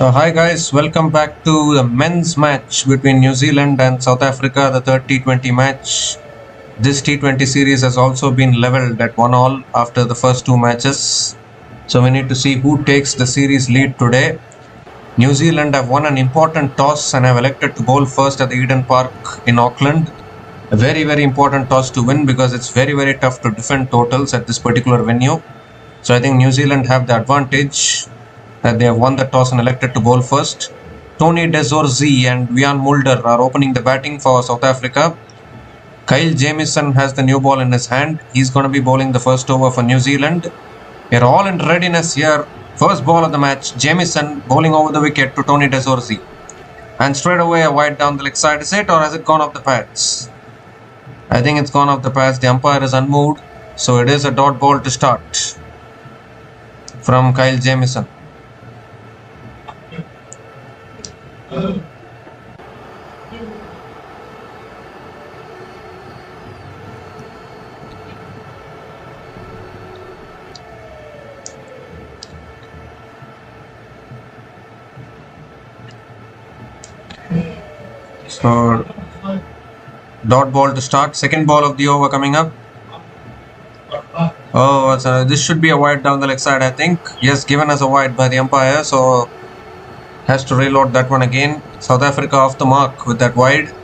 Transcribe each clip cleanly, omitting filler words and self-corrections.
Hi guys, welcome back to the men's match between New Zealand and South Africa, the third T20 match. This T20 series has also been leveled at 1-1 after the first two matches. So we need to see who takes the series lead today. New Zealand have won an important toss and have elected to bowl first at the Eden Park in Auckland. A very important toss to win because it's very tough to defend totals at this particular venue. So I think New Zealand have the advantage that they have won the toss and elected to bowl first. Tony De Zorzi and Wian Mulder are opening the batting for South Africa. Kyle Jamieson has the new ball in his hand. He's going to be bowling the first over for New Zealand. They're all in readiness here. First ball of the match, Jamieson bowling over the wicket to Tony De Zorzi. And straight away a wide down the leg side. Is it, or has it gone off the pads? I think it's gone off the pads. The umpire is unmoved. So it is a dot ball to start from Kyle Jamieson. So dot ball to start. Second ball of the over coming up. Oh, so this should be a wide down the leg side, I think. Yes, given as a wide by the umpire, so has to reload that one again. South Africa off the mark with that wide.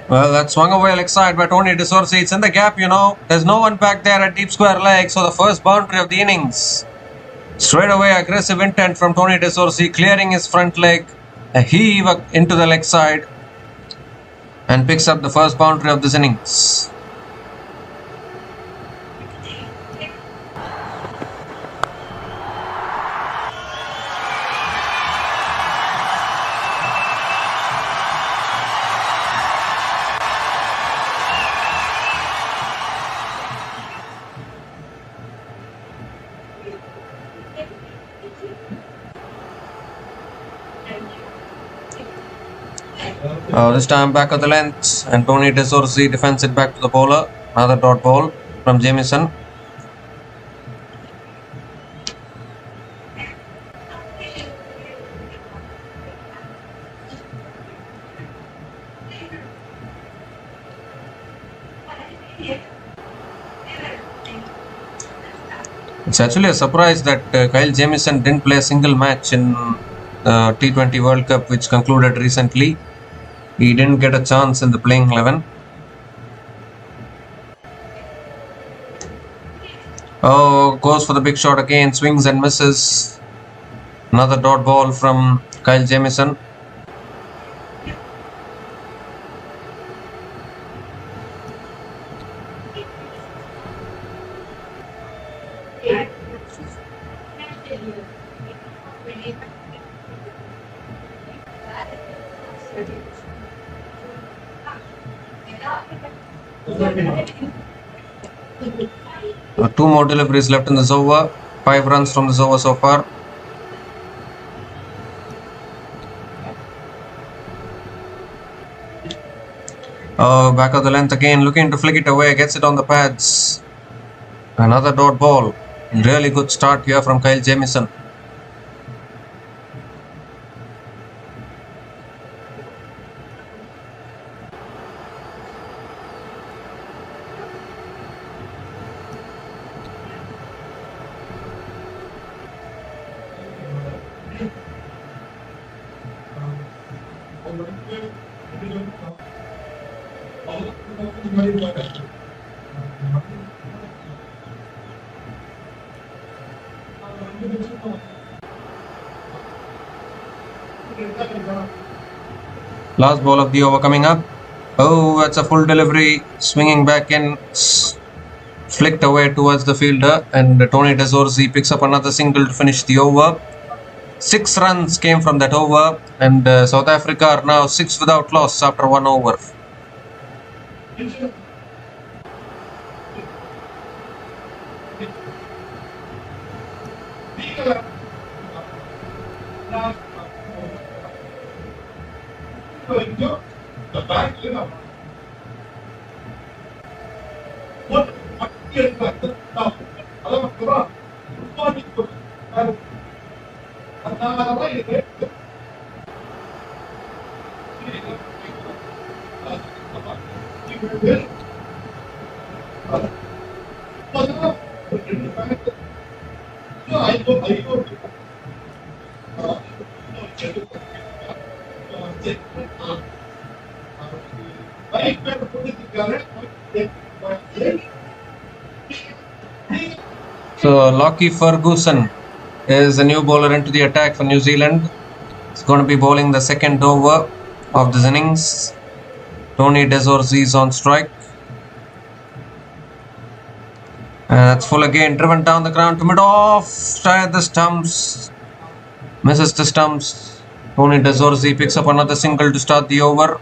Well, that swung away leg side by Tony De Zorzi. It's in the gap, you know. There's no one back there at deep square leg. So the first boundary of the innings. Straight away, aggressive intent from Tony De Zorzi, clearing his front leg. A heave into the leg side. And picks up the first boundary of this innings. This time back of the length, and Tony De Zorzi defends it back to the bowler. Another dot ball from Jamieson. It's actually a surprise that Kyle Jamieson didn't play a single match in the T20 World Cup, which concluded recently. He didn't get a chance in the playing 11. Oh, goes for the big shot again, swings and misses. Another dot ball from Kyle Jamieson. Two more deliveries left in this over. 5 runs from this over so far. Back of the length again, looking to flick it away, gets it on the pads. Another dot ball. Really good start here from Kyle Jamieson. Last ball of the over coming up. Oh, that's a full delivery. Swinging back in. Flicked away towards the fielder. And Tony De Zorzi picks up another single to finish the over. 6 runs came from that over. And South Africa are now 6 without loss after 1 over. So Lockie Ferguson is the new bowler into the attack for New Zealand. He's going to be bowling the second over of this innings. Tony Desorzi is on strike. And that's full again, driven down the ground to mid-off, try the stumps, misses the stumps. Tony Desorzi picks up another single to start the over.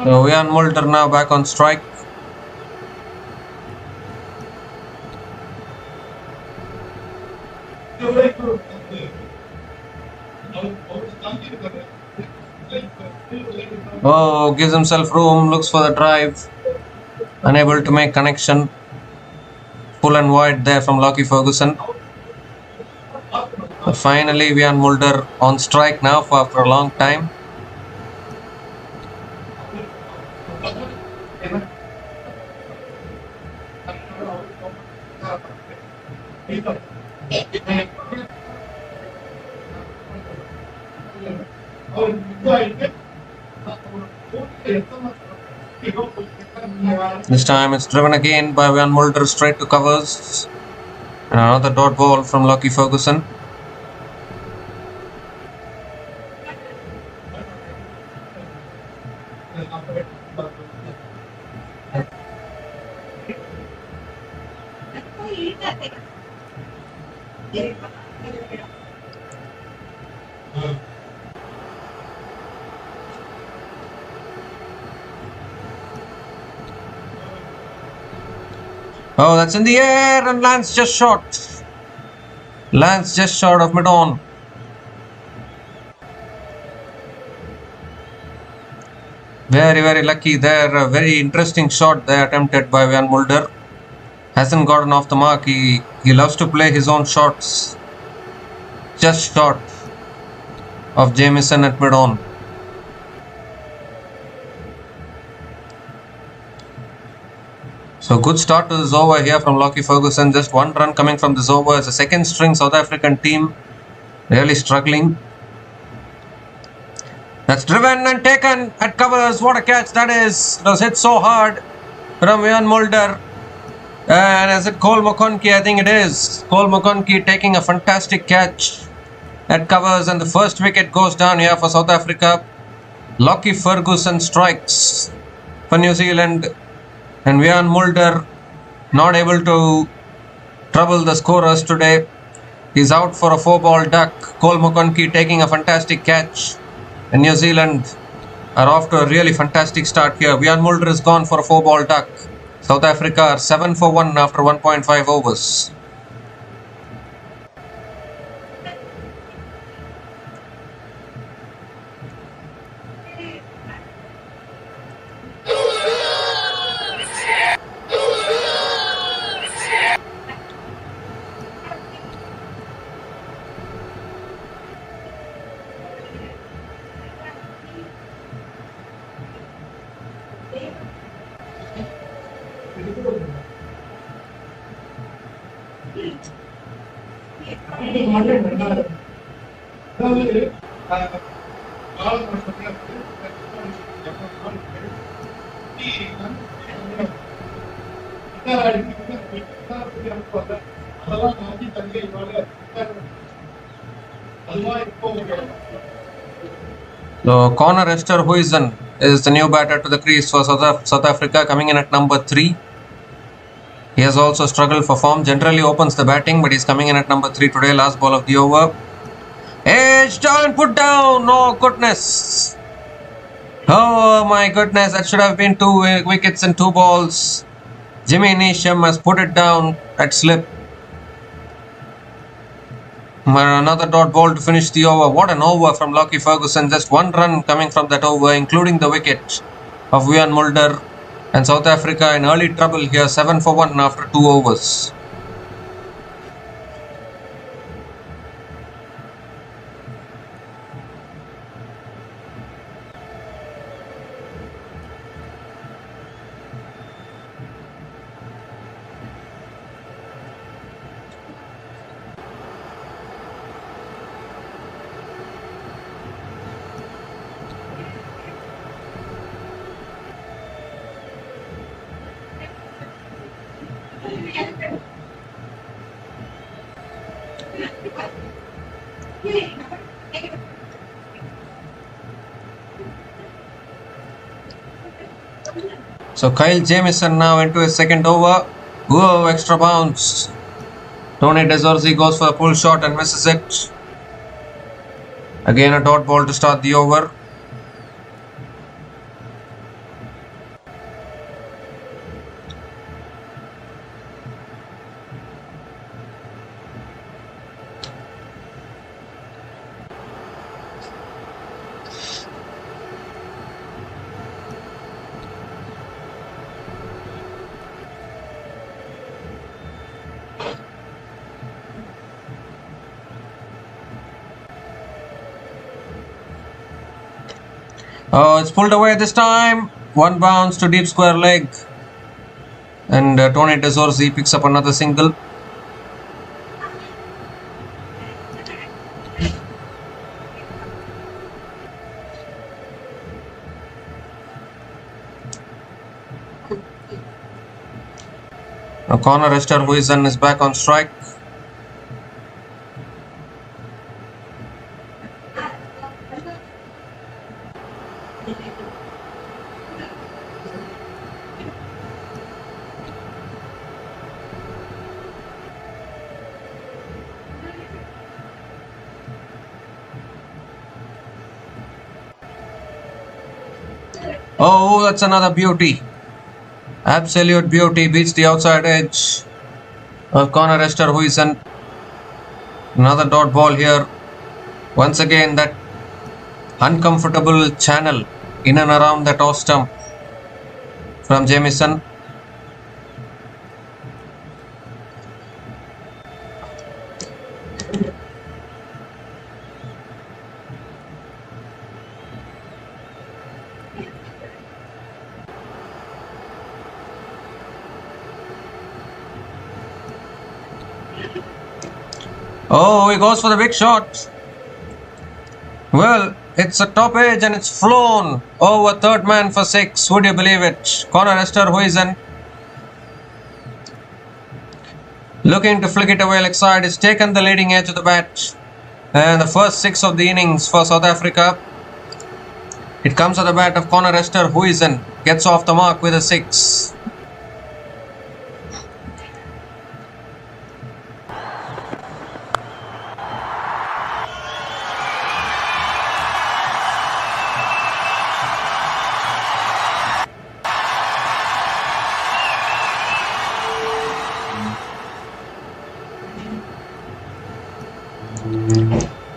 So Ian Mulder now back on strike. Oh, gives himself room, looks for the drive, unable to make connection. Full and wide there from Lockie Ferguson. But finally, Ian Mulder on strike now after a long time. This time it's driven again by Ian Mulder straight to covers. And another dot ball from Lockie Ferguson. Oh, that's in the air and lands just short. Lands just short of mid-on. Very, very lucky there. A very interesting shot there attempted by Ian Mulder. Hasn't gotten off the mark. He loves to play his own shots. Just short of Jamieson at mid-on. So good start to this over here from Lockie Ferguson. Just one run coming from this over as a second string South African team really struggling. That's driven and taken at covers. What a catch that is. It was hit so hard from Ian Mulder. And is it Cole McConkie? I think it is. Cole McConkie taking a fantastic catch at covers, and the first wicket goes down here for South Africa. Lockie Ferguson strikes for New Zealand. And Ian Mulder not able to trouble the scorers today. He's out for a 4-ball duck. Cole McConkie taking a fantastic catch. And New Zealand are off to a really fantastic start here. Ian Mulder is gone for a 4-ball duck. South Africa are 7 for 1 after 1.5 overs. So Connor Esterhuizen is the new batter to the crease for South Africa, coming in at number 3. He has also struggled for form, generally opens the batting, but he's coming in at number 3 today, last ball of the over. Edge down, put down, oh goodness. Oh my goodness, that should have been 2 wickets and 2 balls. Jimmy Neesham has put it down at slip. Another dot ball to finish the over. What an over from Lockie Ferguson. Just 1 run coming from that over, including the wicket of Wian Mulder. And South Africa in early trouble here, 7 for 1 after 2 overs. So Kyle Jamieson now into his second over. Whoa, extra bounce. Tony DeZorzi goes for a pull shot and misses it. Again a dot ball to start the over. Oh, it's pulled away this time. 1 bounce to deep square leg. And Tony DeZorzi picks up another single. Now Connor Esterhuizen is back on strike. Oh, that's another beauty. Absolute beauty. Beats the outside edge of Connor Esterhuizen. Another dot ball here. Once again, that uncomfortable channel in and around that off stump from Jamieson. Oh, he goes for the big shot. Well, it's a top edge and it's flown over third man for 6. Would you believe it? Connor Esterhuizen looking to flick it away leg side. He's taken the leading edge of the bat. And the first 6 of the innings for South Africa. It comes at the bat of Connor Esterhuizen. Gets off the mark with a 6.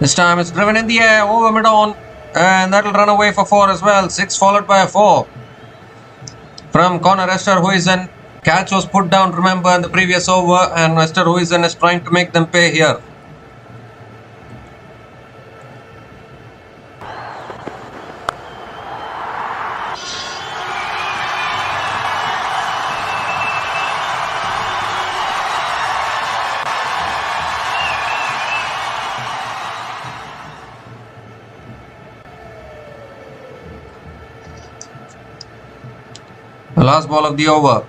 This time it's driven in the air over mid-on, and that'll run away for 4 as well. 6 followed by a 4 from Connor Esterhuizen. Catch was put down, remember, in the previous over, and Esterhuizen is trying to make them pay here. The last ball of the over.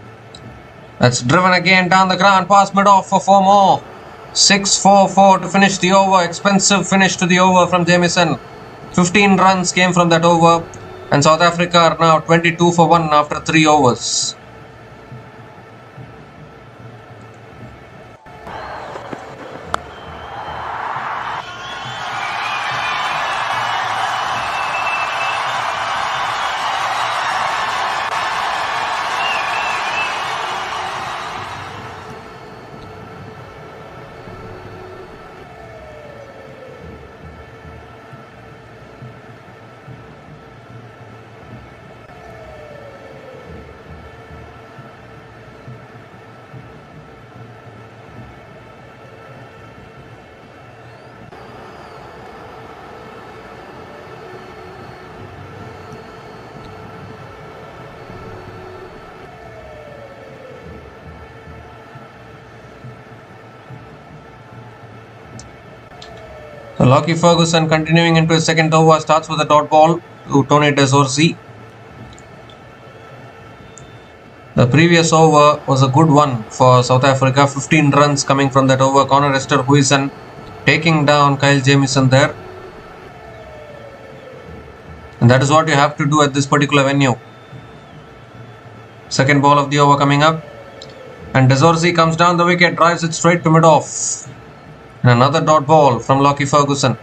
That's driven again down the ground past mid-off for 4 more. 6-4-4 to finish the over. Expensive finish to the over from Jamieson. 15 runs came from that over, and South Africa are now 22 for 1 after 3 overs. So Lockie Ferguson continuing into his second over, starts with a dot ball to Tony Desorzi. The previous over was a good one for South Africa. 15 runs coming from that over. Connor Esterhuizen taking down Kyle Jamieson there. And that is what you have to do at this particular venue. Second ball of the over coming up. And Desorzi comes down the wicket, drives it straight to mid-off. And another dot ball from Lockie Ferguson.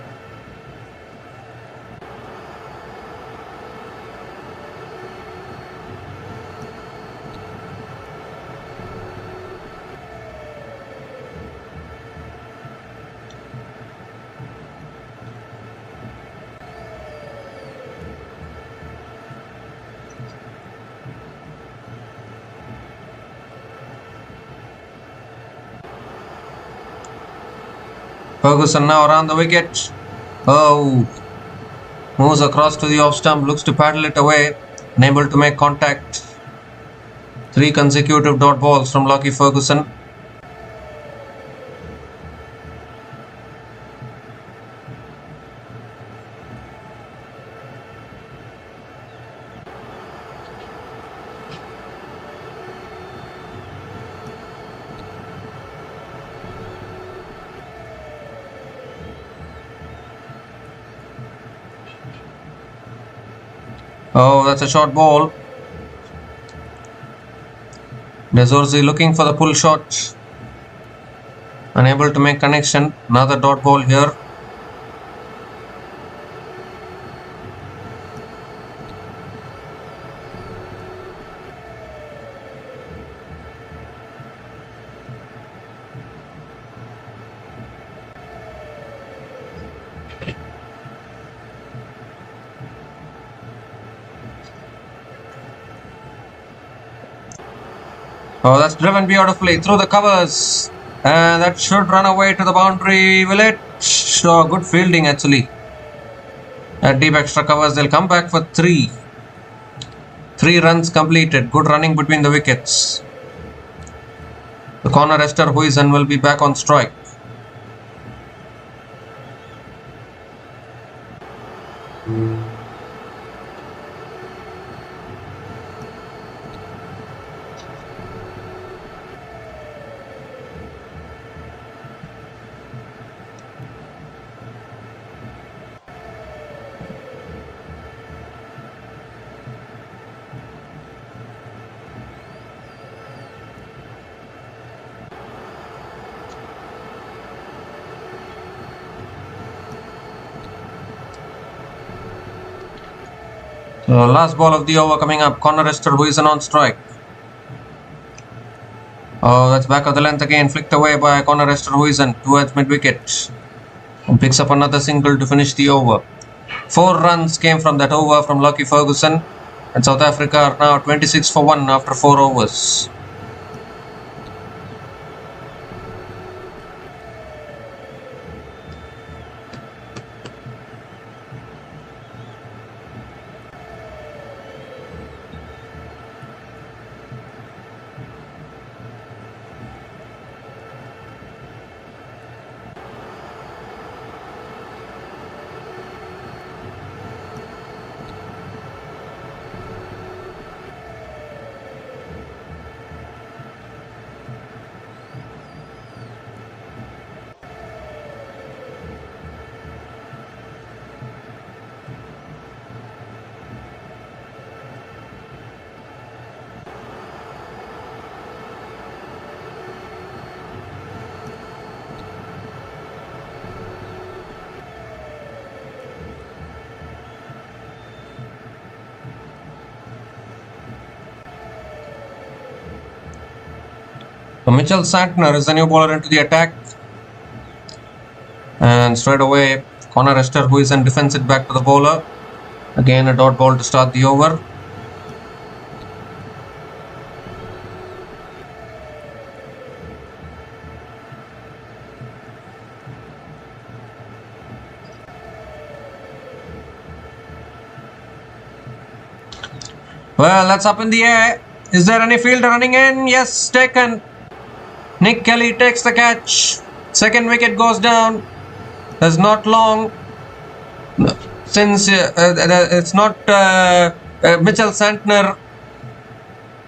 Ferguson now around the wicket. Oh, moves across to the off stump, looks to paddle it away, unable to make contact. 3 consecutive dot balls from Lockie Ferguson. Oh, that's a short ball. Desorzi looking for the pull shot. Unable to make connection. Another dot ball here. Oh, that's driven beautifully through the covers. And that should run away to the boundary, will it? Oh, good fielding actually. At deep extra covers, they'll come back for 3. 3 runs completed. Good running between the wickets. The corner Esterhuizen will be back on strike. Last ball of the over coming up. Connor Esterhuizen on strike. Oh, that's back of the length again. Flicked away by Connor Esterhuizen towards mid-wicket. And picks up another single to finish the over. 4 runs came from that over from Lockie Ferguson. And South Africa are now 26 for 1 after 4 overs. So Mitchell Santner is the new bowler into the attack. And straight away, Connor Esterhuizen defends it back to the bowler. Again, a dot ball to start the over. Well, that's up in the air. Is there any fielder running in? Yes, taken. Nick Kelly takes the catch. Second wicket goes down. There's not long. Since it's not Mitchell Santner,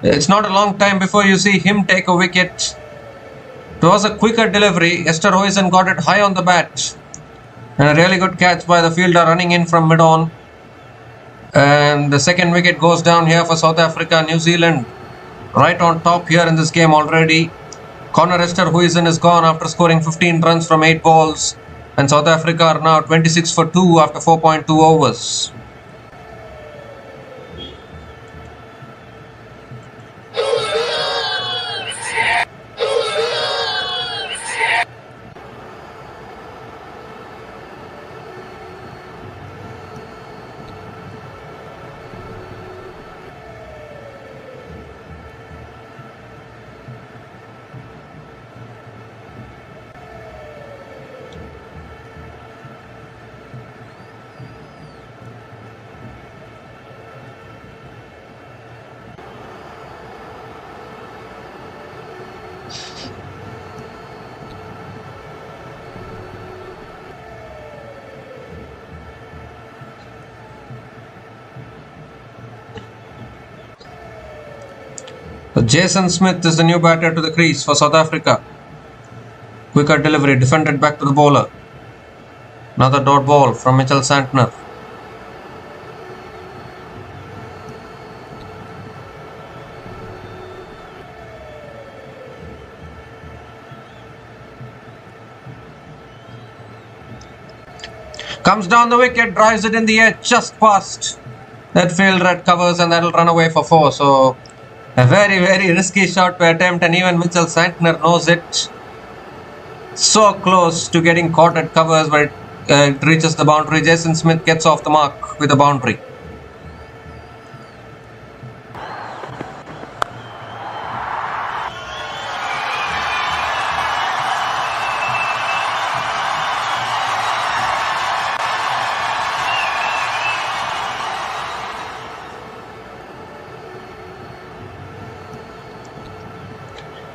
it's not a long time before you see him take a wicket. It was a quicker delivery. Esterhuizen got it high on the bat. And a really good catch by the fielder running in from mid-on. And the second wicket goes down here for South Africa. New Zealand right on top here in this game already. Connor Esterhuizen is gone after scoring 15 runs from 8 balls. And South Africa are now 26 for 2 after 4.2 overs. So Jason Smith is the new batter to the crease for South Africa. Quicker delivery, defended back to the bowler. Another dot ball from Mitchell Santner. Comes down the wicket, drives it in the air, just past that field red covers, and that'll run away for 4. So a very, very risky shot to attempt, and even Mitchell Santner knows it. So close to getting caught at covers, but it reaches the boundary. Jason Smith gets off the mark with a boundary.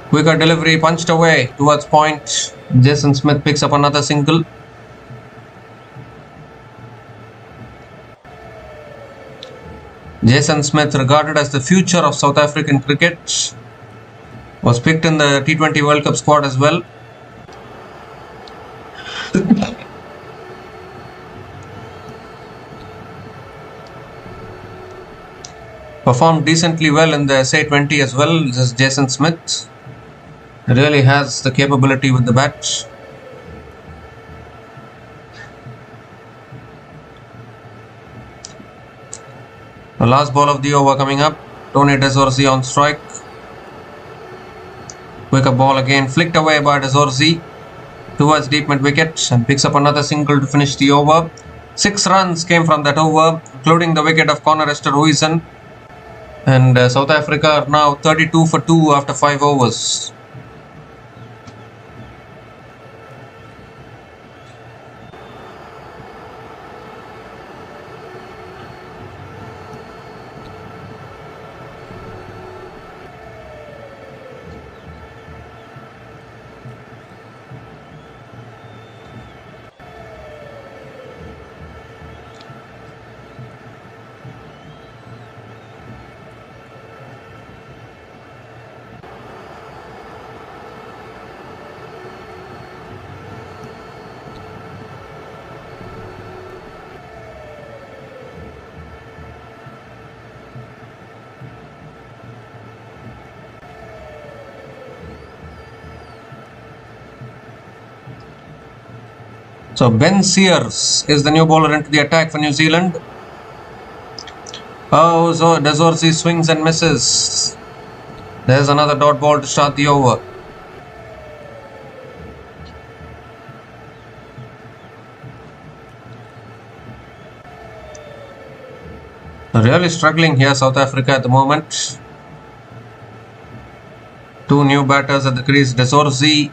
Quicker delivery, punched away towards point. Jason Smith picks up another single. Jason Smith, regarded as the future of South African cricket, was picked in the T20 World Cup squad as well. Performed decently well in the SA20 as well. This is Jason Smith. Really has the capability with the bat. The last ball of the over coming up. Tony Desorzi on strike. Quicker ball again, flicked away by Desorzi towards deep mid wicket, and picks up another single to finish the over. 6 runs came from that over, including the wicket of Connor Esterhuizen. And South Africa are now 32 for 2 after 5 overs. So Ben Sears is the new bowler into the attack for New Zealand. Oh, so Desorzi swings and misses. There's another dot ball to start the over. Really struggling here, South Africa at the moment. Two new batters at the crease. Desorzi,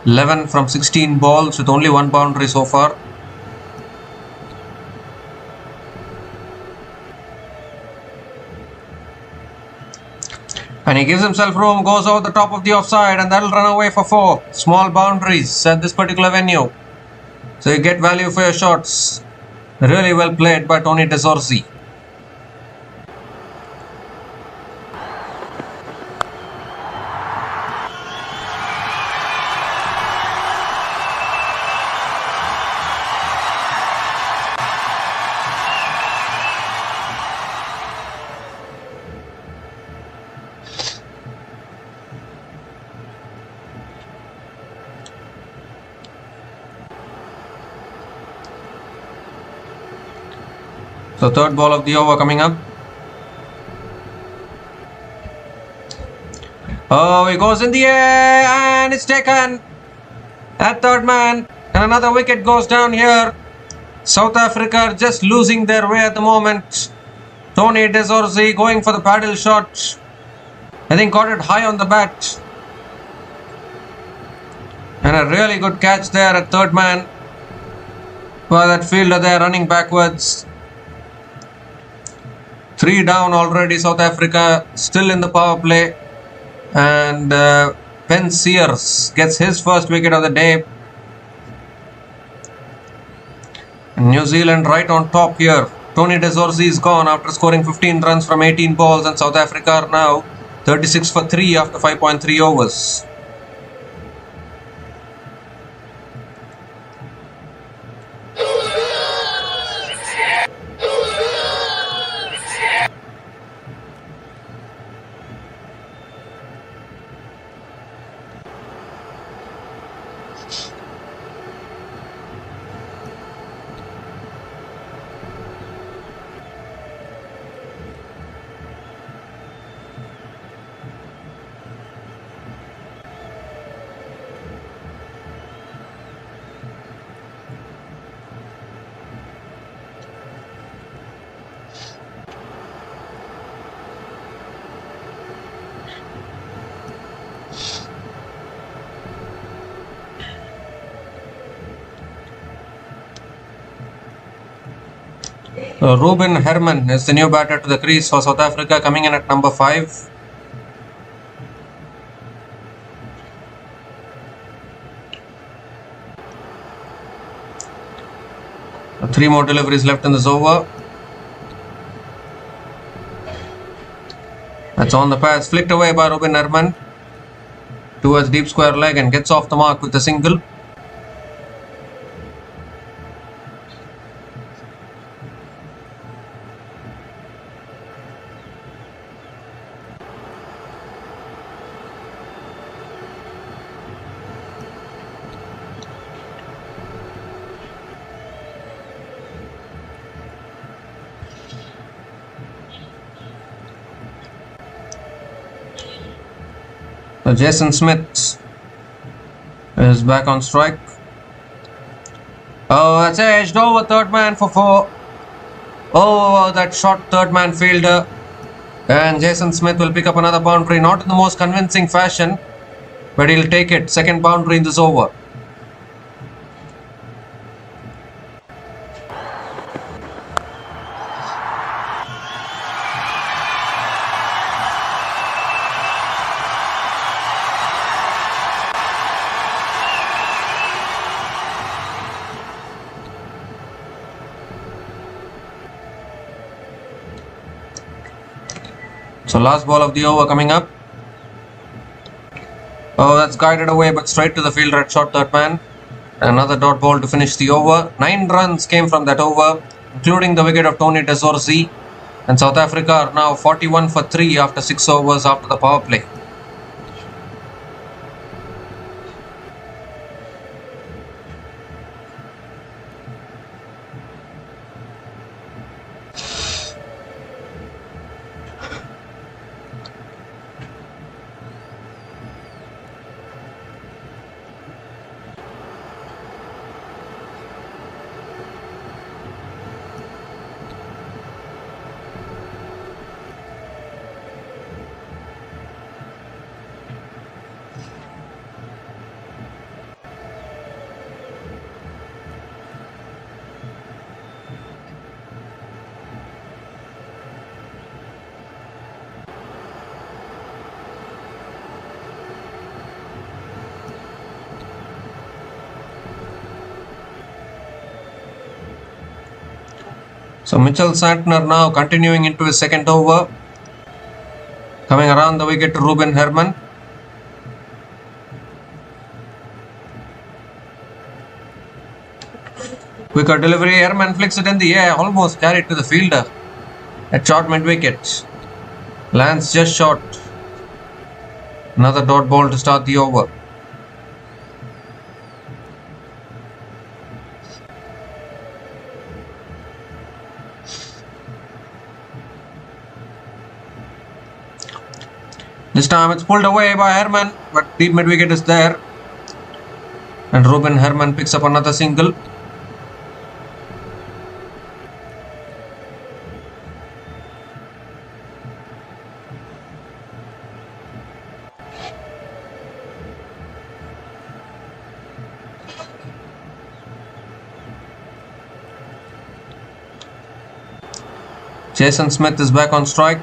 11 from 16 balls with only one boundary so far. And he gives himself room, goes over the top of the offside, and that'll run away for 4. Small boundaries at this particular venue. So you get value for your shots. Really well played by Tony Desorzi. So third ball of the over coming up. Oh, he goes in the air and it's taken at third man. And another wicket goes down here. South Africa just losing their way at the moment. Tony Desorzi going for the paddle shot. I think got it high on the bat. And a really good catch there at third man. Well, that fielder there running backwards. 3 down already, South Africa still in the power play. And Ben Sears gets his first wicket of the day. And New Zealand right on top here. Tony Desorzi is gone after scoring 15 runs from 18 balls, and South Africa are now 36 for 3 after 5.3 overs. Ruben Herman is the new batter to the crease for South Africa, coming in at number 5. Three more deliveries left in this over. That's on the pass, flicked away by Ruben Herman towards deep square leg and gets off the mark with a single. So Jason Smith is back on strike. Oh, that's edged over third man for 4. Oh, that shot third man fielder. And Jason Smith will pick up another boundary, not in the most convincing fashion, but he'll take it. Second boundary in this over. So last ball of the over coming up. Oh, that's guided away but straight to the fielder at short third man. Another dot ball to finish the over. 9 runs came from that over, including the wicket of Tony Desorzi. And South Africa are now 41 for 3 after 6 overs after the power play. So Mitchell Santner now continuing into his second over. Coming around the wicket to Ruben Herman. Quicker delivery, Herman flicks it in the air, almost carried to the fielder at short mid-wicket. Lands just short. Another dot ball to start the over. This time it's pulled away by Herman, but deep mid-wicket is there. And Ruben Herman picks up another single. Jason Smith is back on strike.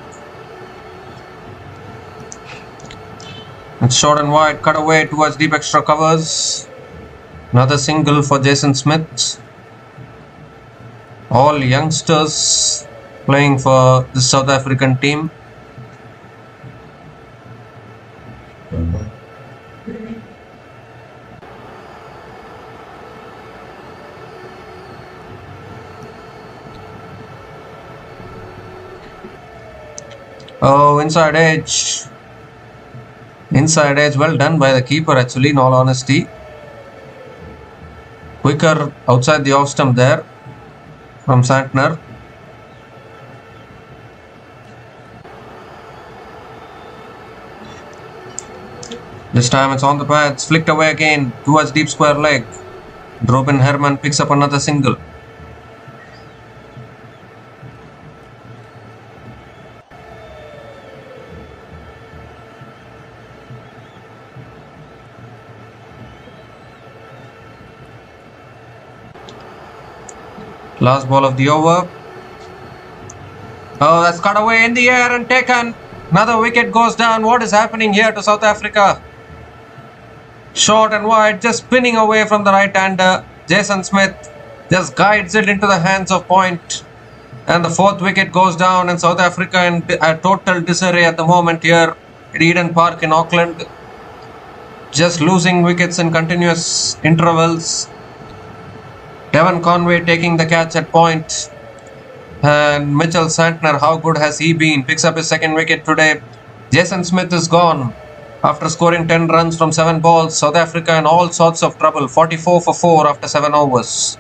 It's short and wide, cut away towards deep extra covers. Another single for Jason Smith. All youngsters playing for the South African team. Oh, inside edge. Inside edge, well done by the keeper actually, in all honesty. Quicker outside the off stump there from Santner. This time it's on the pads, flicked away again towards deep square leg. Ruben Herman picks up another single. Last ball of the over. Oh, that's cut away in the air and taken. Another wicket goes down. What is happening here to South Africa? Short and wide, just spinning away from the right-hander. Jason Smith just guides it into the hands of point. And the fourth wicket goes down, and South Africa in a total disarray at the moment here at Eden Park in Auckland. Just losing wickets in continuous intervals. Devon Conway taking the catch at point. And Mitchell Santner, how good has he been? Picks up his second wicket today. Jason Smith is gone after scoring 10 runs from 7 balls. South Africa in all sorts of trouble. 44 for 4 after 7 overs.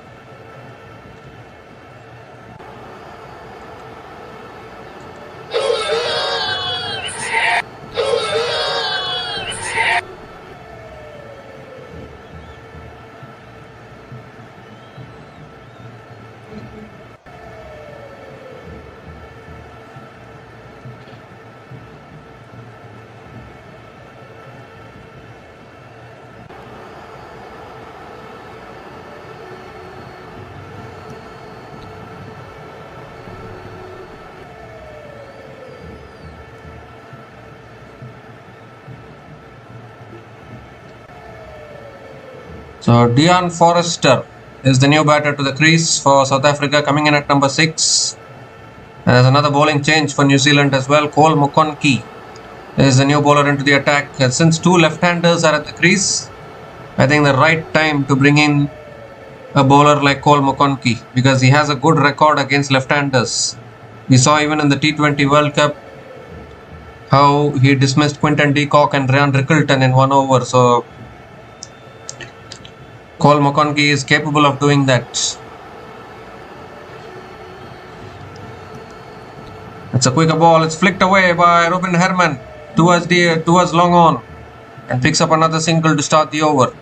So Deon Forrester is the new batter to the crease for South Africa, coming in at number 6. And there's another bowling change for New Zealand as well. Cole Mokonki is the new bowler into the attack. And since 2 left-handers are at the crease, I think the right time to bring in a bowler like Cole Mokonki, because he has a good record against left-handers. We saw even in the T20 World Cup how he dismissed Quinton de Kock and Ryan Rickleton in 1 over. So Cole Mokonki is capable of doing that. It's a quicker ball. It's flicked away by Ruben Herman towards long on, and picks up another single to start the over.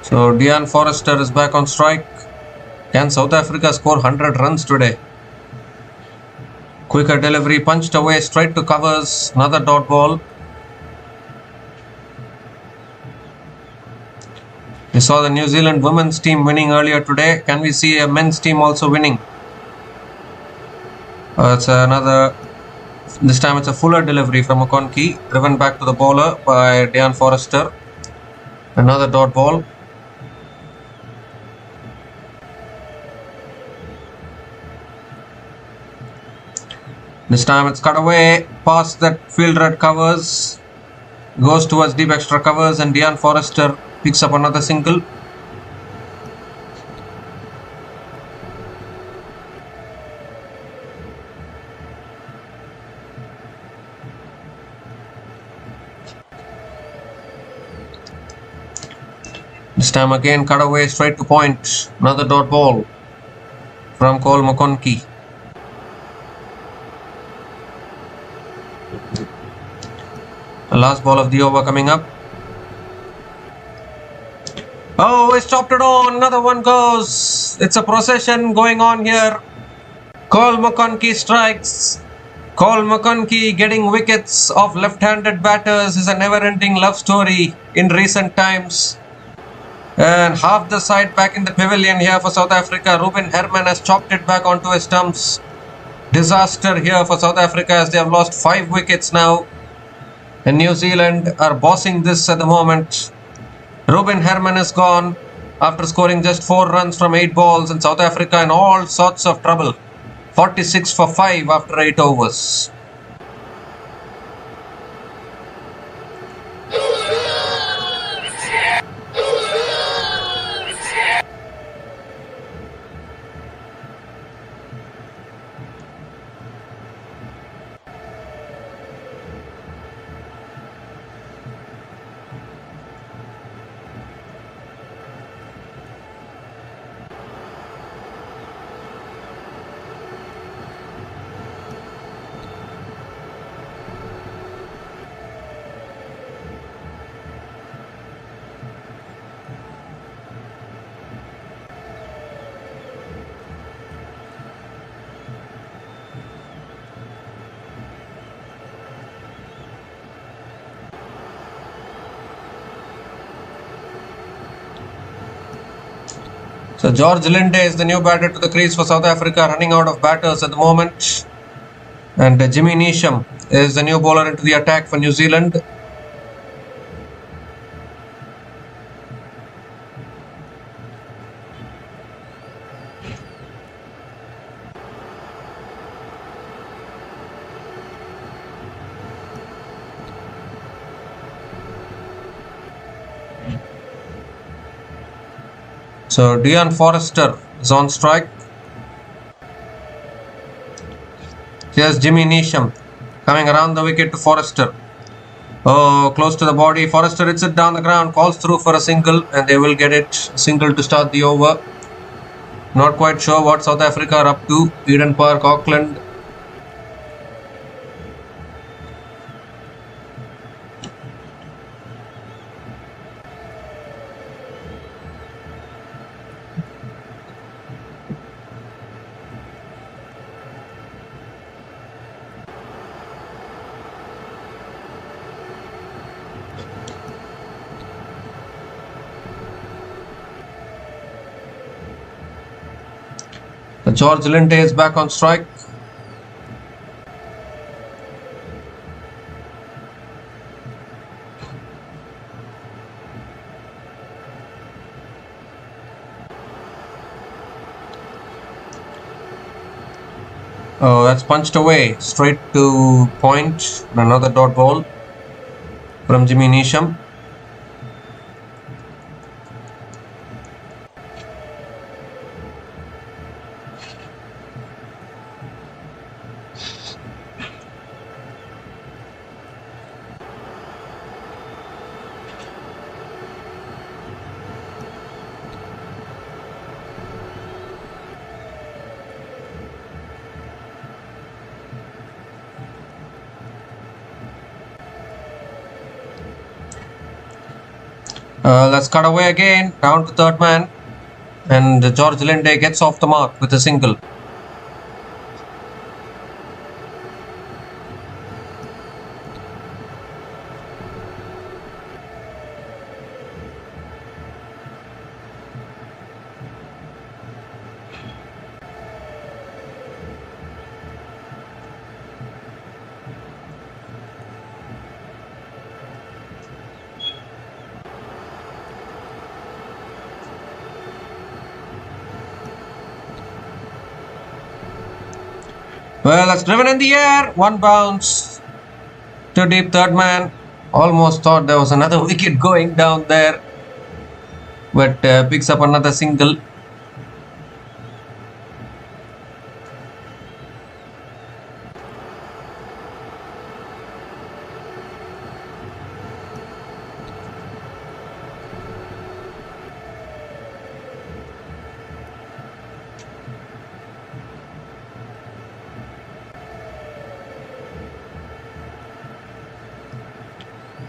So Deon Forrester is back on strike. Can South Africa score 100 runs today? Quicker delivery, punched away straight to covers. Another dot ball. We saw the New Zealand women's team winning earlier today. Can we see a men's team also winning? It's another. This time it's a fuller delivery from McConkey, driven back to the bowler by Dian Forrester. Another dot ball. This time it's cut away past that fielder at covers. Goes towards deep extra covers and Dian Forrester picks up another single. This time again cut away straight to point. Another dot ball from Cole McConkey. The last ball of the over coming up. Oh, he's chopped it on. Another one goes. It's a procession going on here. Cole McConkey strikes. Cole McConkey getting wickets off left-handed batters is a never-ending love story in recent times. And half the side back in the pavilion here for South Africa. Ruben Herman has chopped it back onto his stumps. Disaster here for South Africa as they have lost 5 wickets now. And New Zealand are bossing this at the moment. Ruben Herman is gone after scoring just 4 runs from 8 balls, and South Africa in all sorts of trouble. 46 for 5 after 8 overs. So George Linde is the new batter to the crease for South Africa, running out of batters at the moment. And Jimmy Neesham is the new bowler into the attack for New Zealand. So Dian Forrester is on strike. Here's Jimmy Neesham coming around the wicket to Forrester. Oh, close to the body. Forrester hits it down the ground, calls through for a single, and they will get it. Single to start the over. Not quite sure what South Africa are up to. Eden Park, Auckland. George Linde is back on strike. Oh, that's punched away straight to point. Another dot ball from Jimmy Neesham. Let's cut away again, down to third man, and George Linde gets off the mark with a single. Well, that's driven in the air. One bounce to deep third man. Almost thought there was another wicket going down there, but picks up another single.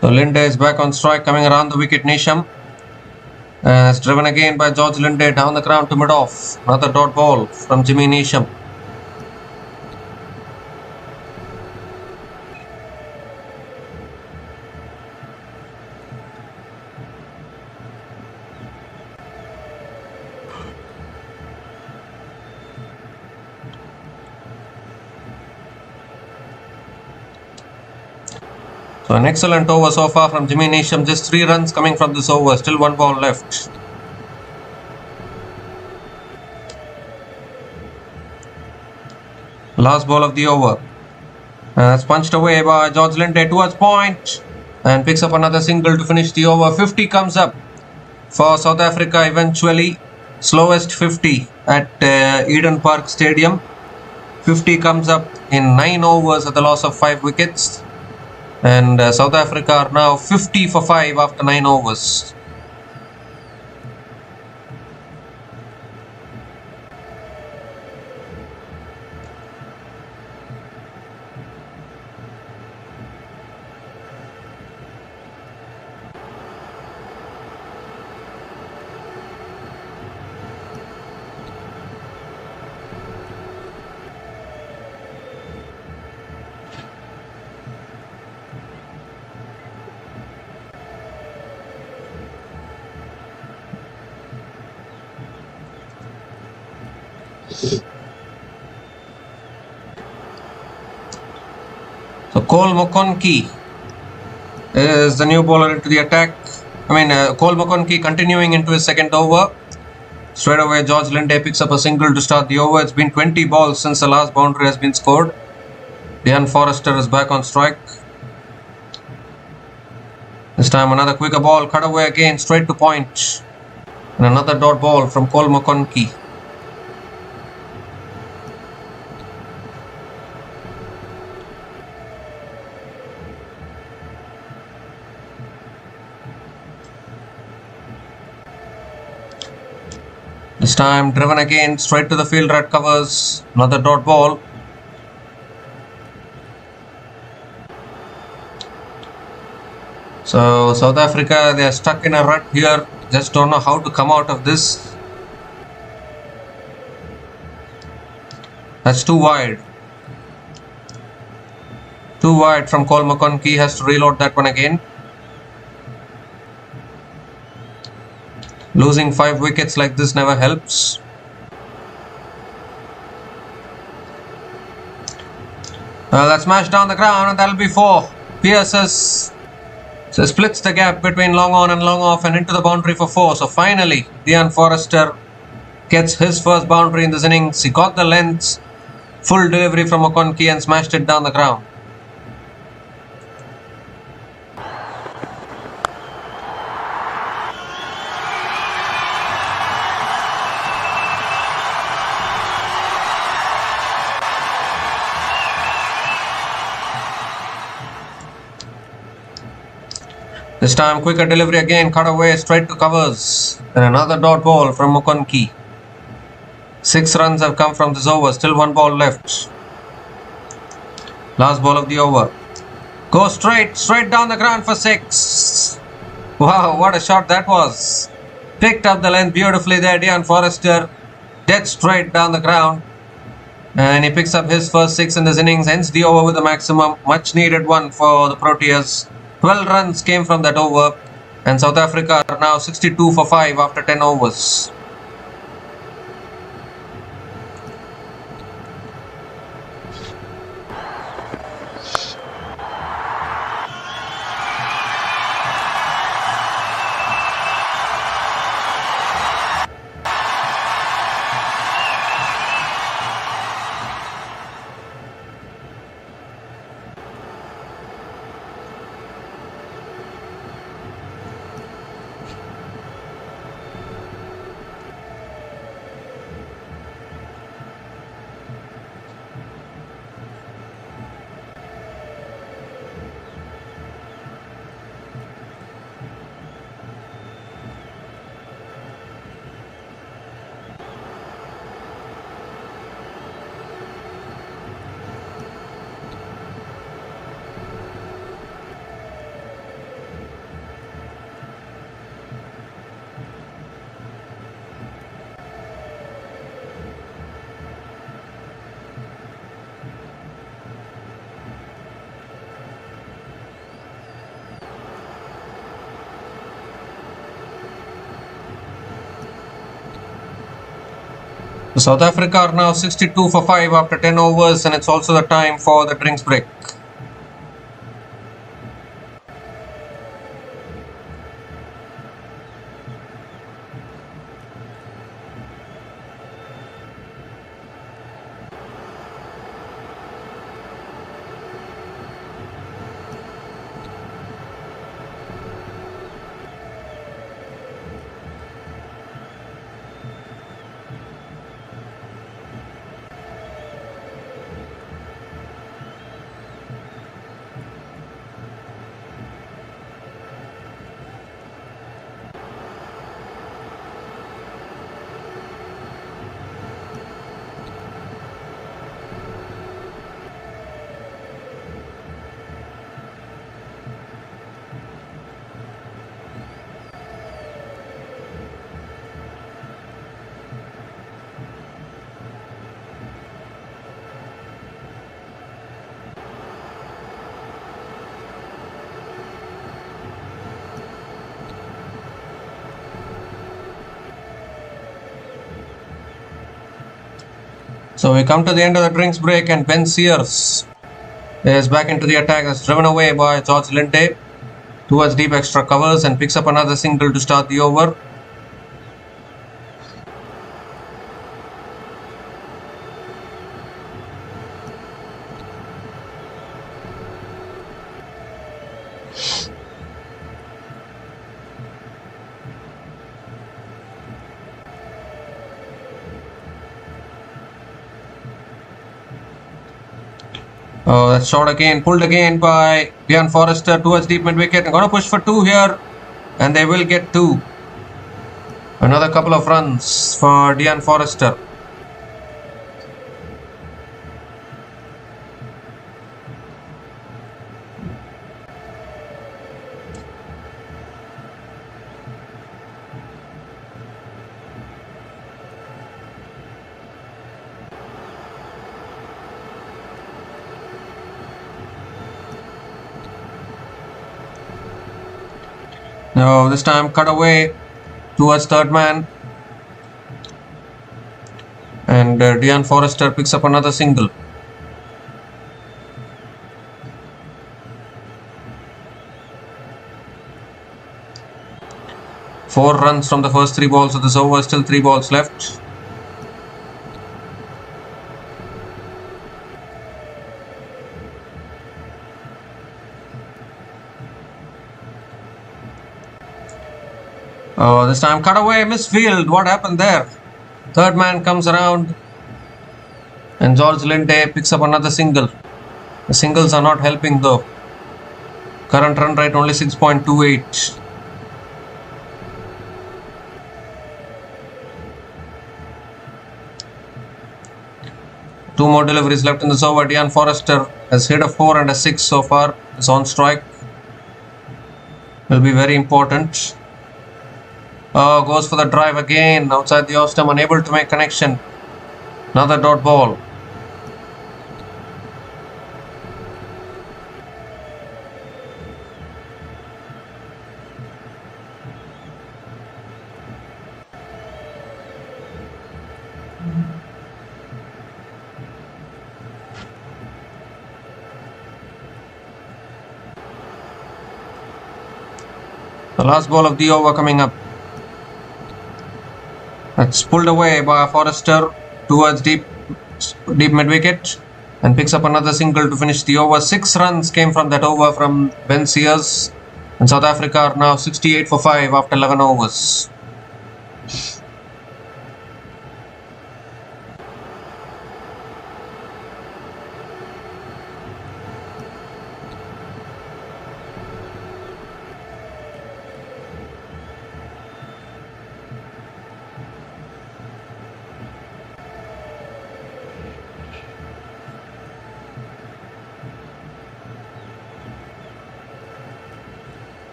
So Linde is back on strike, coming around the wicket. Nisham it's driven again by George Linde down the ground to mid-off. Another dot ball from Jimmy Nisham. So an excellent over so far from Jimmy Nisham. Just 3 runs coming from this over. Still 1 ball left. Last ball of the over. That's punched away by George Linde towards point. And picks up another single to finish the over. 50 comes up for South Africa eventually. Slowest 50 at Eden Park Stadium. 50 comes up in 9 overs at the loss of 5 wickets. And South Africa are now 50 for 5 after 9 overs. So Cole McConkie is the new bowler into the attack. Cole McConkie continuing into his second over. Straight away George Linde picks up a single to start the over. It's been 20 balls since the last boundary has been scored. Dean Forrester is back on strike. This time another quicker ball, cut away again, straight to point. And another dot ball from Cole McConkie. This time driven again, straight to the fielder at covers. Another dot ball. So South Africa, they are stuck in a rut here. Just don't know how to come out of this. That's too wide. Too wide from Cole McConkie. Has to reload that one again. Losing 5 wickets like this never helps. That's smashed down the ground and that'll be 4. Pierces splits the gap between long on and long off and into the boundary for 4. So finally, Dean Forrester gets his first boundary in this innings. He got the length, full delivery from McConkie and smashed it down the ground. This time quicker delivery again, cut away straight to covers. And another dot ball from McConkie. 6 runs have come from this over, still 1 ball left. Last ball of the over. Go straight down the ground for 6. Wow, what a shot that was. Picked up the length beautifully there, Dean Forrester. Dead straight down the ground. And he picks up his first 6 in this innings, ends the over with a maximum. Much needed one for the Proteas. 12 runs came from that over, and South Africa are now 62 for 5 after 10 overs. South Africa are now 62 for 5 after 10 overs, and it's also the time for the drinks break. So we come to the end of the drinks break, and Ben Sears is back into the attack. That's driven away by George Linde towards deep extra covers and picks up another single to start the over. Oh, that's short again, pulled again by Dian Forrester towards deep mid wicket. They're going to push for 2 here, and they will get 2. Another couple of runs for Dian Forrester. Now this time cut away towards third man, and Dian Forrester picks up another single. Four runs from the first 3 balls of this over, still 3 balls left. Oh, this time cut away, misfield. What happened there? Third man comes around, and George Linde picks up another single. The singles are not helping though. Current run rate only 6.28. Two more deliveries left in this over. Dian Forrester has hit a 4 and a 6 so far. Is on strike. Will be very important. Oh, goes for the drive again. Outside the off stump, unable to make connection. Another dot ball. The last ball of the over coming up. That's pulled away by Forrester towards deep mid wicket, and picks up another single to finish the over. 6 runs came from that over from Ben Sears, and South Africa are now 68 for 5 after 11 overs.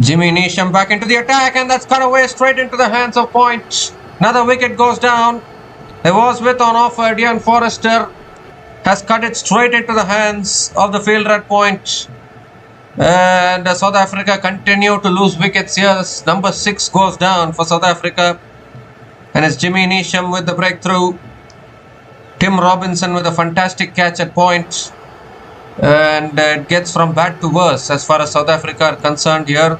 Jimmy Neesham back into the attack, and that's cut away straight into the hands of Point. Another wicket goes down. There was width on offer. Dion Forrester has cut it straight into the hands of the fielder at Point. And South Africa continue to lose wickets here. Number 6 goes down for South Africa. And it's Jimmy Neesham with the breakthrough. Tim Robinson with a fantastic catch at Point. And it gets from bad to worse as far as South Africa are concerned here.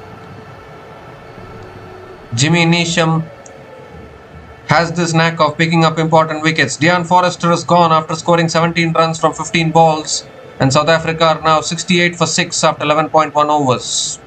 Jimmy Neesham has this knack of picking up important wickets. Dion Forrester is gone after scoring 17 runs from 15 balls. And South Africa are now 68 for 6 after 11.1 overs.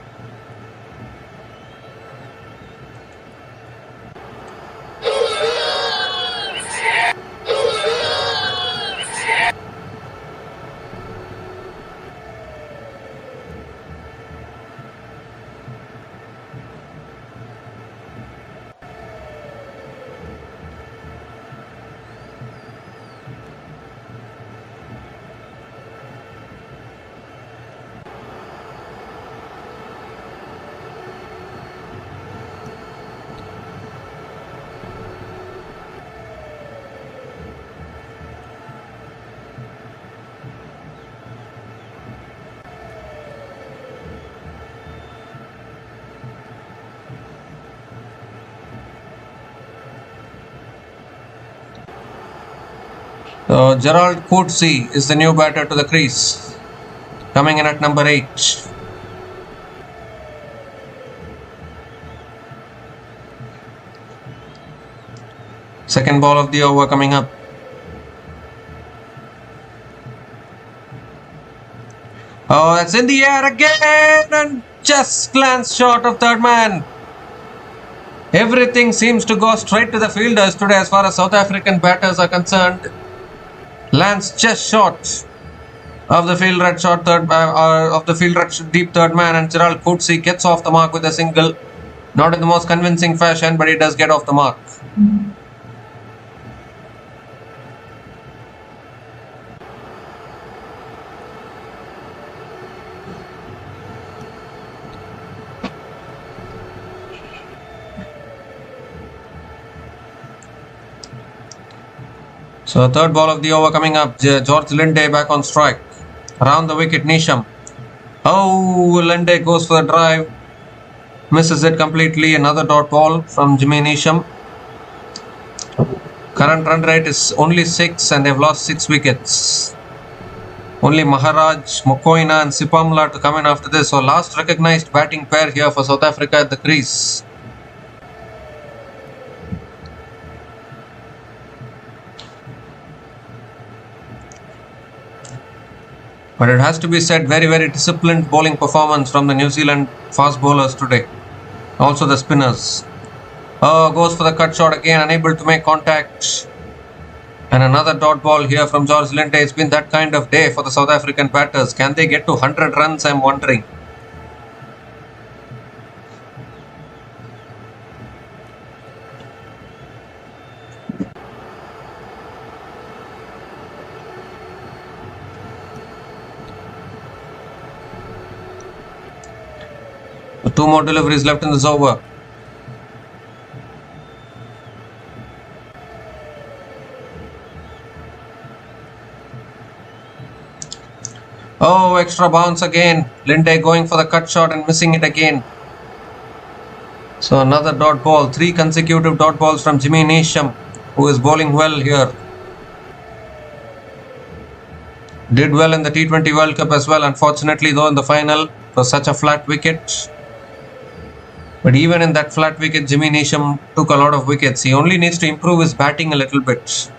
Gerald Coetzee is the new batter to the crease, coming in at number 8. Second ball of the over coming up. Oh, that's in the air again and just glanced short of third man. Everything seems to go straight to the fielders today as far as South African batters are concerned. Lands just short of the fielder at deep third man, and Gerald Coetzee gets off the mark with a single. Not in the most convincing fashion, but he does get off the mark. So third ball of the over coming up. George Linde back on strike. Around the wicket, Neesham. Oh, Linde goes for the drive. Misses it completely. Another dot ball from Jimmy Neesham. Current run rate is only 6 and they've lost 6 wickets. Only Maharaj, Mokoena and Sipamla to come in after this. So last recognized batting pair here for South Africa at the crease. But it has to be said, very, very disciplined bowling performance from the New Zealand fast bowlers today. Also the spinners. Oh, goes for the cut shot again, unable to make contact. And another dot ball here from George Linde. It's been that kind of day for the South African batters. Can they get to 100 runs? I'm wondering. Two more deliveries left in this over. Oh, extra bounce again. Linde going for the cut shot and missing it again. So another dot ball. 3 consecutive dot balls from Jimmy Neesham, who is bowling well here. Did well in the T20 World Cup as well. Unfortunately, though, in the final, it was such a flat wicket. But even in that flat wicket, Jimmy Neesham took a lot of wickets. He only needs to improve his batting a little bit.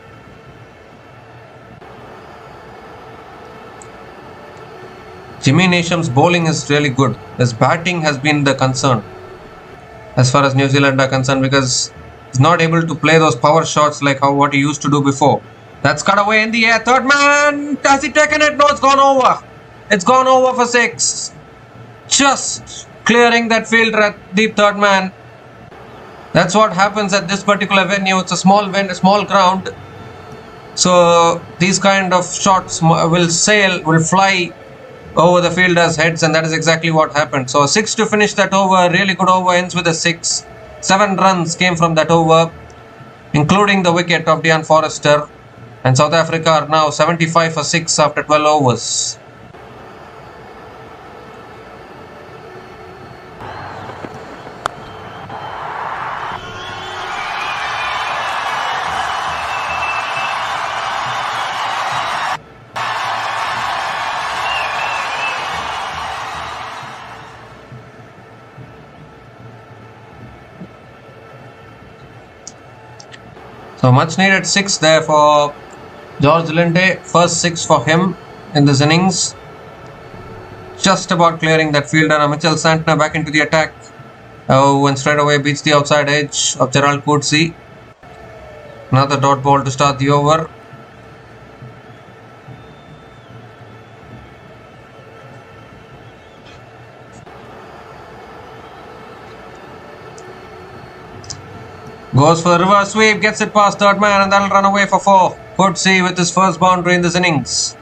Jimmy Neesham's bowling is really good. His batting has been the concern as far as New Zealand are concerned, because he's not able to play those power shots like what he used to do before. That's cut away in the air. Third man. Has he taken it? No, it's gone over. It's gone over for 6. Just clearing that fielder at deep third man. That's what happens at this particular venue. It's a small ground. So these kind of shots will fly over the fielders' heads, and that is exactly what happened. So a 6 to finish that over. Really good over, ends with a 6. 7 runs came from that over, including the wicket of Dean Forrester. And South Africa are now 75 for 6 after 12 overs. So much needed 6 there for George Linde. First 6 for him in this innings. Just about clearing that fielder. Mitchell Santner back into the attack. And straight away beats the outside edge of Gerald Coetzee. Another dot ball to start the over. Goes for the reverse sweep, gets it past third man, and that'll run away for 4. Coetzee with his first boundary in this innings.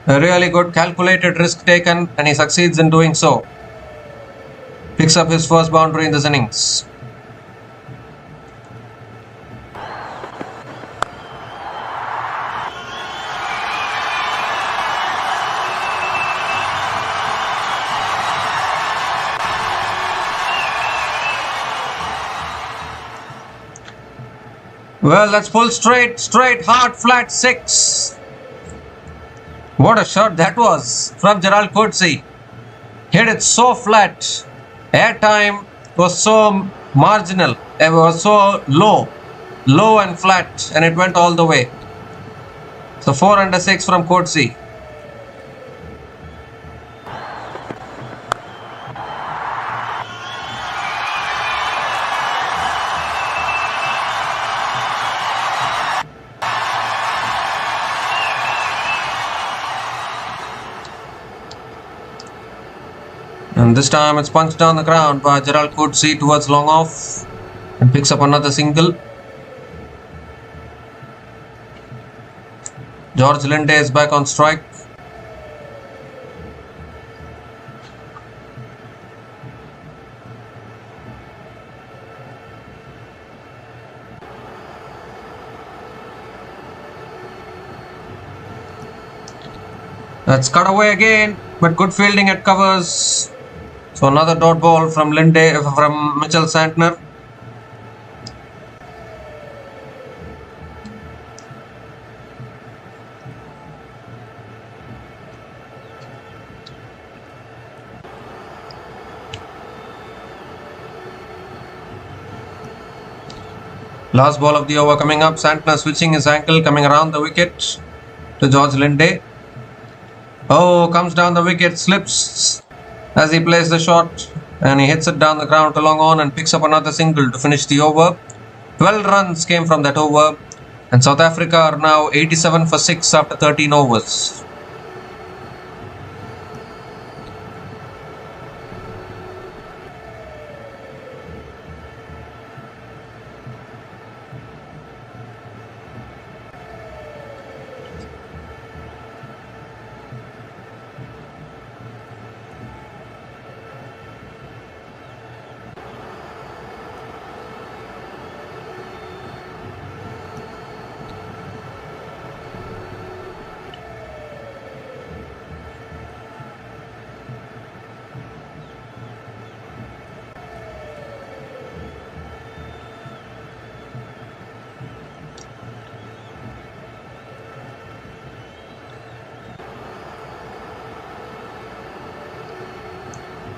A really good calculated risk taken, and he succeeds in doing so. Picks up his first boundary in this innings. Well, that's pulled straight, hard, flat 6. What a shot that was from Gerald Coetzee. Hit it so flat. Air time was so marginal. It was so low and flat, and it went all the way. So 4 under 6 from Coetzee. And this time it's punched down the ground by Gerald Coetzee towards long off and picks up another single. George Linde is back on strike. That's cut away again, but good fielding at covers. So another dot ball from Mitchell Santner. Last ball of the over coming up. Santner switching his ankle, coming around the wicket to George Linde. Oh, comes down the wicket, slips as he plays the shot, and he hits it down the ground to long on and picks up another single to finish the over. 12 runs came from that over, and South Africa are now 87 for 6 after 13 overs.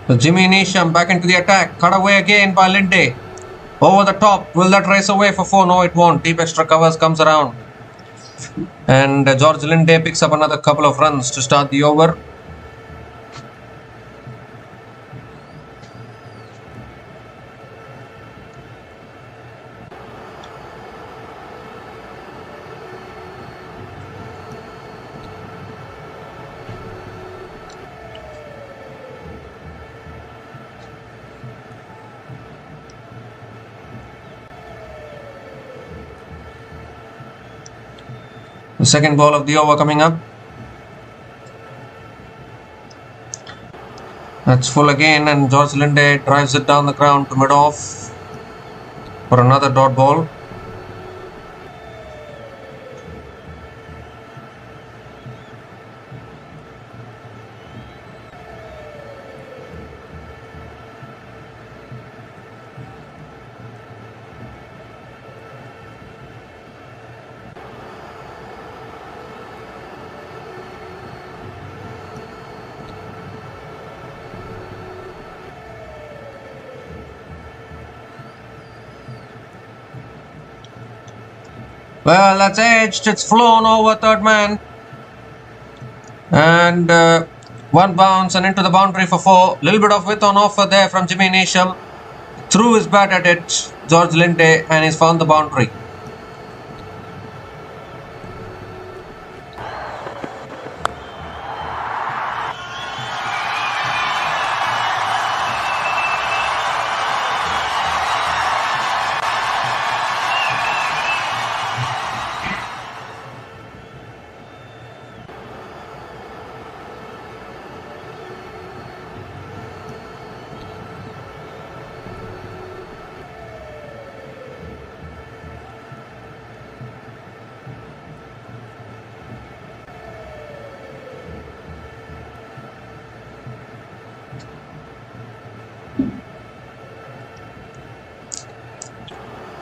So Jimmy Neesham back into the attack. Cut away again by Linde. Over the top. Will that race away for 4? No, it won't. Deep extra covers comes around. And George Linde picks up another couple of runs to start the over. The second ball of the over coming up. That's full again, and George Linde drives it down the ground to mid-off for another dot ball. Well, that's edged. It's flown over third man. And one bounce and into the boundary for 4. Little bit of width on offer there from Jimmy Neesham. Threw his bat at it, George Linde, and he's found the boundary.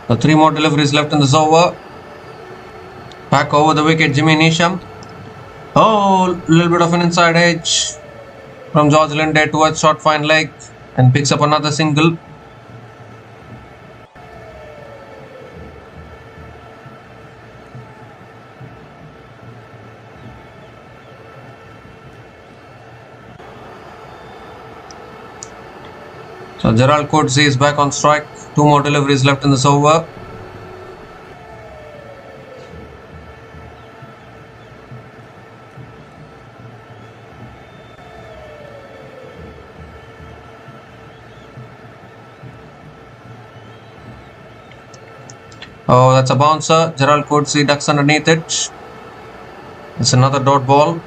So 3 more deliveries left in this over. Back over the wicket, Jimmy Neesham. Oh, little bit of an inside edge from George Linde towards short fine leg and picks up another single. So Gerald Coetzee is back on strike. 2 more deliveries left in this over. Oh, that's a bouncer. Gerald Coetzee ducks underneath it. It's another dot ball.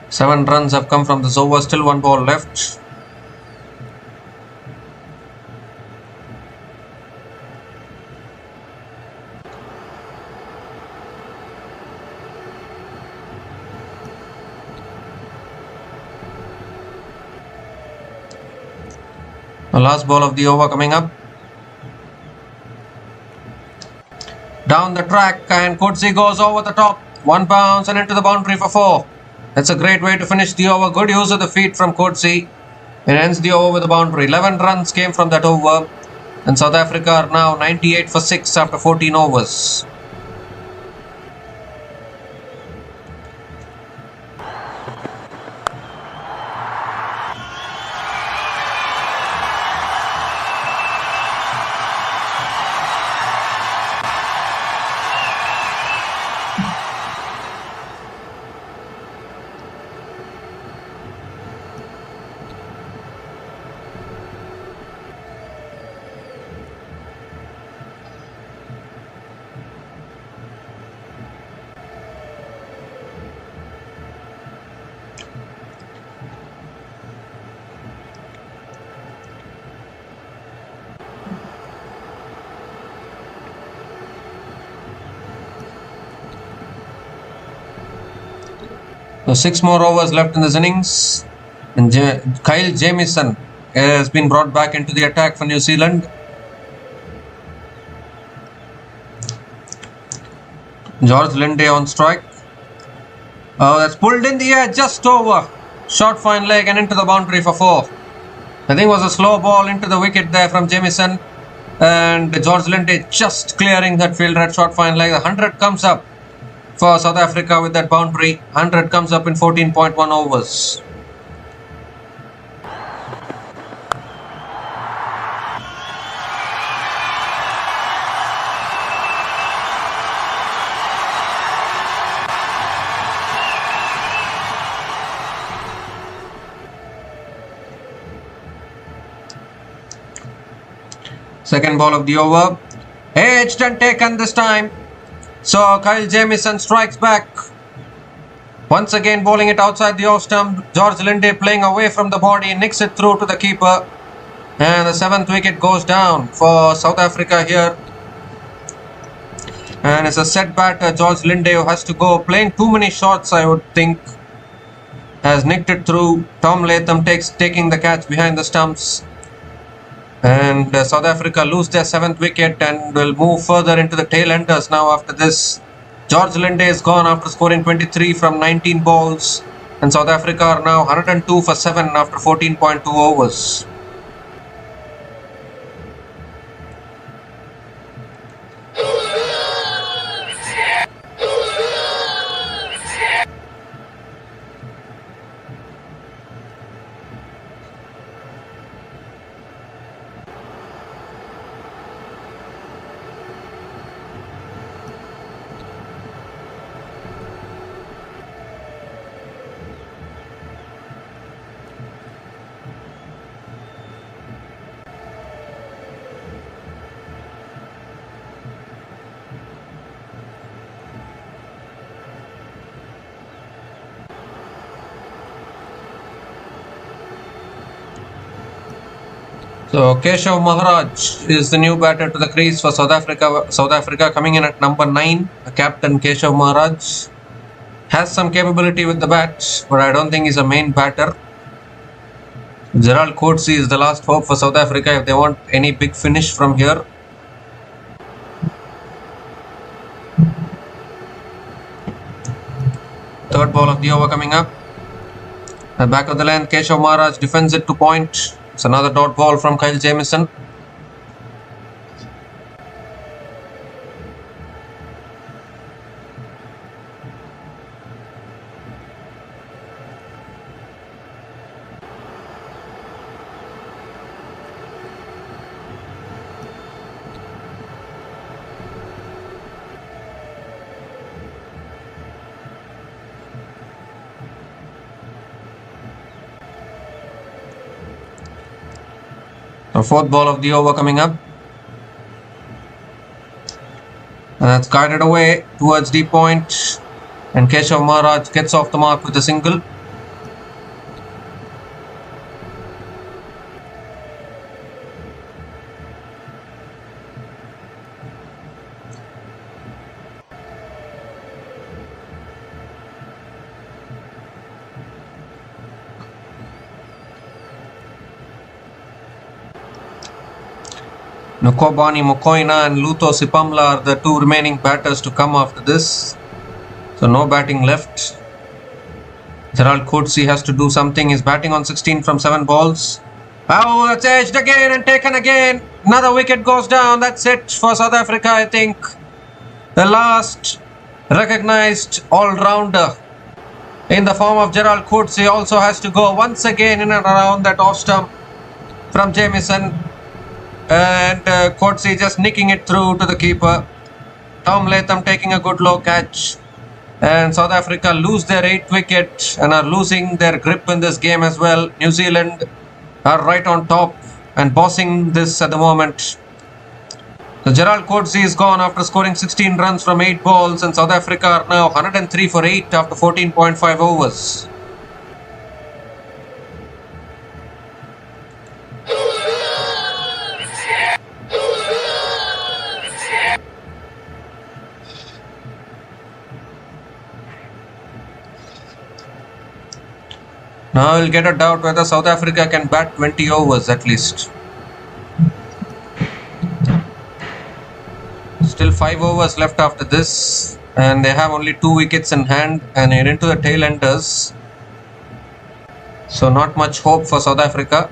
Seven runs have come from this over. Still 1 ball left. The last ball of the over coming up. Down the track, and Coetzee goes over the top. 1 bounce and into the boundary for 4. That's a great way to finish the over. Good use of the feet from Coetzee. It ends the over with the boundary. 11 runs came from that over. And South Africa are now 98 for 6 after 14 overs. So 6 more overs left in this innings, and Kyle Jamieson has been brought back into the attack for New Zealand. George Linde on strike. Oh, that's pulled in the air, just over. Short fine leg and into the boundary for 4. I think it was a slow ball into the wicket there from Jamieson, and George Linde just clearing that fielder at short fine leg. The 100 comes up for South Africa with that boundary. 100 comes up in 14.1 overs. Second ball of the over. edged and taken this time. So Kyle Jamieson strikes back. Once again bowling it outside the off stump. George Linde playing away from the body, nicks it through to the keeper. And the 7th wicket goes down for South Africa here. And it's a set batter, George Linde, who has to go. Playing too many shots, I would think. Has nicked it through. Tom Latham taking the catch behind the stumps. And South Africa lose their 7th wicket and will move further into the tail enders now after this. George Linde is gone after scoring 23 from 19 balls. And South Africa are now 102 for 7 after 14.2 overs. So Keshav Maharaj is the new batter to the crease for South Africa. South Africa coming in at number 9. The captain Keshav Maharaj has some capability with the bat, but I don't think he's a main batter. Gerald Coetzee is the last hope for South Africa if they want any big finish from here. Third ball of the over coming up. At the back of the length, Keshav Maharaj defends it to point. It's another dot ball from Kyle Jamieson. The fourth ball of the over coming up. And that's guided away towards deep point. And Keshav Maharaj gets off the mark with a single. Nukobani Mokoena and Lutho Sipamla are the two remaining batters to come after this. So no batting left. Gerald Coetzee has to do something. He's batting on 16 from 7 balls. Oh, that's edged again and taken again. Another wicket goes down. That's it for South Africa, I think. The last recognized all-rounder in the form of Gerald Coetzee also has to go once again in and around that off stump from Jamieson. And Coetzee just nicking it through to the keeper. Tom Latham taking a good low catch. And South Africa lose their 8th wicket and are losing their grip in this game as well. New Zealand are right on top and bossing this at the moment. So Gerald Coetzee is gone after scoring 16 runs from 8 balls, and South Africa are now 103 for 8 after 14.5 overs. Now we'll get a doubt whether South Africa can bat 20 overs at least. Still 5 overs left after this, and they have only 2 wickets in hand and are into the tail enders. So not much hope for South Africa.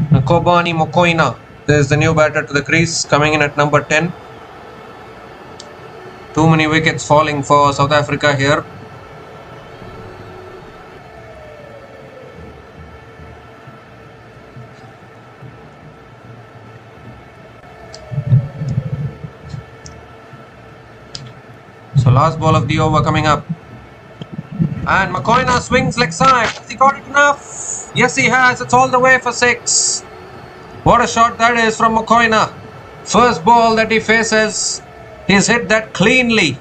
Nkobani Mokoena is the new batter to the crease, coming in at number 10. Too many wickets falling for South Africa here. So last ball of the over coming up. And Mokoena swings leg side. Has he got it enough? Yes, he has. It's all the way for 6. What a shot that is from Mokoena. First ball that he faces, he's hit that cleanly.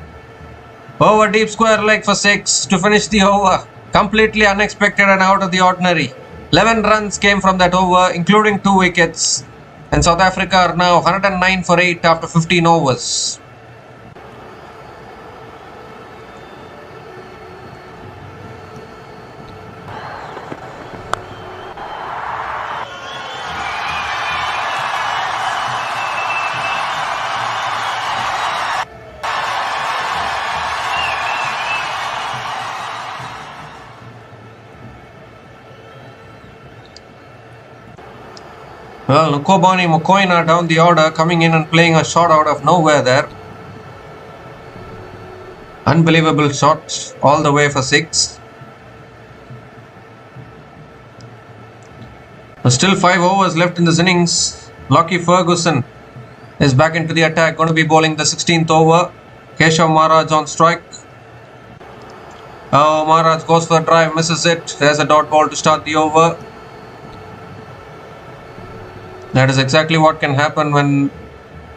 Over deep square leg for 6 to finish the over. Completely unexpected and out of the ordinary. 11 runs came from that over, including 2 wickets. And South Africa are now 109 for 8 after 15 overs. Well, Nukobani Mokoena down the order, coming in and playing a shot out of nowhere there. Unbelievable shot all the way for 6. There's still 5 overs left in this innings. Lockie Ferguson is back into the attack, going to be bowling the 16th over. Keshav Maharaj on strike. Oh, Maharaj goes for a drive, misses it. There's a dot ball to start the over. That is exactly what can happen when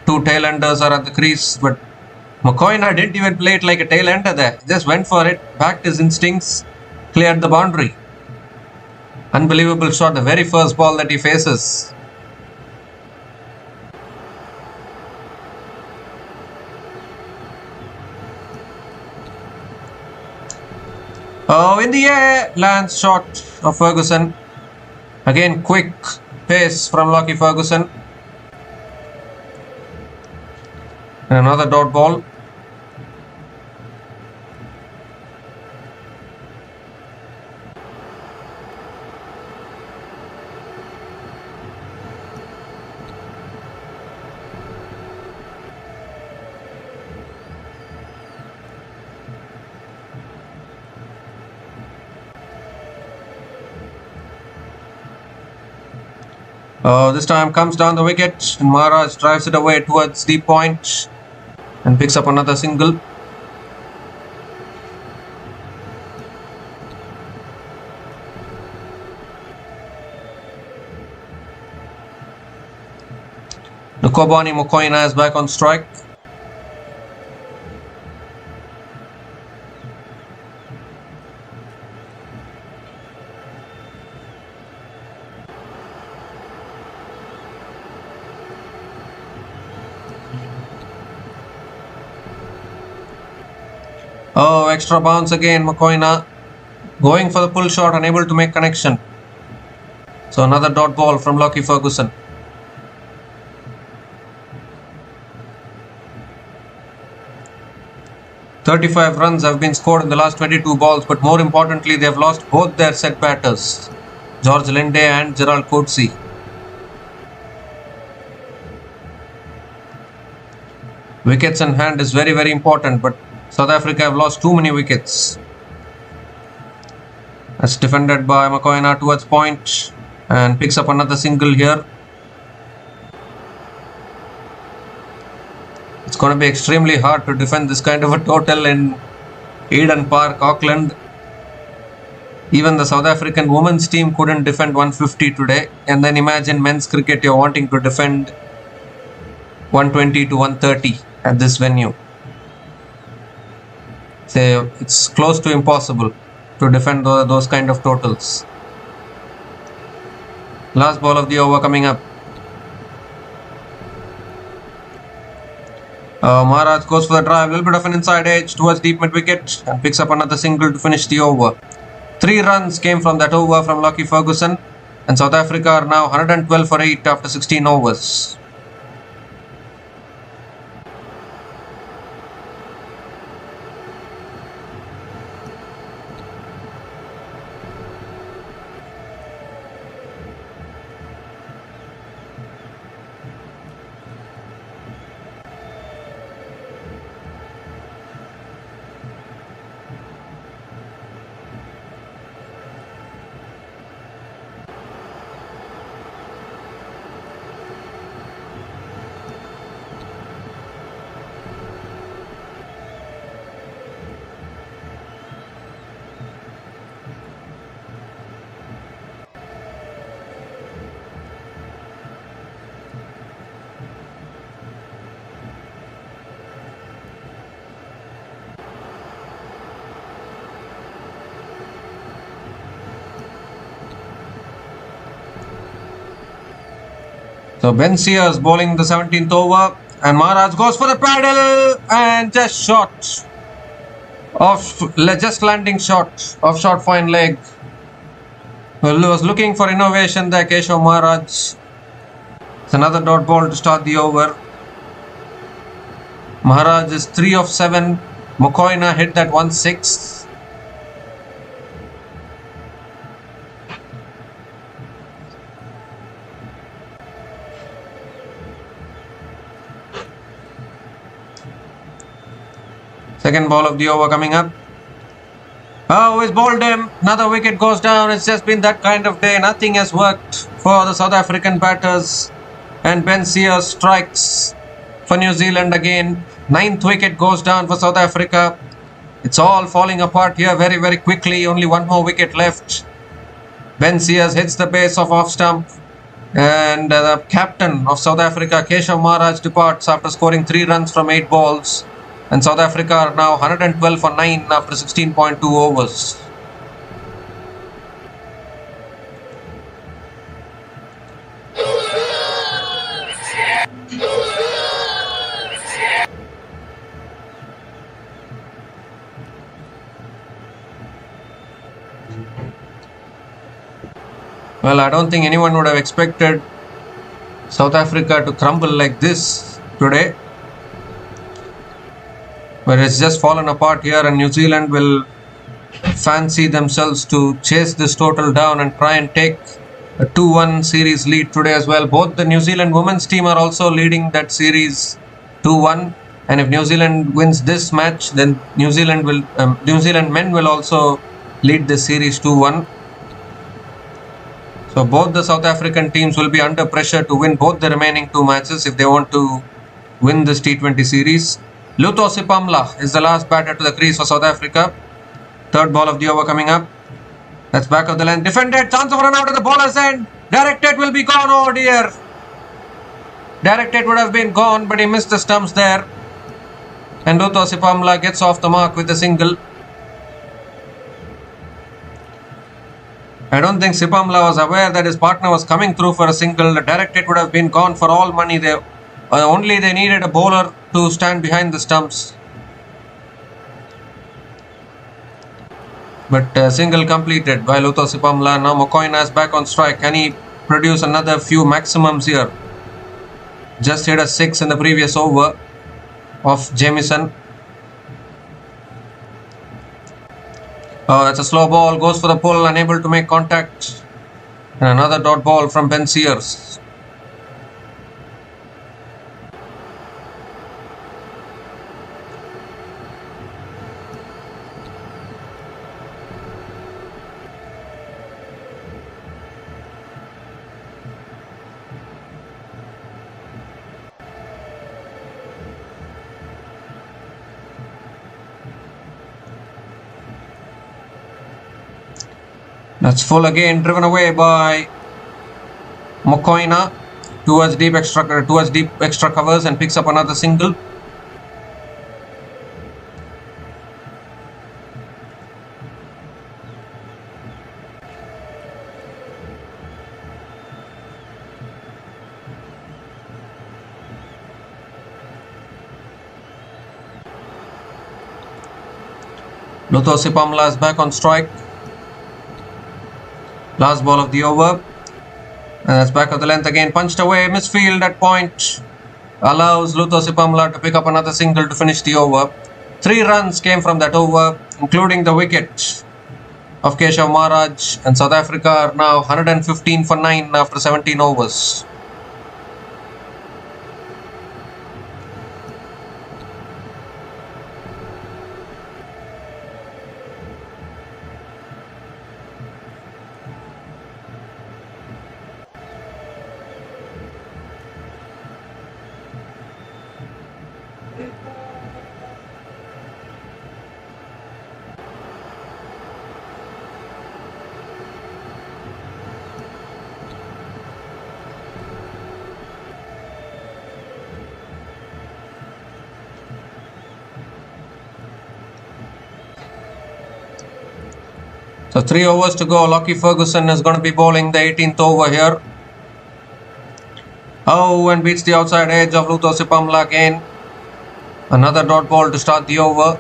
2 tail-enders are at the crease. But Mokoena didn't even play it like a tail-ender there. He just went for it, backed his instincts, cleared the boundary. Unbelievable shot, the very first ball that he faces. Oh, in the air, lands shot of Ferguson. Again, quick pace from Lockie Ferguson. And another dot ball. This time comes down the wicket and Maharaj drives it away towards deep point and picks up another single. Nukobani Mokoena is back on strike. Oh, extra bounce again, Mokoena going for the pull shot, unable to make connection. So another dot ball from Lockie Ferguson. "35 runs have been scored in the last 22 balls, but more importantly, they have lost both their set batters, George Linde and Gerald Coetzee. Wickets in hand is very, very important, but South Africa have lost too many wickets. That's defended by Mokoena towards point and picks up another single here. It's going to be extremely hard to defend this kind of a total in Eden Park, Auckland. Even the South African women's team couldn't defend 150 today. And then imagine men's cricket, you're wanting to defend 120 to 130 at this venue. So it's close to impossible to defend those kind of totals. Last ball of the over coming up. Maharaj goes for the drive, a little bit of an inside edge towards deep mid wicket and picks up another single to finish the over. 3 runs came from that over from Lockie Ferguson, and South Africa are now 112 for 8 after 16 overs. So Ben Sears bowling the 17th over, and Maharaj goes for the paddle and just shot. Just landing shot off short fine leg. Well, he was looking for innovation there, Keshav Maharaj. It's another dot ball to start the over. Maharaj is 3 of 7. Mokoina hit that 1-6. Second ball of the over coming up. Oh, he's bowled him. Another wicket goes down. It's just been that kind of day. Nothing has worked for the South African batters. And Ben Sears strikes for New Zealand again. 9th wicket goes down for South Africa. It's all falling apart here very, very quickly. Only one more wicket left. Ben Sears hits the base of off stump. And the captain of South Africa, Keshav Maharaj, departs after scoring 3 runs from 8 balls. And South Africa are now 112 for 9 after 16.2 overs. Well, I don't think anyone would have expected South Africa to crumble like this today. But it's just fallen apart here, and New Zealand will fancy themselves to chase this total down and try and take a 2-1 series lead today as well. Both the New Zealand women's team are also leading that series 2-1, and if New Zealand wins this match, then New Zealand men will also lead the series 2-1. So both the South African teams will be under pressure to win both the remaining 2 matches if they want to win this T20 series. Lutho Sipamla is the last batter to the crease for South Africa. Third ball of the over coming up. That's back of the length. Defended. Chance of run out at the bowler's end. Directed will be gone. Oh dear. Directed would have been gone, but he missed the stumps there. And Lutho Sipamla gets off the mark with a single. I don't think Sipamla was aware that his partner was coming through for a single. The directed would have been gone for all money there. Only they needed a bowler to stand behind the stumps. But single completed by Lutho Sipamla. Now Mokoina is back on strike. Can he produce another few maximums here? Just hit a 6 in the previous over of Jamieson. Oh, that's a slow ball. Goes for the pull. Unable to make contact. And another dot ball from Ben Sears. That's full again, driven away by Mokoina towards deep extra covers and picks up another single. Lutho Sipamla is back on strike. Last ball of the over. And that's back of the length again. Punched away. Misfield at point. Allows Lutho Sipamla to pick up another single to finish the over. 3 runs came from that over, including the wicket of Keshav Maharaj. And South Africa are now 115 for 9 after 17 overs. So 3 overs to go. Lockie Ferguson is going to be bowling the 18th over here. Oh, and beats the outside edge of Lutosipamla again. Another dot ball to start the over.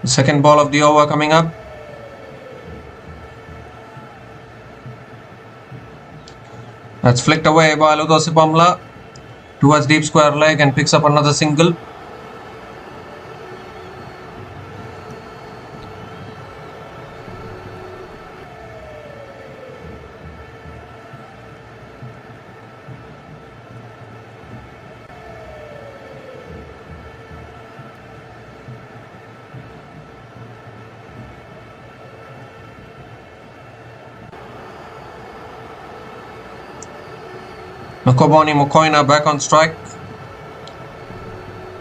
The second ball of the over coming up. That's flicked away by Lutosipamla towards deep square leg and picks up another single. Nokoboni Mokoena back on strike.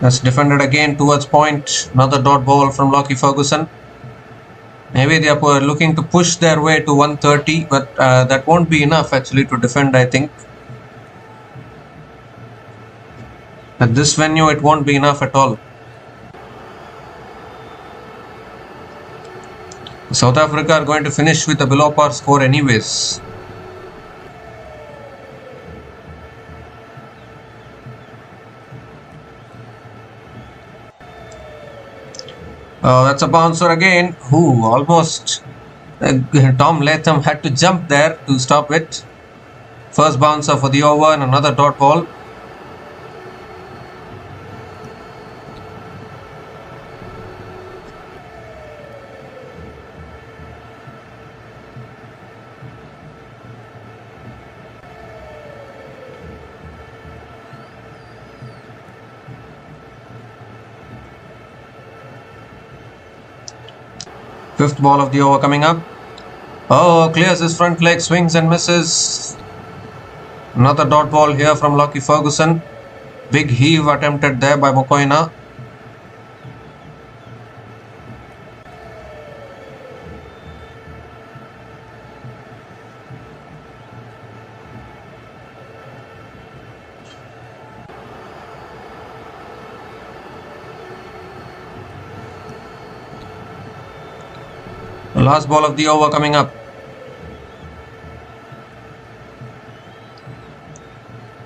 That's defended again towards point. Another dot ball from Lockie Ferguson. Maybe they are looking to push their way to 130, but that won't be enough actually to defend, I think. At this venue, it won't be enough at all. South Africa are going to finish with a below par score anyways. That's a bouncer again. Ooh, almost. Tom Latham had to jump there to stop it. First bouncer for the over and another dot ball. Fifth ball of the over coming up. Oh, clears his front leg, swings and misses. Another dot ball here from Lockie Ferguson. Big heave attempted there by Mokoena. The last ball of the over coming up.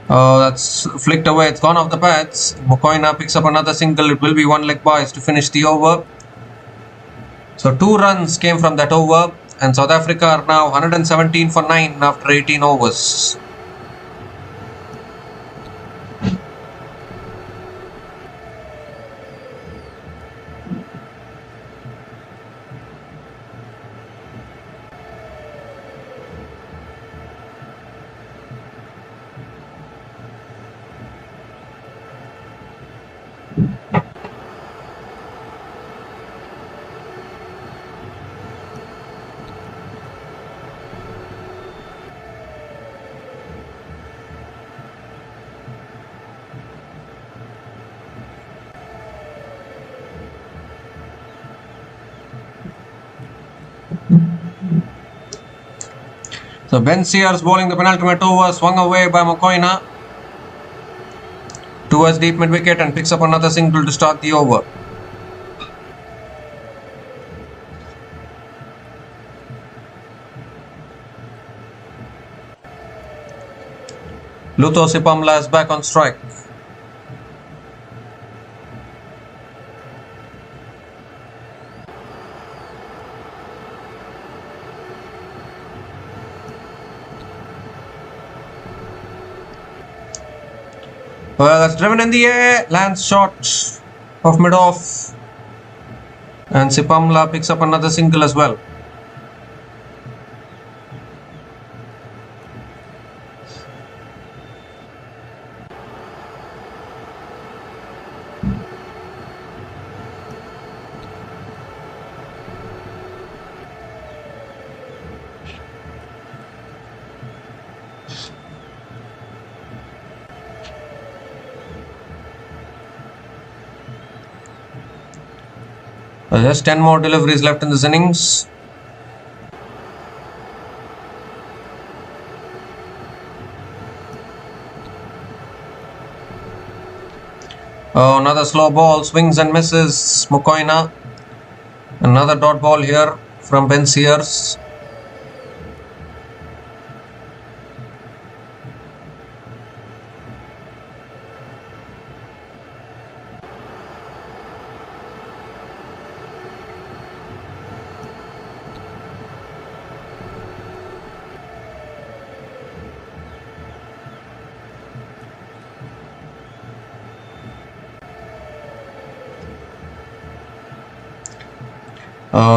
That's flicked away. It's gone off the pads. Mokoena picks up another single. It will be one leg boys to finish the over. So 2 runs came from that over, and South Africa are now 117 for 9 after 18 overs. So Ben Sears bowling the penultimate over, swung away by Mokoena towards deep mid wicket and picks up another single to start the over. Lutosipamla is back on strike. Well, that's driven in the air, lands short of mid-off, and Sipamla picks up another single as well. Just 10 more deliveries left in this innings. Oh, another slow ball, swings and misses. Mokoina. Another dot ball here from Ben Sears.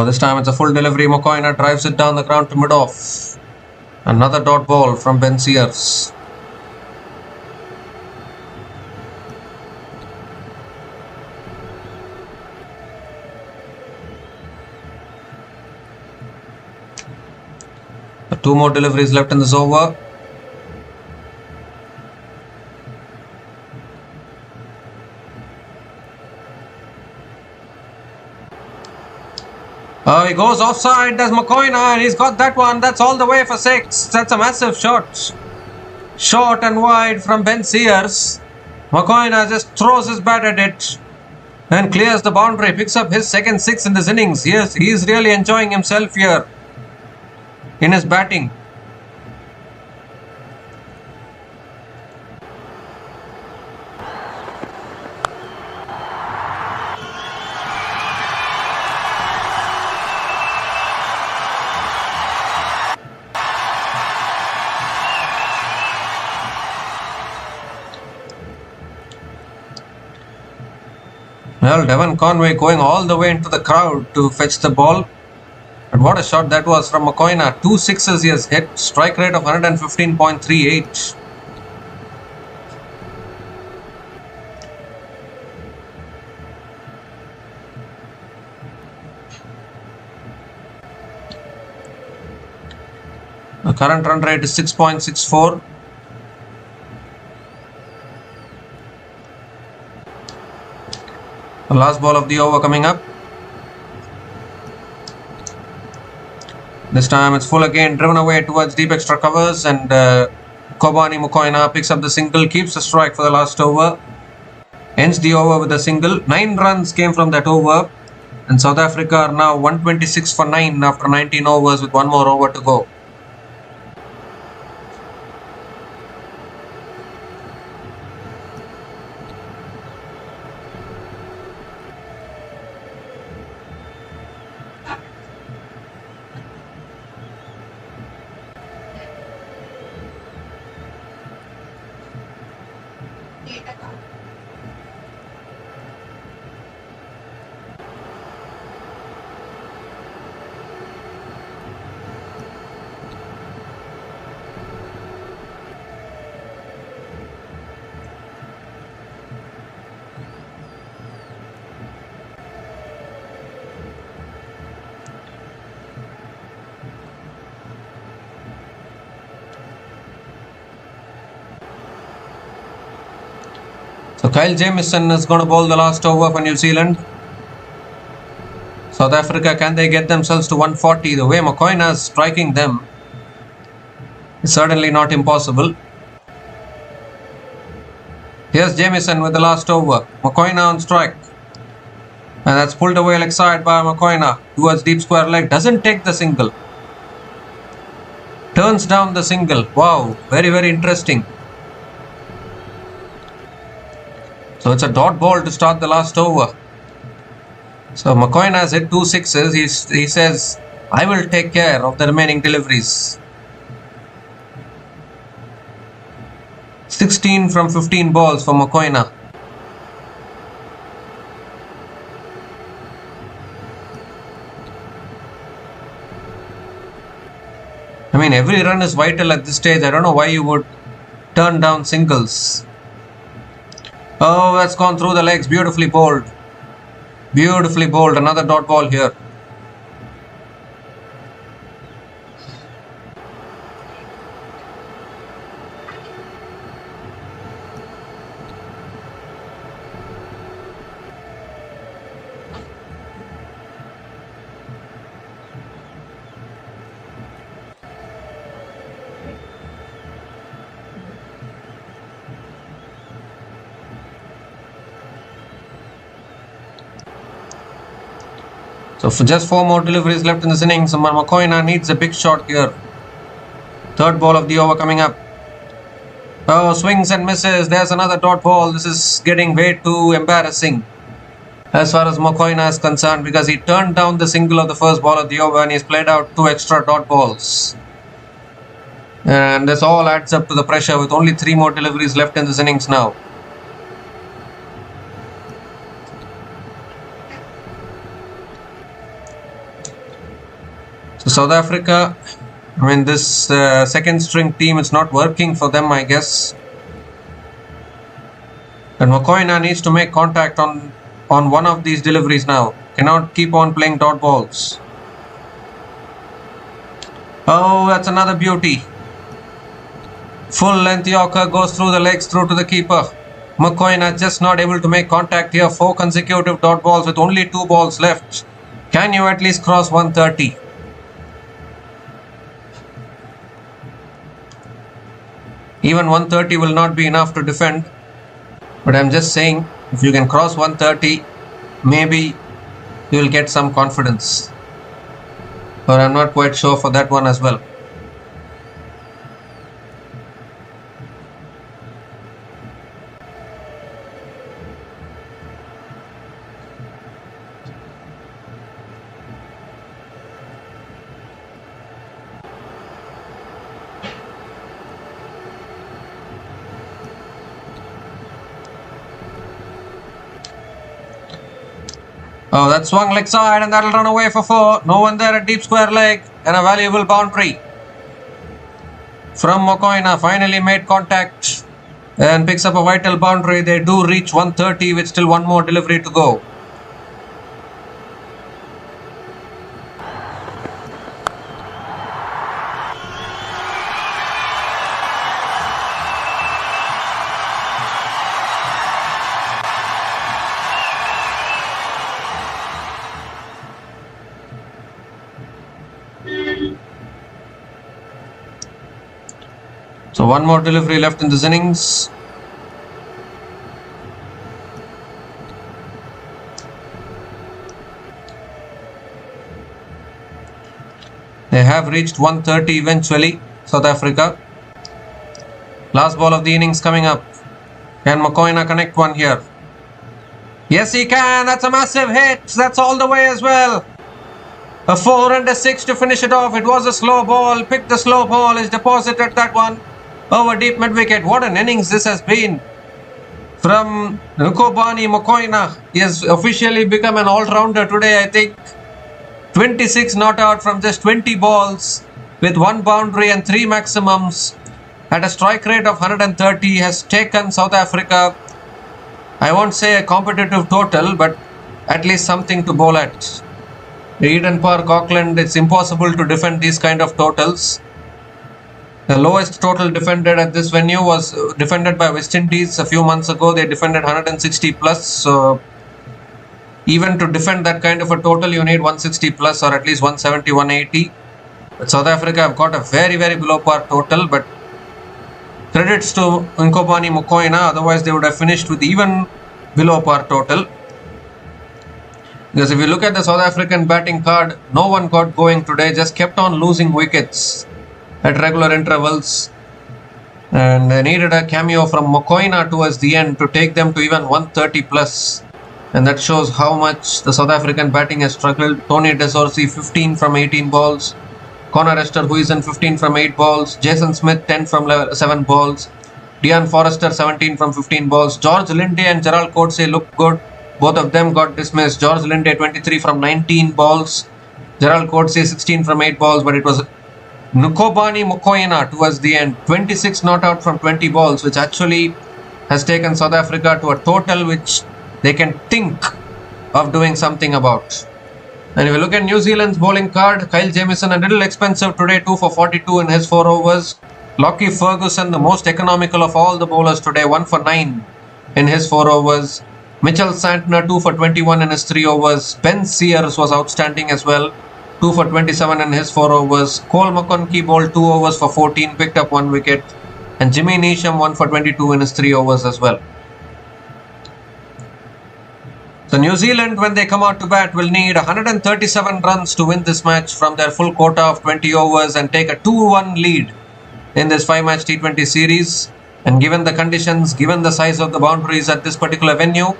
This time it's a full delivery. Mokoina drives it down the ground to mid-off. Another dot ball from Ben Sears. Two more deliveries left in this over. He goes offside. There's Mokoina, and he's got that one. That's all the way for 6. That's a massive shot. Short and wide from Ben Sears. Mokoina just throws his bat at it and clears the boundary. Picks up his second 6 in this innings. Yes, he's really enjoying himself here in his batting. Well, Devon Conway going all the way into the crowd to fetch the ball. And what a shot that was from Mokoina. 2 sixes he has hit. Strike rate of 115.38. The current run rate is 6.64. The last ball of the over coming up. This time it's full again, driven away towards deep extra covers, and Kobani Mokoina picks up the single, keeps the strike for the last over. Ends the over with a single. 9 runs came from that over, and South Africa are now 126 for 9 after 19 overs with 1 more over to go. So Kyle Jamieson is going to bowl the last over for New Zealand. South Africa, can they get themselves to 140? The way Mokoina is striking them is certainly not impossible. Here's Jamieson with the last over. Mokoina on strike. And that's pulled away leg side by Mokoina towards deep square leg. Doesn't take the single. Turns down the single. Wow, very, very interesting. So it's a dot ball to start the last over. So Mokoina has hit 2 sixes. He says, I will take care of the remaining deliveries. 16 from 15 balls for Mokoina. I mean, every run is vital at this stage. I don't know why you would turn down singles. Oh, that's gone through the legs. Beautifully bowled. Beautifully bowled. Another dot ball here. So for just 4 more deliveries left in this innings. Mokoena needs a big shot here. Third ball of the over coming up. Oh, swings and misses. There's another dot ball. This is getting way too embarrassing as far as Mokoena is concerned, because he turned down the single of the first ball of the over and he's played out 2 extra dot balls. And this all adds up to the pressure with only 3 more deliveries left in this innings now. So South Africa, I mean, this second string team is not working for them, I guess. And Mokoena needs to make contact on one of these deliveries now. Cannot keep on playing dot balls. Oh, that's another beauty. Full length Yorker goes through the legs, through to the keeper. Mokoena just not able to make contact here. 4 consecutive dot balls with only 2 balls left. Can you at least cross 130? Even 130 will not be enough to defend. But I'm just saying, if you can cross 130, maybe you will get some confidence. But I'm not quite sure for that one as well. Oh, that swung leg side and that'll run away for 4. No one there at deep square leg and a valuable boundary. From Mokoena, finally made contact and picks up a vital boundary. They do reach 130 with still 1 more delivery to go. So 1 more delivery left in this innings. They have reached 130 eventually, South Africa. Last ball of the innings coming up. Can Mokoena connect one here? Yes, he can. That's a massive hit. That's all the way as well. A 4 and a 6 to finish it off. It was a slow ball. Picked the slow ball. Is deposited that one over deep mid wicket. What an innings this has been from Nkobani Mokoena. He has officially become an all-rounder today, I think. 26 not out from just 20 balls with 1 boundary and 3 maximums at a strike rate of 130 has taken South Africa, I won't say a competitive total, but at least something to bowl at. Eden Park, Auckland, it's impossible to defend these kind of totals. The lowest total defended at this venue was defended by West Indies a few months ago. They defended 160 plus. So even to defend that kind of a total, you need 160 plus or at least 170, 180. But South Africa have got a very, very below par total. But credits to Nkobani Mokoena, otherwise they would have finished with even below par total. Because if you look at the South African batting card, no one got going today, just kept on losing wickets at regular intervals, and they needed a cameo from Mokoena towards the end to take them to even 130 plus, and that shows how much the South African batting has struggled. Tony Desorsi 15 from 18 balls, Connor Esterhuizen 15 from 8 balls, Jason Smith 10 from 7 balls, Dean Forrester 17 from 15 balls, George Linde and Gerald Coetzee looked good. Both of them got dismissed. George Linde 23 from 19 balls, Gerald Coetzee 16 from 8 balls, but it was Nkobani Mokoena towards the end, 26 not out from 20 balls, which actually has taken South Africa to a total which they can think of doing something about. And if you look at New Zealand's bowling card, Kyle Jamieson a little expensive today, 2 for 42 in his 4 overs. Lockie Ferguson, the most economical of all the bowlers today, 1 for 9 in his 4 overs. Mitchell Santner 2 for 21 in his 3 overs. Ben Sears was outstanding as well, 2 for 27 in his 4 overs. Cole McConkie bowled 2 overs for 14, picked up 1 wicket. And Jimmy Neesham 1 for 22 in his 3 overs as well. So New Zealand, when they come out to bat, will need 137 runs to win this match from their full quota of 20 overs and take a 2-1 lead in this 5-match T20 series. And given the conditions, given the size of the boundaries at this particular venue,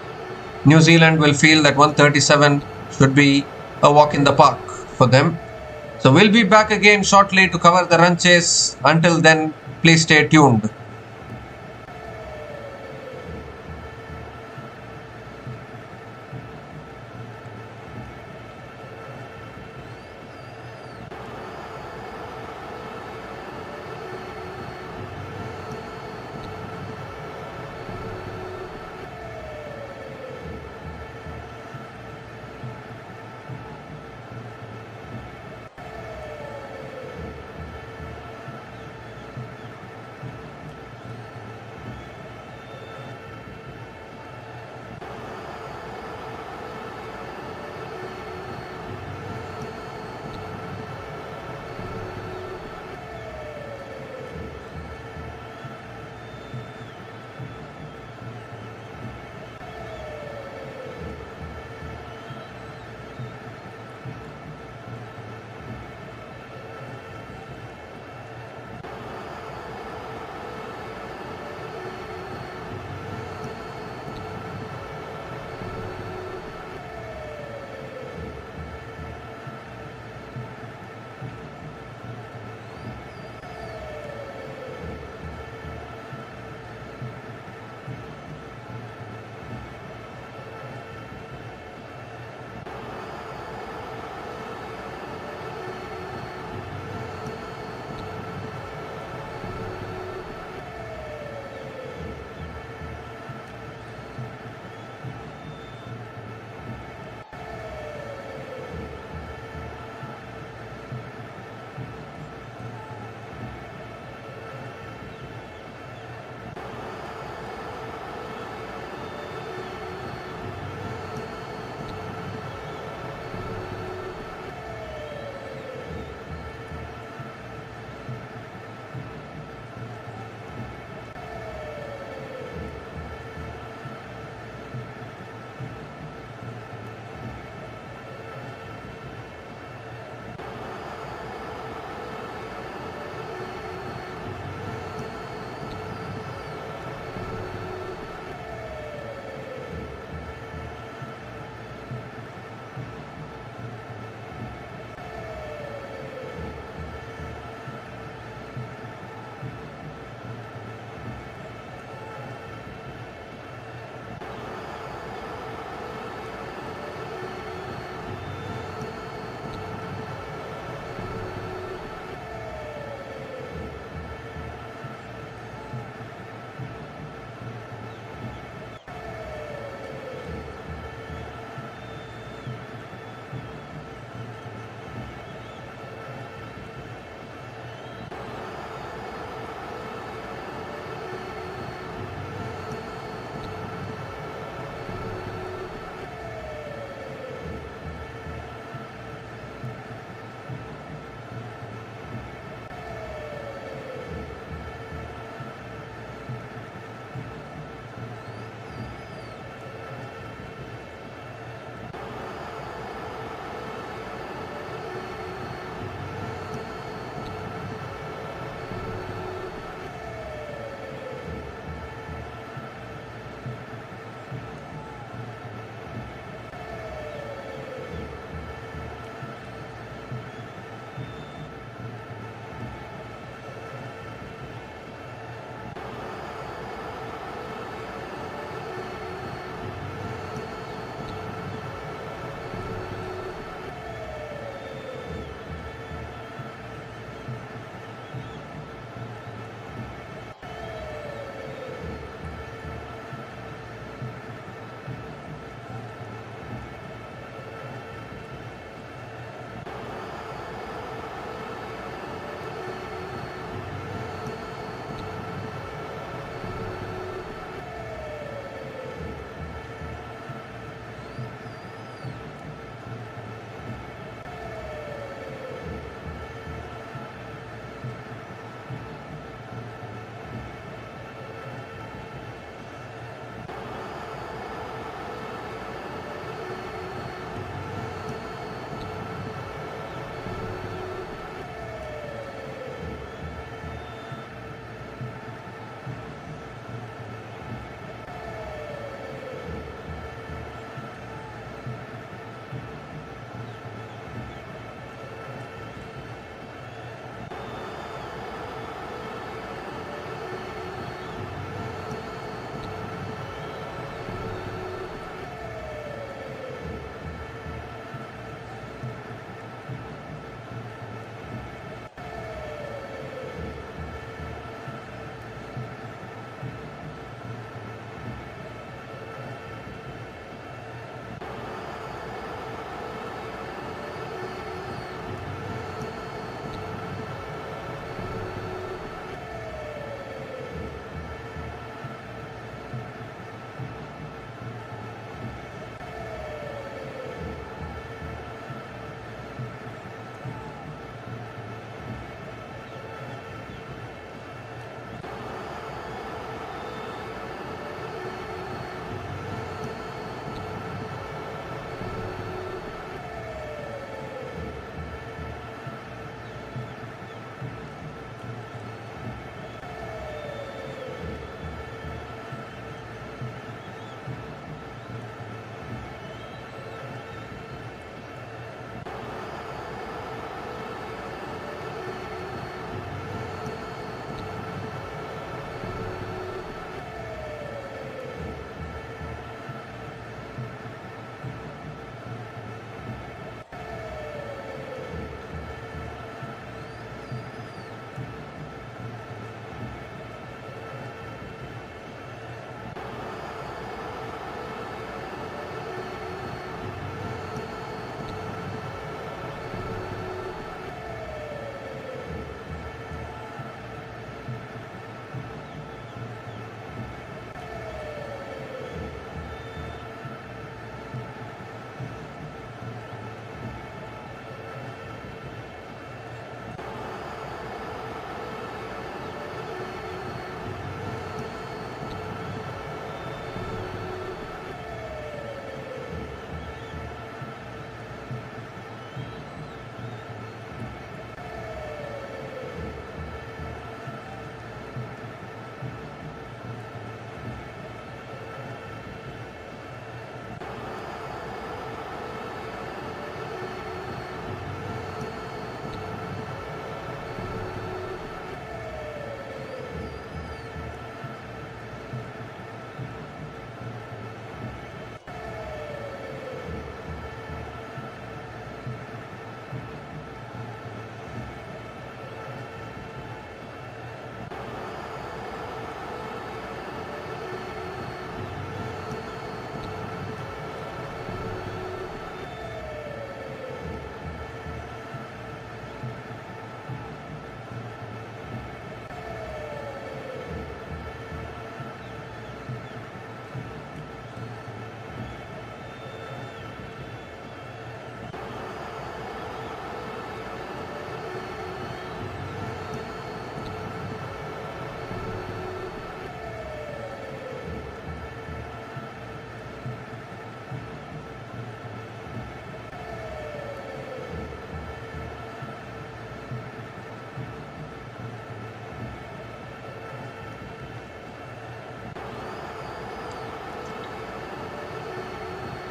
New Zealand will feel that 137 should be a walk in the park for them. So we'll be back again shortly to cover the run chase. Until then, please stay tuned.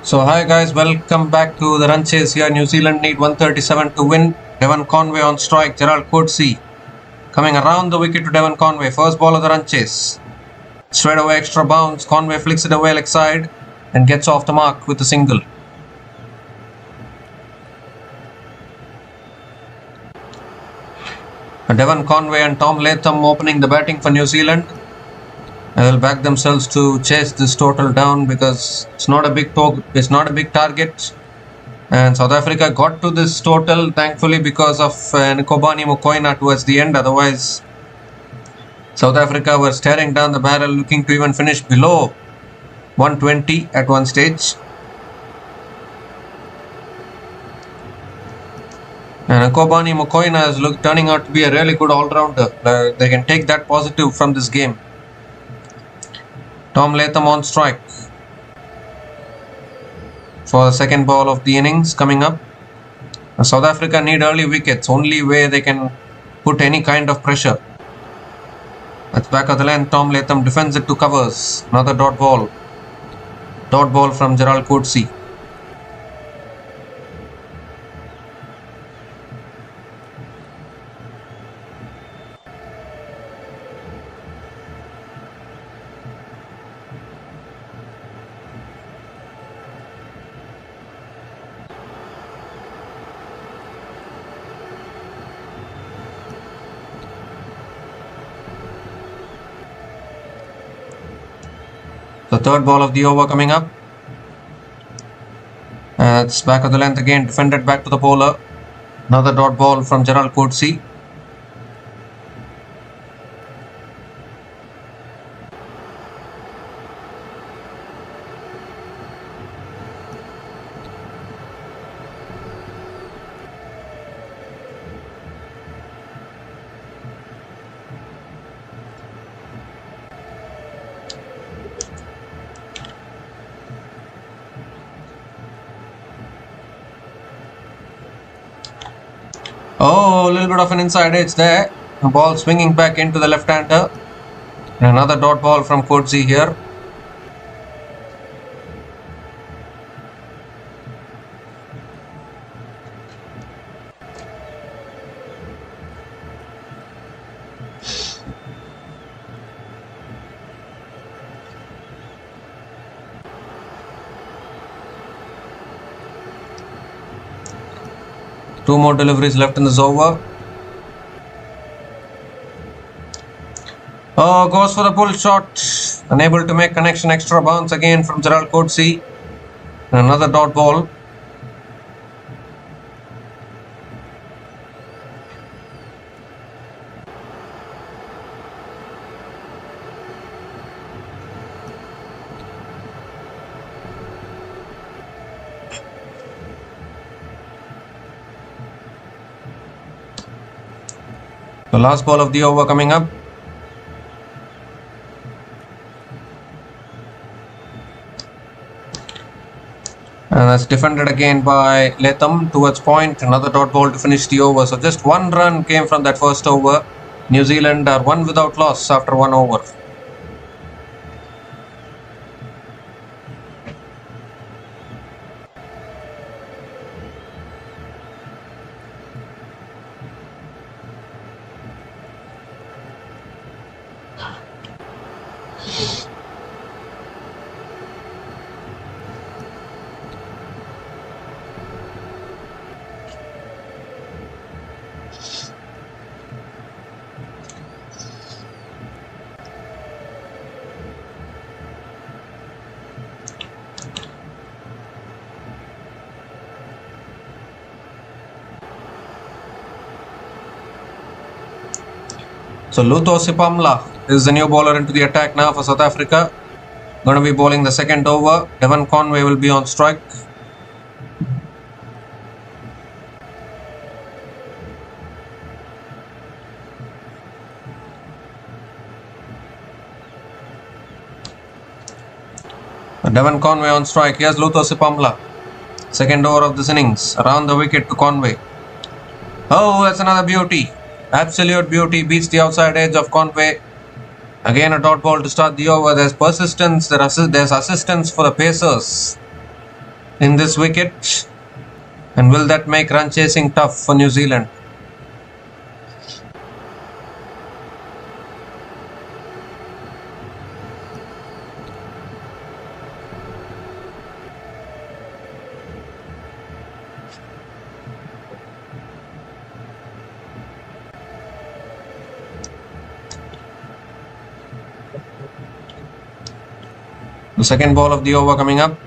So hi guys, welcome back to the run chase here. New Zealand need 137 to win. Devon Conway on strike, Gerald Coetzee coming around the wicket to Devon Conway. First ball of the run chase. Straight away extra bounce, Conway flicks it away leg side and gets off the mark with a single. Devon Conway and Tom Latham opening the batting for New Zealand. They will back themselves to chase this total down because it's not a big target, and South Africa got to this total thankfully because of Nkobani Mokoena towards the end. Otherwise, South Africa were staring down the barrel, looking to even finish below 120 at one stage. And Nkobani Mokoena is turning out to be a really good all-rounder. They can take that positive from this game. Tom Latham on strike for the second ball of the innings coming up. South Africa need early wickets, only way they can put any kind of pressure. That's back of the length, Tom Latham defends it to covers. Another dot ball. Dot ball from Gerald Coetzee. The third ball of the over coming up. It's back of the length again, defended back to the bowler. Another dot ball from Gerald Coetzee. Oh, a little bit of an inside edge there. The ball swinging back into the left-hander. And another dot ball from Coetzee here. Two more deliveries left in this over. Oh, goes for the pull shot. Unable to make connection. Extra bounce again from Gerald Coetzee. And another dot ball. The last ball of the over coming up. And that's defended again by Latham towards point. Another dot ball to finish the over. So just one run came from that first over. New Zealand are one without loss after one over. So Lutho Sipamla is the new bowler into the attack now for South Africa. Going to be bowling the second over. Devon Conway will be on strike. Devon Conway on strike. Here's Lutho Sipamla. Second over of this innings. Around the wicket to Conway. Oh, that's another beauty. Absolute beauty. Beats the outside edge of Conway. Again a dot ball to start the over. There's persistence. There's assistance for the pacers. in this wicket, and will that make run chasing tough for New Zealand? The second ball of the over coming up.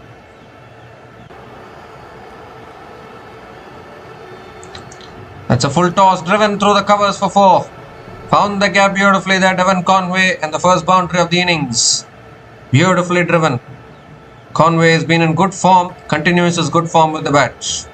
That's a full toss, driven through the covers for 4. Found the gap beautifully there, Devon Conway, and the first boundary of the innings. Beautifully driven. Conway has been in good form, continues his good form with the bat.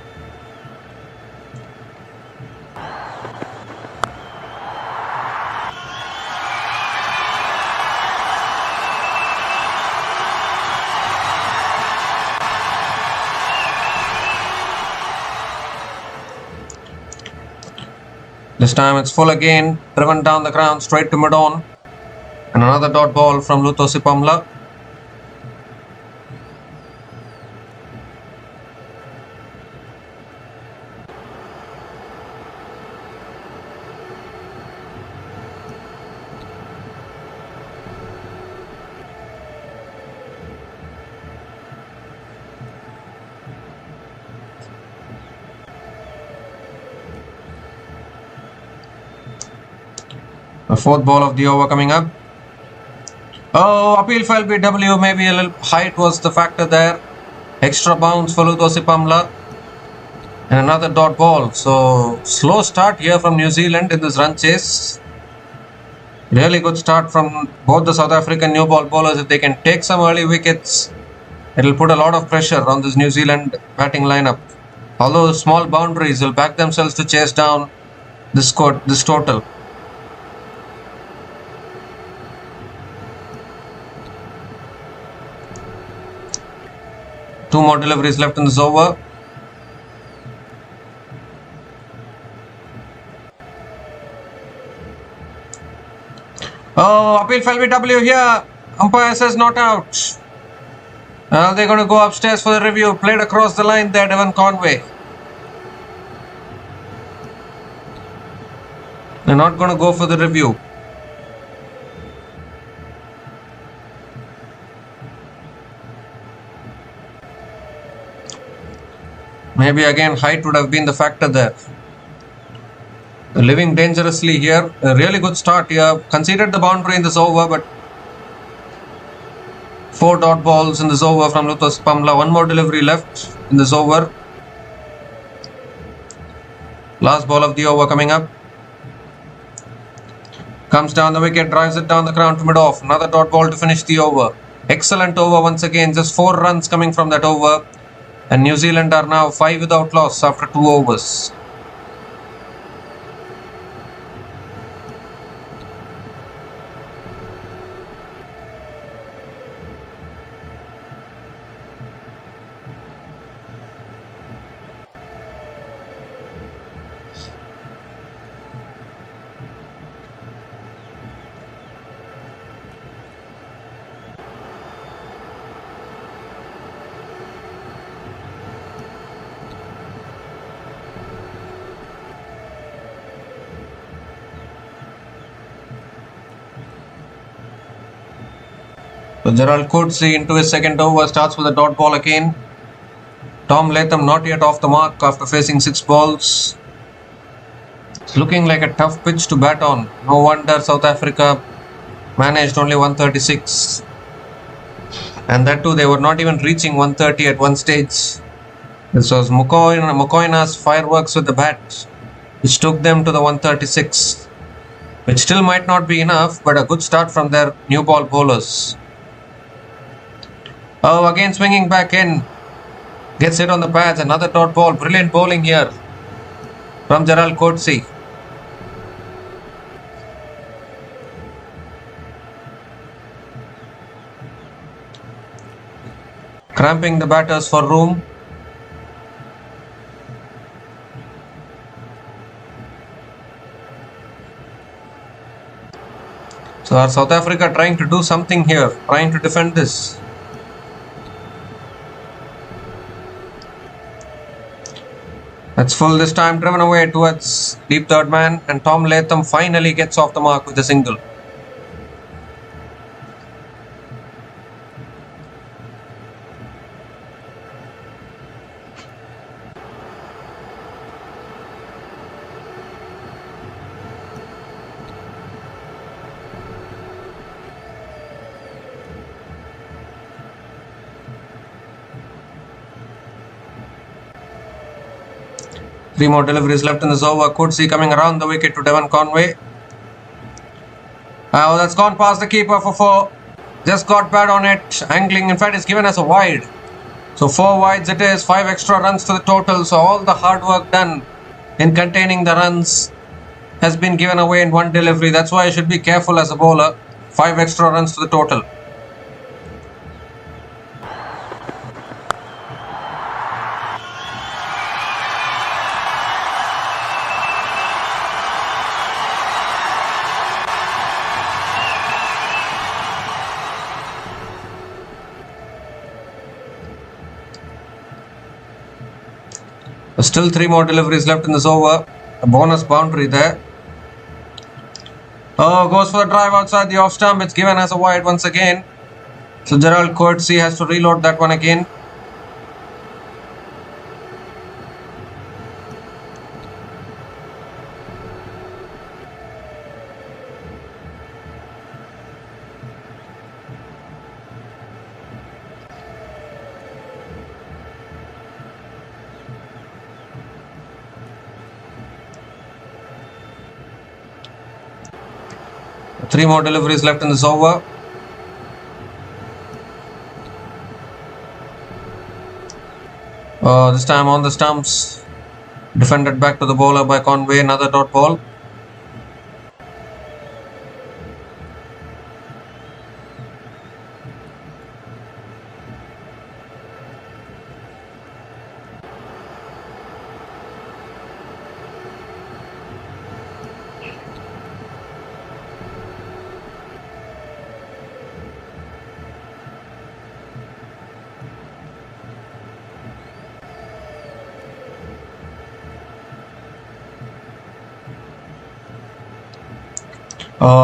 This time it's full again, driven down the ground straight to mid-on. And another dot ball from Lutosipamla. The fourth ball of the over coming up. Oh, appeal for LBW, maybe a little height was the factor there. Extra bounce for Lutosipamla. And another dot ball. So, slow start here from New Zealand in this run chase. Really good start from both the South African new ball bowlers. If they can take some early wickets, it will put a lot of pressure on this New Zealand batting lineup. Although small boundaries will back themselves to chase down this total. Two more deliveries left in this over. Oh, appeal for LBW here. Umpire says not out. Now they're going to go upstairs for the review. Played across the line there, Devon Conway. They're not going to go for the review. Maybe again height would have been the factor there. Living dangerously here. A really good start here. Conceded the boundary in this over, but 4 dot balls in this over from Lutosipamla. One more delivery left in this over. Last ball of the over coming up. Comes down the wicket, drives it down the ground to mid-off. Another dot ball to finish the over. Excellent over once again. Just 4 runs coming from that over. And New Zealand are now 5 without loss after 2 overs. So Gerald Coetzee into his second over, starts with a dot ball again. Tom Latham not yet off the mark after facing 6 balls. It's looking like a tough pitch to bat on. No wonder South Africa managed only 136. And that too, they were not even reaching 130 at one stage. This was Mokoina's fireworks with the bat, which took them to the 136. Which still might not be enough, but a good start from their new ball bowlers. Oh, again swinging back in. Gets hit on the pads. Another dot ball. Brilliant bowling here from Gerald Coetzee. Cramping the batters for room. So are South Africa trying to do something here? Trying to defend this? That's full this time, driven away towards deep third man, and Tom Latham finally gets off the mark with a single. Three more deliveries left in this over. Coetzee coming around the wicket to Devon Conway. Oh, that's gone past the keeper for 4. Just got bad on it. Angling, in fact, is given as a wide. So 4 wides it is. 5 extra runs to the total. So all the hard work done in containing the runs has been given away in one delivery. That's why I should be careful as a bowler. 5 extra runs to the total. Still 3 more deliveries left in this over. A bonus boundary there. Oh, goes for the drive outside the off stump. It's given as a wide once again. So Gerald Coetzee has to reload that one again. Three more deliveries left in this over. This time on the stumps. Defended back to the bowler by Conway. Another dot ball.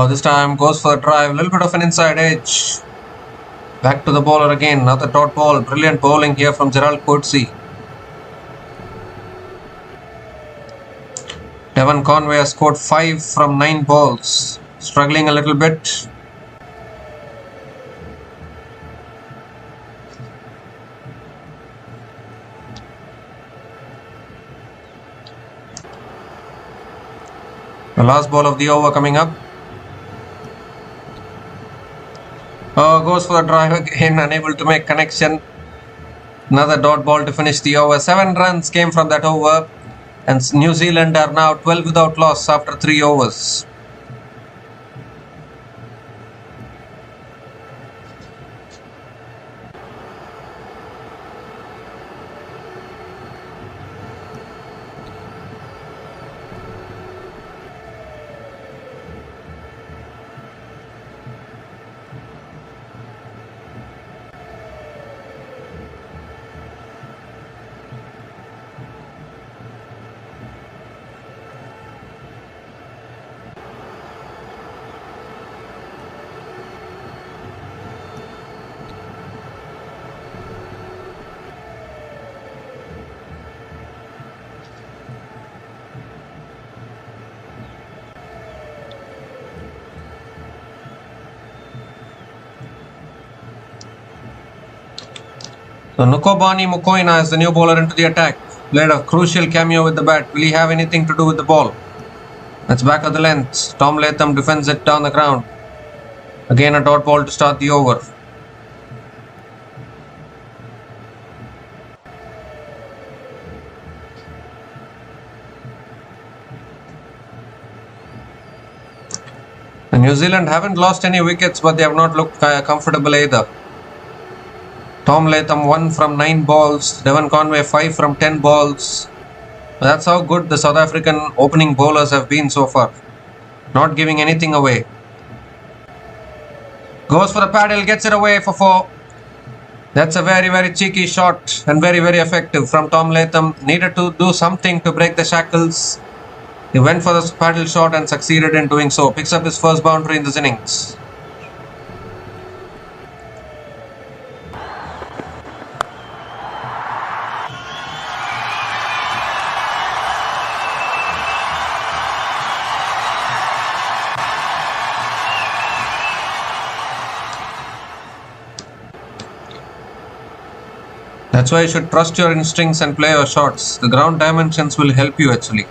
This time goes for a drive, a little bit of an inside edge. Back to the bowler again, another dot ball. Brilliant bowling here from Gerald Coetzee. Devon Conway has scored 5 from 9 balls. Struggling a little bit. The last ball of the over coming up. Goes for the drive again, unable to make connection. Another dot ball to finish the over. 7 runs came from that over, and New Zealand are now 12 without loss after 3 overs. So Nukobani Mukoina is the new bowler into the attack. Played a crucial cameo with the bat. Will he have anything to do with the ball? That's back of the length. Tom Latham defends it down the ground. Again a dot ball to start the over. New Zealand haven't lost any wickets, but they have not looked comfortable either. Tom Latham 1 from 9 balls. Devon Conway 5 from 10 balls. That's how good the South African opening bowlers have been so far. Not giving anything away. Goes for the paddle, gets it away for 4. That's a very, very cheeky shot and very, very effective from Tom Latham. Needed to do something to break the shackles. He went for the paddle shot and succeeded in doing so. Picks up his first boundary in this innings. That's why you should trust your instincts and play your shots. The ground dimensions will help you actually.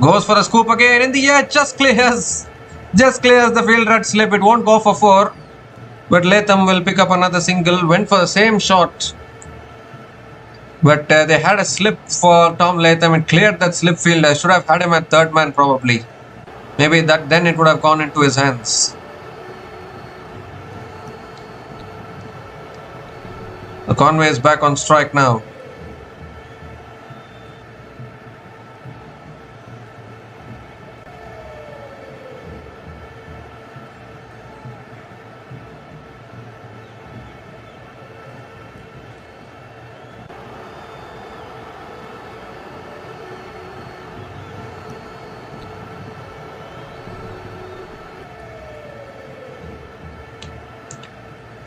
Goes for a scoop again in the air, just clears the fielder slip. It won't go for 4, but Latham will pick up another single. Went for the same shot, but they had a slip for Tom Latham. It cleared that slip fielder. Should have had him at third man probably. Maybe then it would have gone into his hands. The Conway is back on strike now.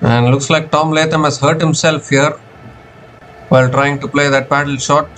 And looks like Tom Latham has hurt himself here while trying to play that paddle shot.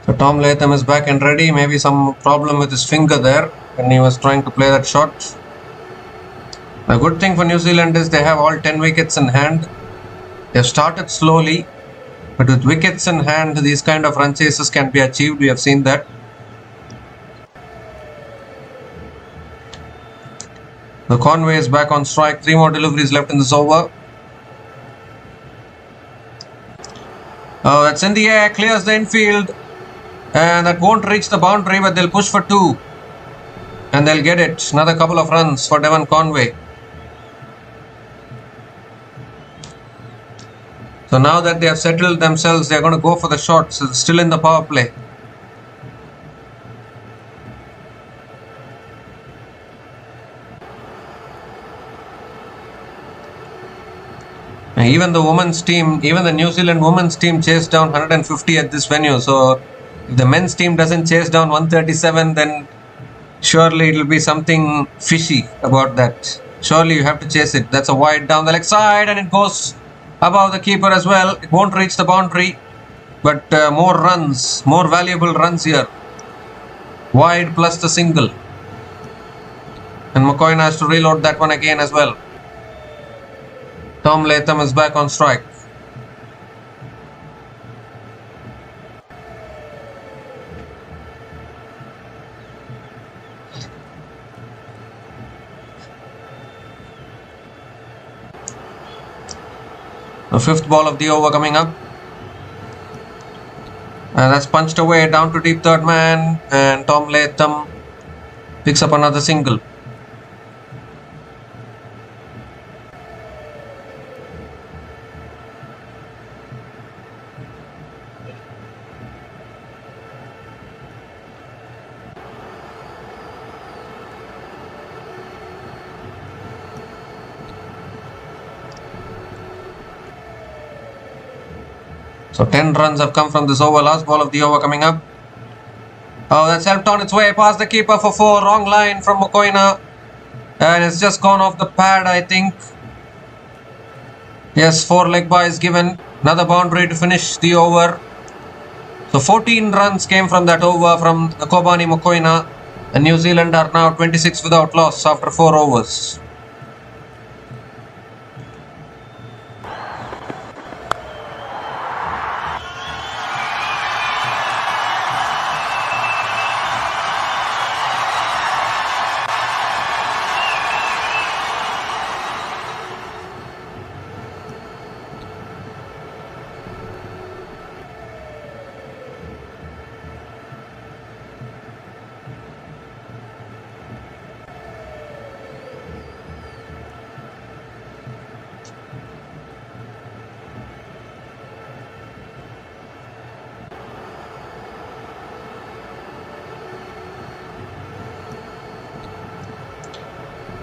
So Tom Latham is back and ready. Maybe some problem with his finger there when he was trying to play that shot. The good thing for New Zealand is they have all 10 wickets in hand. They've started slowly, but with wickets in hand, these kind of run chases can be achieved. We have seen that. The Conway is back on strike. 3 more deliveries left in this over. Oh, that's in the air. Clears the infield. And that won't reach the boundary, but they'll push for 2. And they'll get it. Another couple of runs for Devon Conway. So now that they have settled themselves, they're going to go for the shots. It's still in the power play. Even the women's team, even the New Zealand women's team chased down 150 at this venue. So if the men's team doesn't chase down 137, then surely it will be something fishy about that. Surely you have to chase it. That's a wide down the leg side, and it goes above the keeper as well. It won't reach the boundary, but more runs, more valuable runs here. Wide plus the single. And McCoy has to reload that one again as well. Tom Latham is back on strike. The 5th ball of the over coming up. And that's punched away down to deep third man. And Tom Latham picks up another single. So 10 runs have come from this over. Last ball of the over coming up. Oh, that's helped on its way past the keeper for 4. Wrong line from Mokoena. And it's just gone off the pad, I think. Yes, 4 leg by is given. Another boundary to finish the over. So 14 runs came from that over from Kobani Mokoena. And New Zealand are now 26 without loss after 4 overs.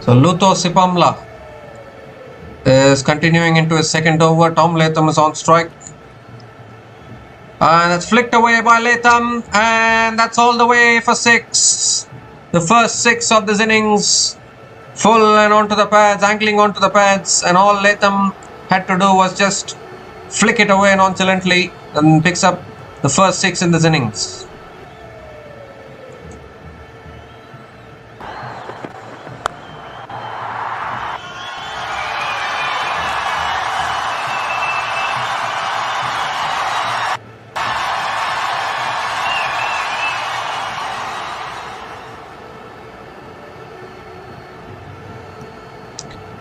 So Luto Sipamla is continuing into his second over. Tom Latham is on strike. And it's flicked away by Latham. And that's all the way for 6. The first 6 of this innings. Full and onto the pads, angling onto the pads. And all Latham had to do was just flick it away nonchalantly. And picks up the first 6 in this innings.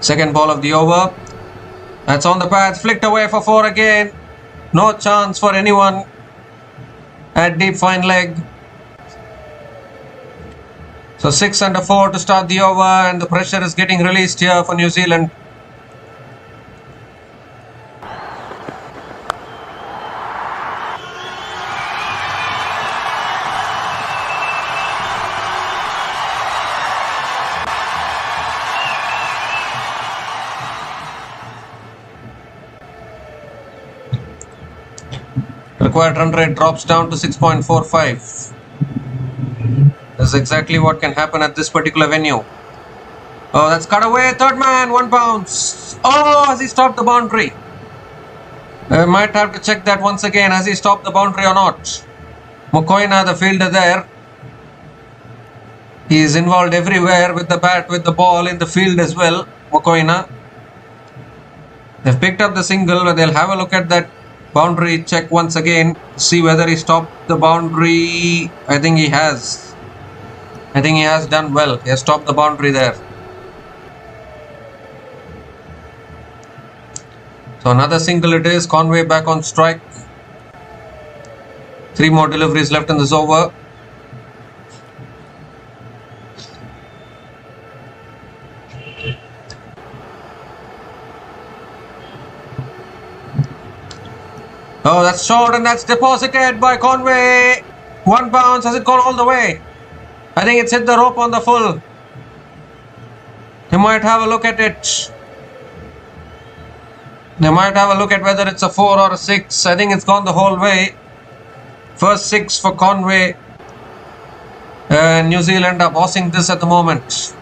Second ball of the over. That's on the pads, flicked away for 4 again. No chance for anyone at deep fine leg. So 6 under 4 to start the over, and the pressure is getting released here for New Zealand. Required run rate drops down to 6.45. This is exactly what can happen at this particular venue. Oh, that's cut away. Third man, 1 bounce. Oh, has he stopped the boundary? Might have to check that once again. Has he stopped the boundary or not? Mokoena, the fielder there. He is involved everywhere with the bat, with the ball, in the field as well. Mokoena. They've picked up the single, but they'll have a look at that boundary check once again, see whether he stopped the boundary. I think he has. I think he has done well. He has stopped the boundary there. So another single it is. Conway back on strike. 3 more deliveries left in this over. Oh, that's short and that's deposited by Conway. 1 bounce. Has it gone all the way? I think it's hit the rope on the full. You might have a look at it. You might have a look at whether it's a 4 or a 6. I think it's gone the whole way. First 6 for Conway. New Zealand are bossing this at the moment.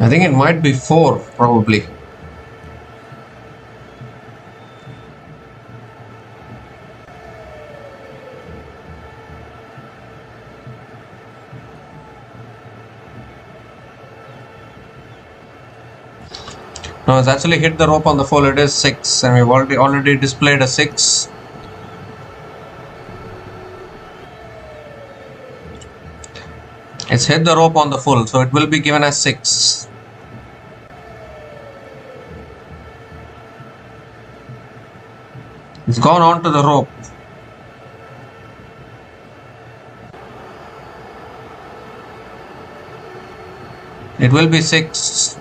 I think it might be 4, probably. No, it's actually hit the rope on the full. It is 6, and we've already displayed a 6. It's hit the rope on the full, so it will be given as 6. It's gone on to the rope. It will be 6.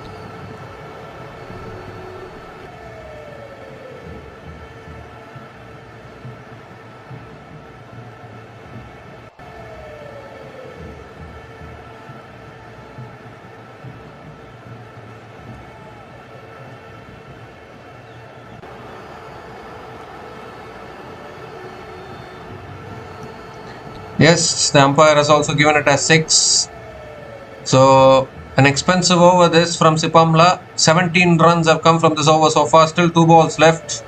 Yes, the umpire has also given it as 6. So an expensive over this from Sipamla. 17 runs have come from this over so far. Still 2 balls left.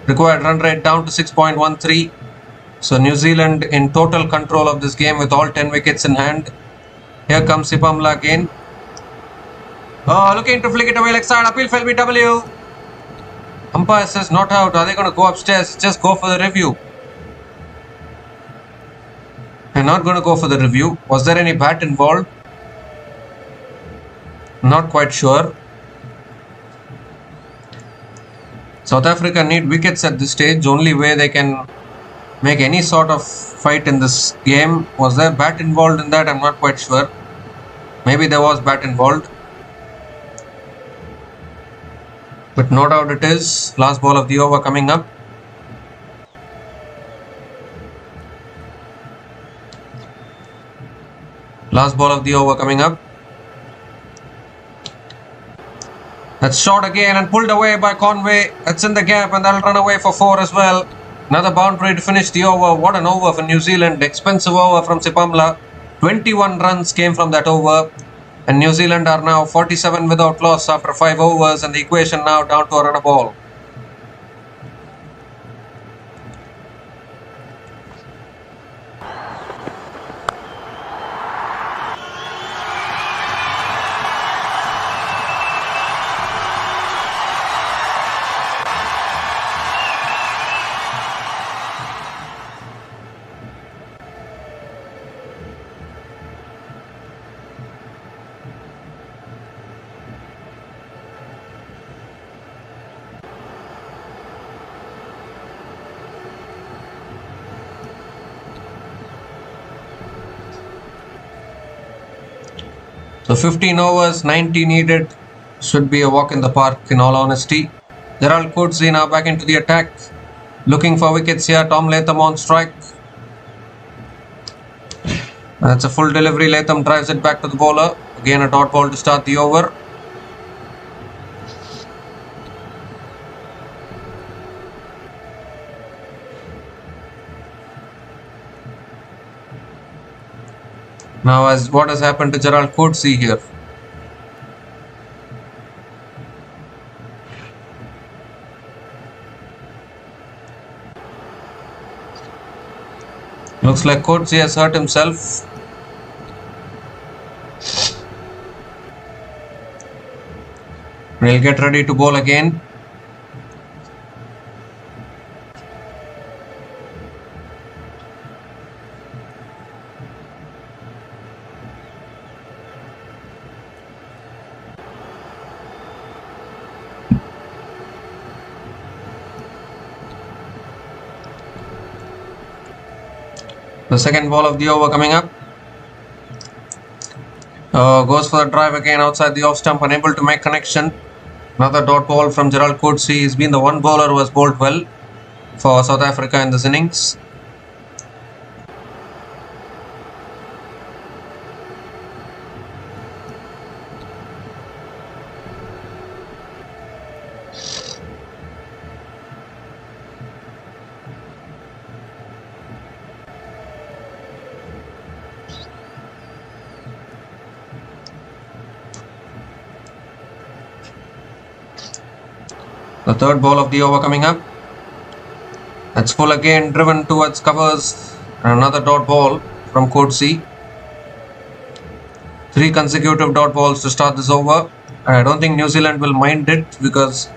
Required run rate down to 6.13. So New Zealand in total control of this game with all 10 wickets in hand. Here comes Sipamla again. Oh, looking to flick it away leg side. Appeal for LBW. Umpire says not out. Are they going to go upstairs? Just go for the review. I'm not going to go for the review. Was there any bat involved? Not quite sure. South Africa need wickets at this stage. Only way they can make any sort of fight in this game. Was there bat involved in that? I'm not quite sure. Maybe there was bat involved. But no doubt it is. Last ball of the over coming up. Last ball of the over coming up. That's shot again and pulled away by Conway. That's in the gap and that'll run away for 4 as well. Another boundary to finish the over. What an over for New Zealand. Expensive over from Sipamla. 21 runs came from that over. And New Zealand are now 47 without loss after 5 overs, and the equation now down to a run a ball. So 15 overs, 90 needed. Should be a walk in the park in all honesty. Gerald Coetzee now back into the attack. Looking for wickets here. Tom Latham on strike. That's a full delivery. Latham drives it back to the bowler. Again a dot ball to start the over. Now, as what has happened to Gerald Coetzee here? Looks like Coetzee has hurt himself. He'll get ready to bowl again. The second ball of the over coming up. Goes for the drive again outside the off stump, unable to make connection. Another dot ball from Gerald Coetzee. He's been the one bowler who has bowled well for South Africa in this innings. The third ball of the over coming up. That's full again, driven towards covers. And another dot ball from Coetzee. 3 consecutive dot balls to start this over. I don't think New Zealand will mind it, because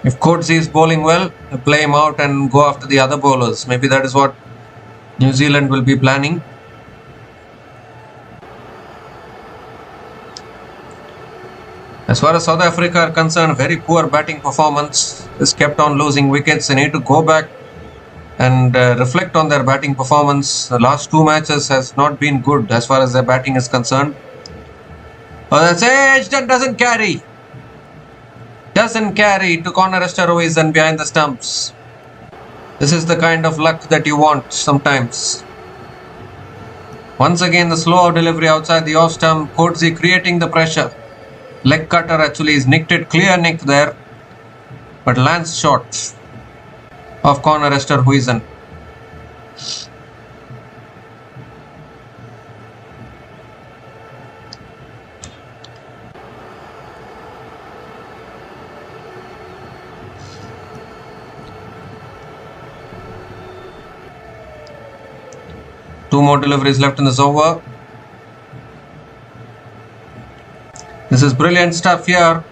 if Coetzee is bowling well, they'll play him out and go after the other bowlers. Maybe that is what New Zealand will be planning. As far as South Africa are concerned, very poor batting performance. Is kept on losing wickets. They need to go back and reflect on their batting performance. The last 2 matches has not been good as far as their batting is concerned. Oh, that's edged and doesn't carry. Doesn't carry to corner Ruizen behind the stumps. This is the kind of luck that you want sometimes. Once again, the slow delivery outside the off stump. Coetzee creating the pressure. Leg cutter actually is nicked it, clear nick there. But lands short of corner Ruizen. Two more deliveries left in this over. This is brilliant stuff here.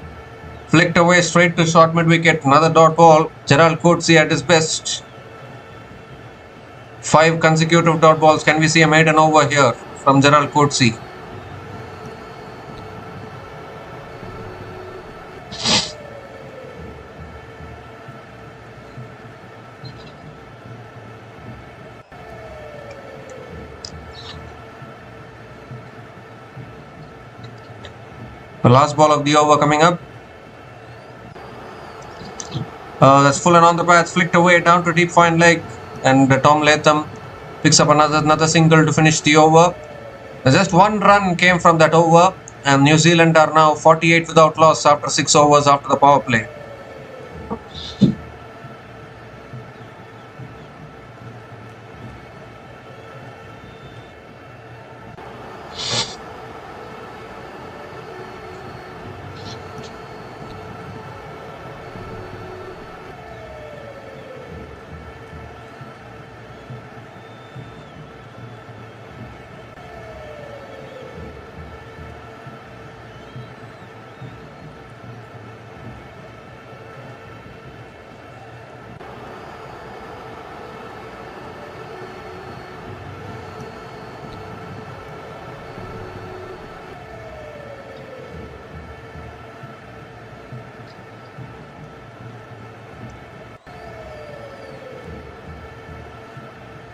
Flicked away straight to short mid wicket. Another dot ball. Gerald Coetzee at his best. 5 consecutive dot balls. Can we see a maiden over here from Gerald Coetzee? The last ball of the over coming up. That's full and on the pads, flicked away down to deep fine leg, and Tom Latham picks up another single to finish the over. Just one run came from that over, and New Zealand are now 48 without loss after 6 overs after the power play.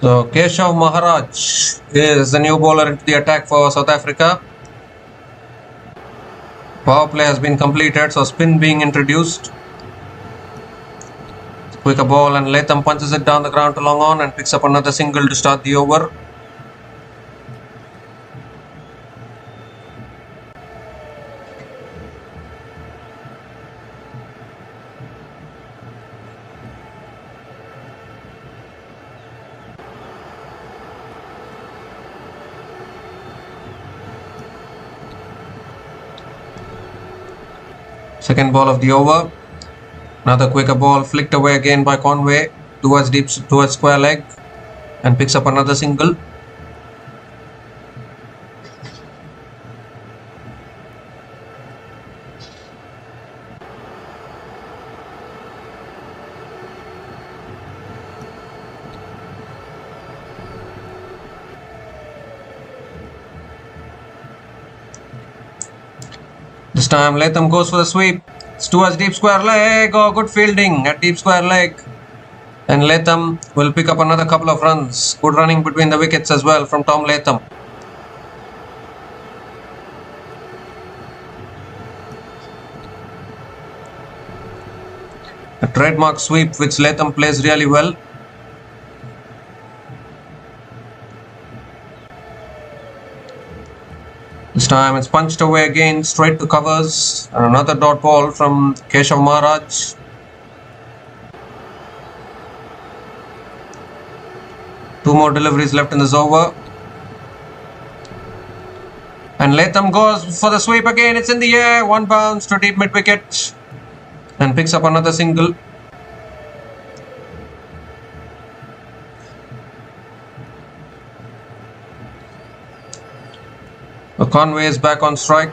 So Keshav Maharaj is the new bowler into the attack for South Africa. Power play has been completed, so spin being introduced. Quicker ball, and Latham punches it down the ground to long on and picks up another single to start the over. Second ball of the over. Another quicker ball flicked away again by Conway towards square leg, and picks up another single. This time Latham goes for the sweep. It's towards deep square leg. Oh, good fielding at deep square leg. And Latham will pick up another couple of runs. Good running between the wickets as well from Tom Latham. A trademark sweep which Latham plays really well. This time it's punched away again, straight to covers, and another dot ball from Keshav Maharaj. Two more deliveries left in this over. And Latham goes for the sweep again, it's in the air, one bounce to deep mid wicket, and picks up another single. Conway is back on strike.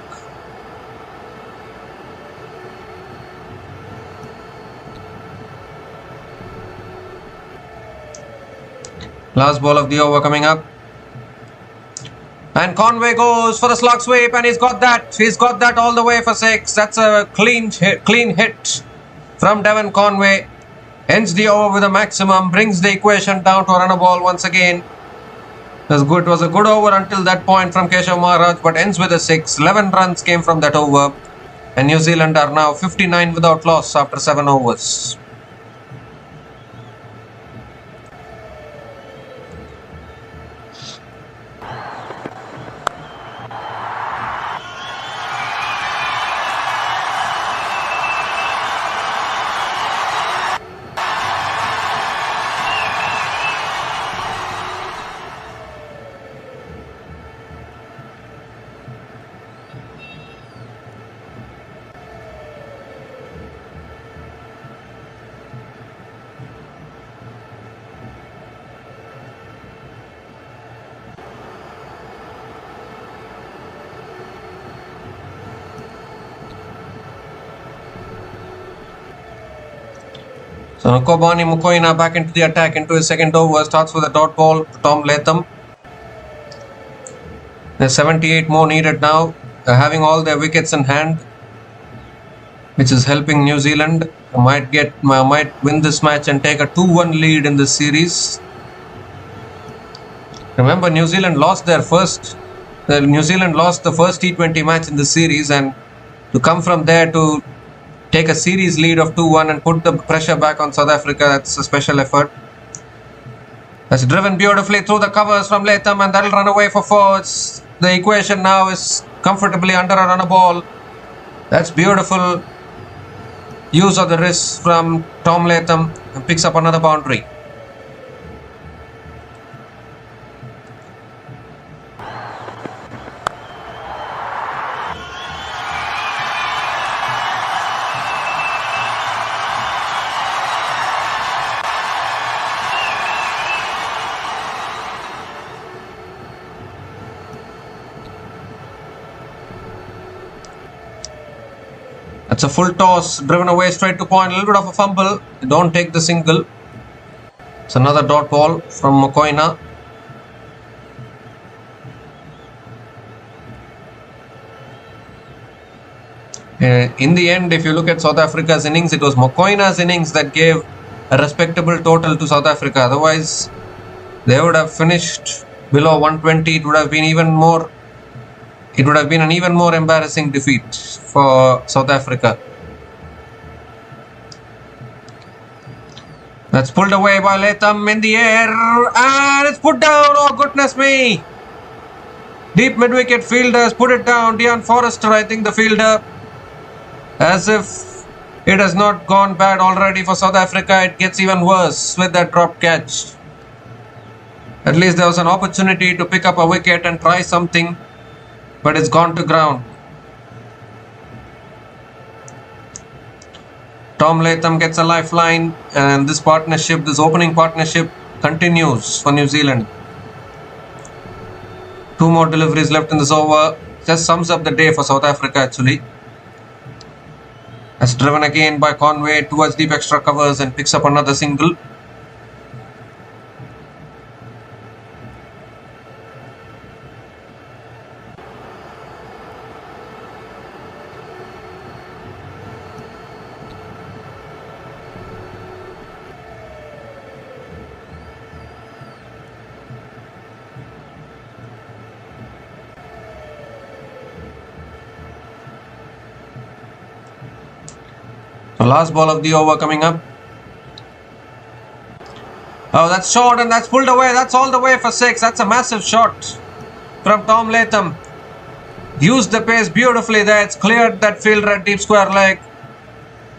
Last ball of the over coming up. And Conway goes for the slog sweep, and he's got that. He's got that all the way for 6. That's a clean hit from Devon Conway. Ends the over with a maximum, brings the equation down to a runner ball once again. It was a good over until that point from Keshav Maharaj, but ends with a 6. 11 runs came from that over, and New Zealand are now 59 without loss after 7 overs. So Nokobani Mukoina back into the attack into his second over, starts with a dot ball to Tom Latham. There's 78 more needed now, having all their wickets in hand, which is helping New Zealand. Might win this match and take a 2-1 lead in this series. Remember, New Zealand lost the first T20 match in the series, and to come from there to take a series lead of 2-1 and put the pressure back on South Africa, that's a special effort. That's driven beautifully through the covers from Latham, and that'll run away for 4. The equation now is comfortably under a runner ball. That's beautiful use of the wrist from Tom Latham, and picks up another boundary. It's a full toss, driven away straight to point, a little bit of a fumble, don't take the single. It's another dot ball from Mokoena. In the end, if you look at South Africa's innings, it was Mokoena's innings that gave a respectable total to South Africa. Otherwise, they would have finished below 120. It would have been an even more embarrassing defeat for South Africa. That's pulled away by Latham in the air, and it's put down. Oh goodness me! Deep mid-wicket fielders put it down. Dean Forrester, I think the fielder. As if it has not gone bad already for South Africa, it gets even worse with that drop catch. At least there was an opportunity to pick up a wicket and try something, but it's gone to ground. Tom Latham gets a lifeline, and this opening partnership continues for New Zealand. 2 more deliveries left in this over. Just sums up the day for South Africa actually. That's driven again by Conway towards deep extra covers and picks up another single. The last ball of the over coming up. Oh, that's short and that's pulled away. That's all the way for 6. That's a massive shot from Tom Latham. Used the pace beautifully there. It's cleared that fielder at deep square leg.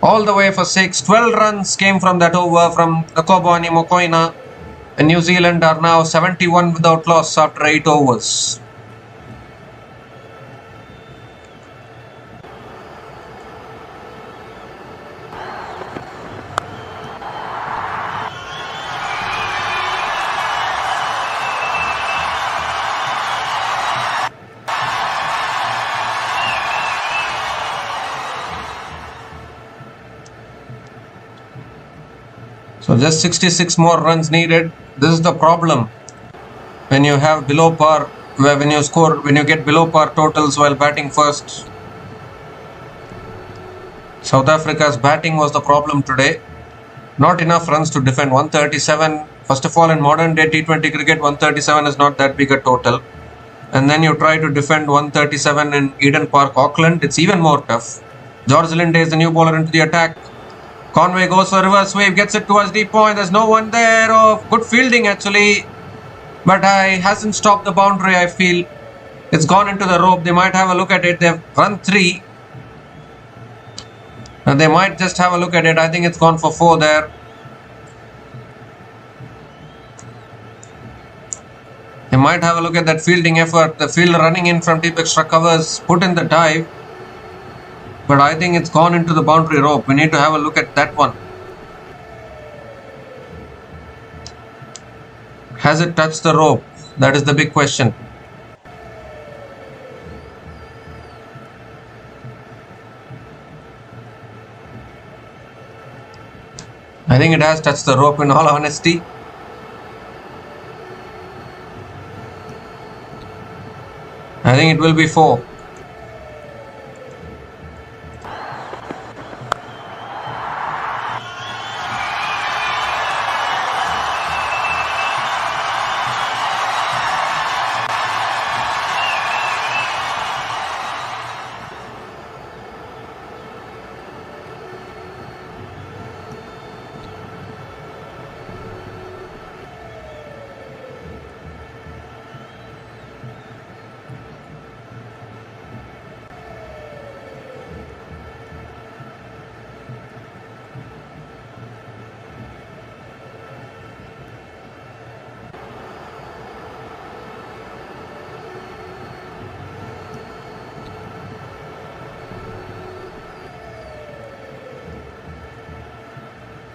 All the way for 6. 12 runs came from that over from Nokobani Mokoena. And New Zealand are now 71 without loss after 8 overs. So just 66 more runs needed. This is the problem when you have below par, when you get below par totals while batting first. South Africa's batting was the problem today. Not enough runs to defend. 137 First of all, in modern day T20 cricket, 137 is not that big a total. And then you try to defend 137 in Eden Park, Auckland. It's even more tough. George Linde is the new bowler into the attack. Conway goes for reverse sweep, gets it towards deep point. There's no one there. Oh, good fielding actually. But hasn't stopped the boundary, I feel. It's gone into the rope. They might have a look at it. They've run 3. And they might just have a look at it. I think it's gone for 4 there. They might have a look at that fielding effort. The fielder running in from deep extra covers, put in the dive. But I think it's gone into the boundary rope. We need to have a look at that one. Has it touched the rope? That is the big question. I think it has touched the rope in all honesty. I think it will be 4.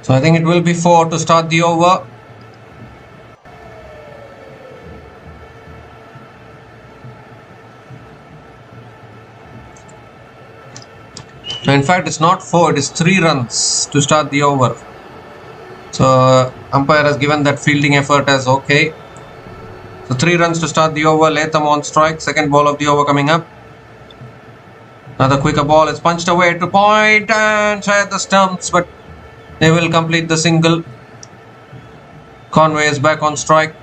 So I think it will be 4 to start the over. In fact, it's not 4, it is 3 runs to start the over. So umpire has given that fielding effort as okay. So 3 runs to start the over. Latham on strike. Second ball of the over coming up. Another quicker ball is punched away to point and shy the stumps, but they will complete the single. Conway is back on strike.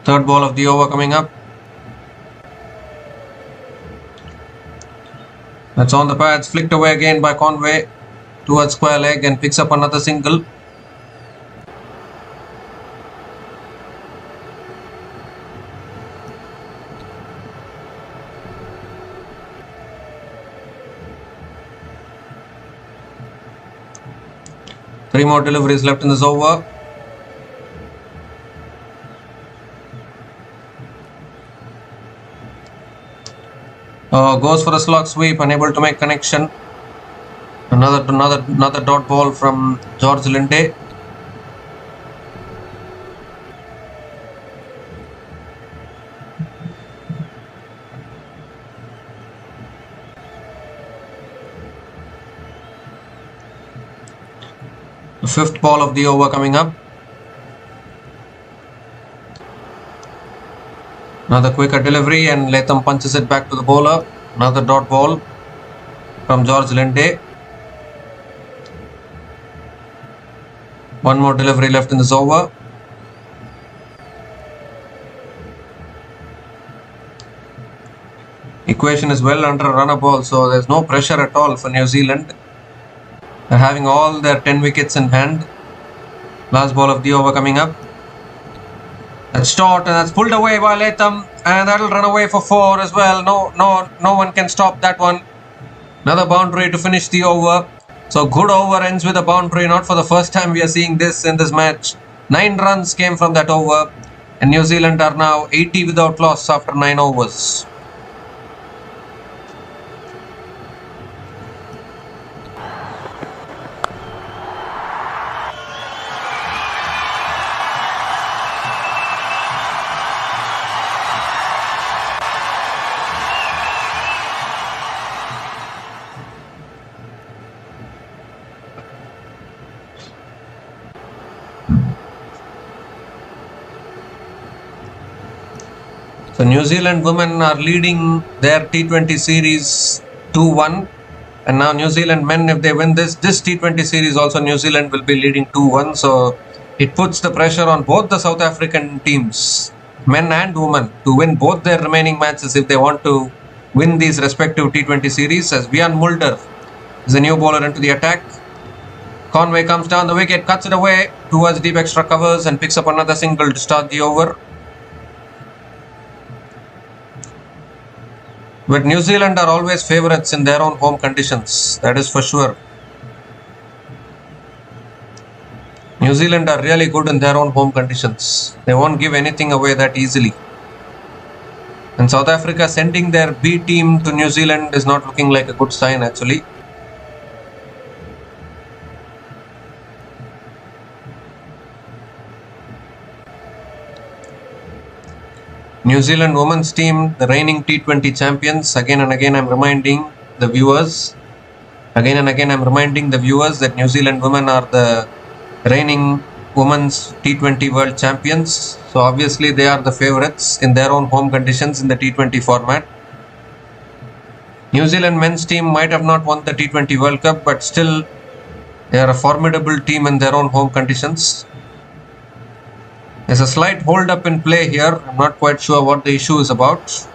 Third ball of the over coming up. That's on the pads, flicked away again by Conway towards square leg and picks up another single. Three more deliveries left in this over. Goes for a slog sweep, unable to make connection. Another dot ball from George Linde. The fifth ball of the over coming up. Another quicker delivery and Latham punches it back to the bowler. Another dot ball from George Linde. One more delivery left in this over. Equation is well under a runner ball, so there's no pressure at all for New Zealand. They're having all their 10 wickets in hand. Last ball of the over coming up. That's short and that's pulled away by Latham, and that'll run away for 4 as well. No one can stop that one. Another boundary to finish the over. So good over ends with a boundary. Not for the first time we are seeing this in this match. 9 runs came from that over, and New Zealand are now 80 without loss after 9 overs. So New Zealand women are leading their T20 series 2-1. And now New Zealand men, if they win this T20 series also, New Zealand will be leading 2-1. So it puts the pressure on both the South African teams, men and women, to win both their remaining matches if they want to win these respective T20 series. As Vian Mulder is a new bowler into the attack. Conway comes down the wicket, cuts it away towards deep extra covers and picks up another single to start the over. But New Zealand are always favourites in their own home conditions, that is for sure. New Zealand are really good in their own home conditions. They won't give anything away that easily. And South Africa sending their B team to New Zealand is not looking like a good sign actually. New Zealand women's team, the reigning T20 champions. Again and again I'm reminding the viewers that New Zealand women are the reigning women's T20 world champions. So obviously they are the favourites in their own home conditions in the T20 format. New Zealand men's team might have not won the T20 World Cup, but still they are a formidable team in their own home conditions. There's a slight hold up in play here. I'm not quite sure what the issue is about.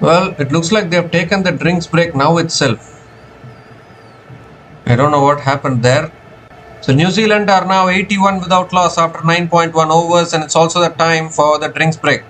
Well, it looks like they have taken the drinks break now itself. I don't know what happened there. So New Zealand are now 81 without loss after 9.1 overs, and it's also the time for the drinks break.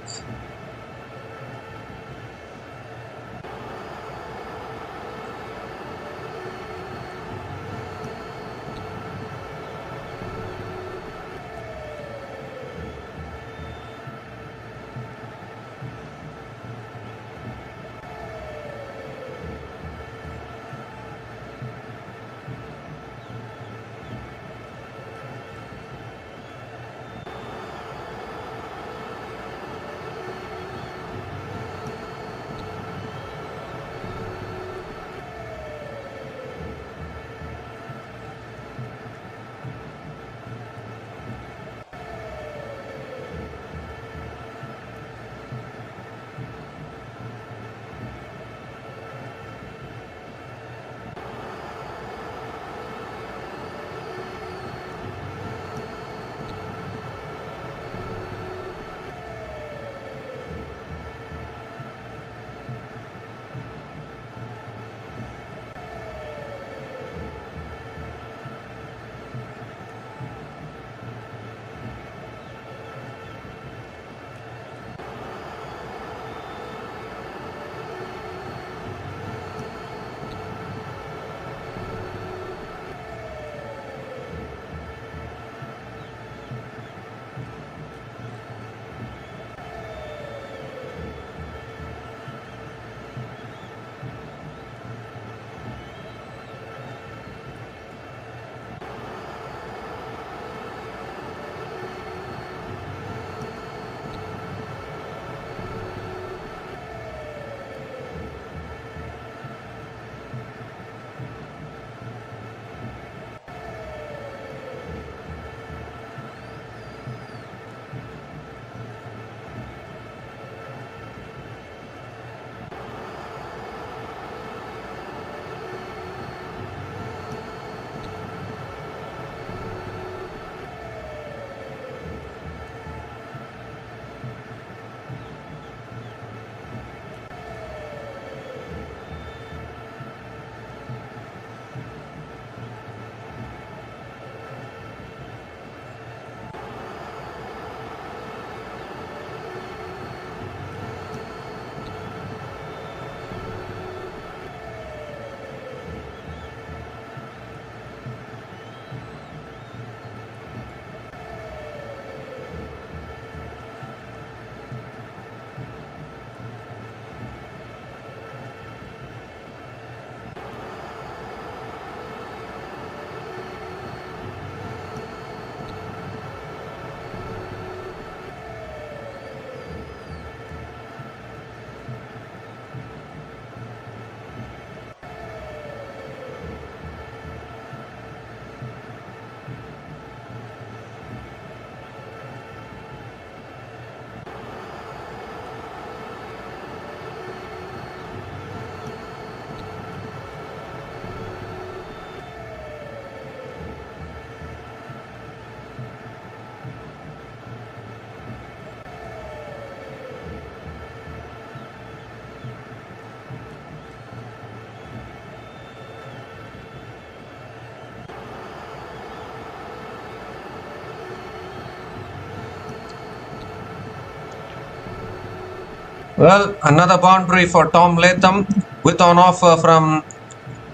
Well, another boundary for Tom Latham with an offer from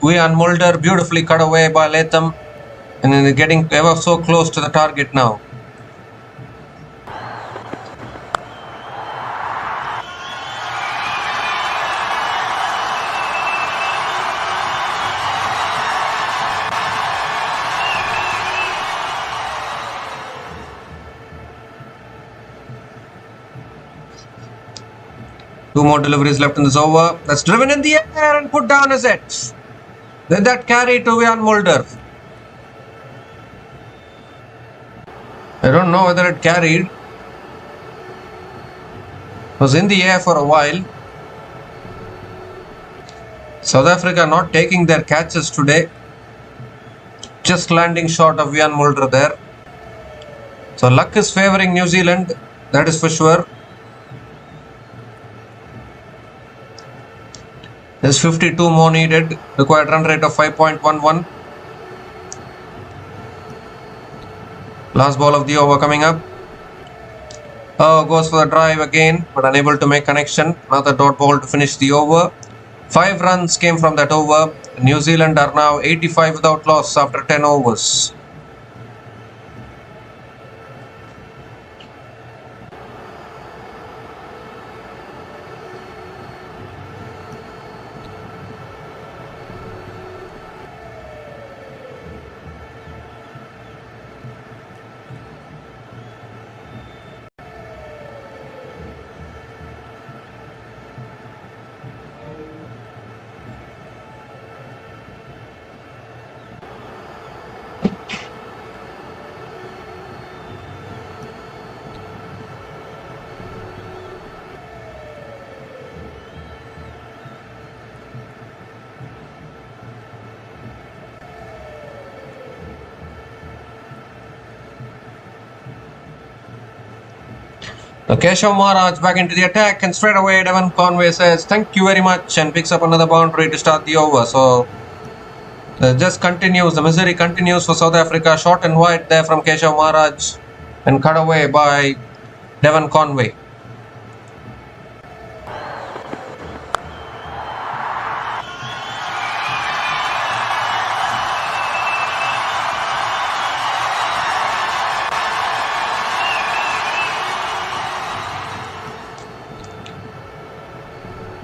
Ian Mulder, beautifully cut away by Latham, and then getting ever so close to the target now. Two more deliveries left in this over. That's driven in the air and put down as it. Did that carry to Ian Mulder? I don't know whether it carried. It was in the air for a while. South Africa not taking their catches today. Just landing short of Ian Mulder there. So luck is favouring New Zealand. That is for sure. There's 52 more needed. Required run rate of 5.11. Last ball of the over coming up. Oh, goes for the drive again, but unable to make connection. Another dot ball to finish the over. 5 runs came from that over. New Zealand are now 85 without loss after 10 overs. Now Keshav Maharaj back into the attack, and straight away Devon Conway says thank you very much and picks up another boundary to start the over. So just continues, the misery continues for South Africa. Short and wide there from Keshav Maharaj and cut away by Devon Conway.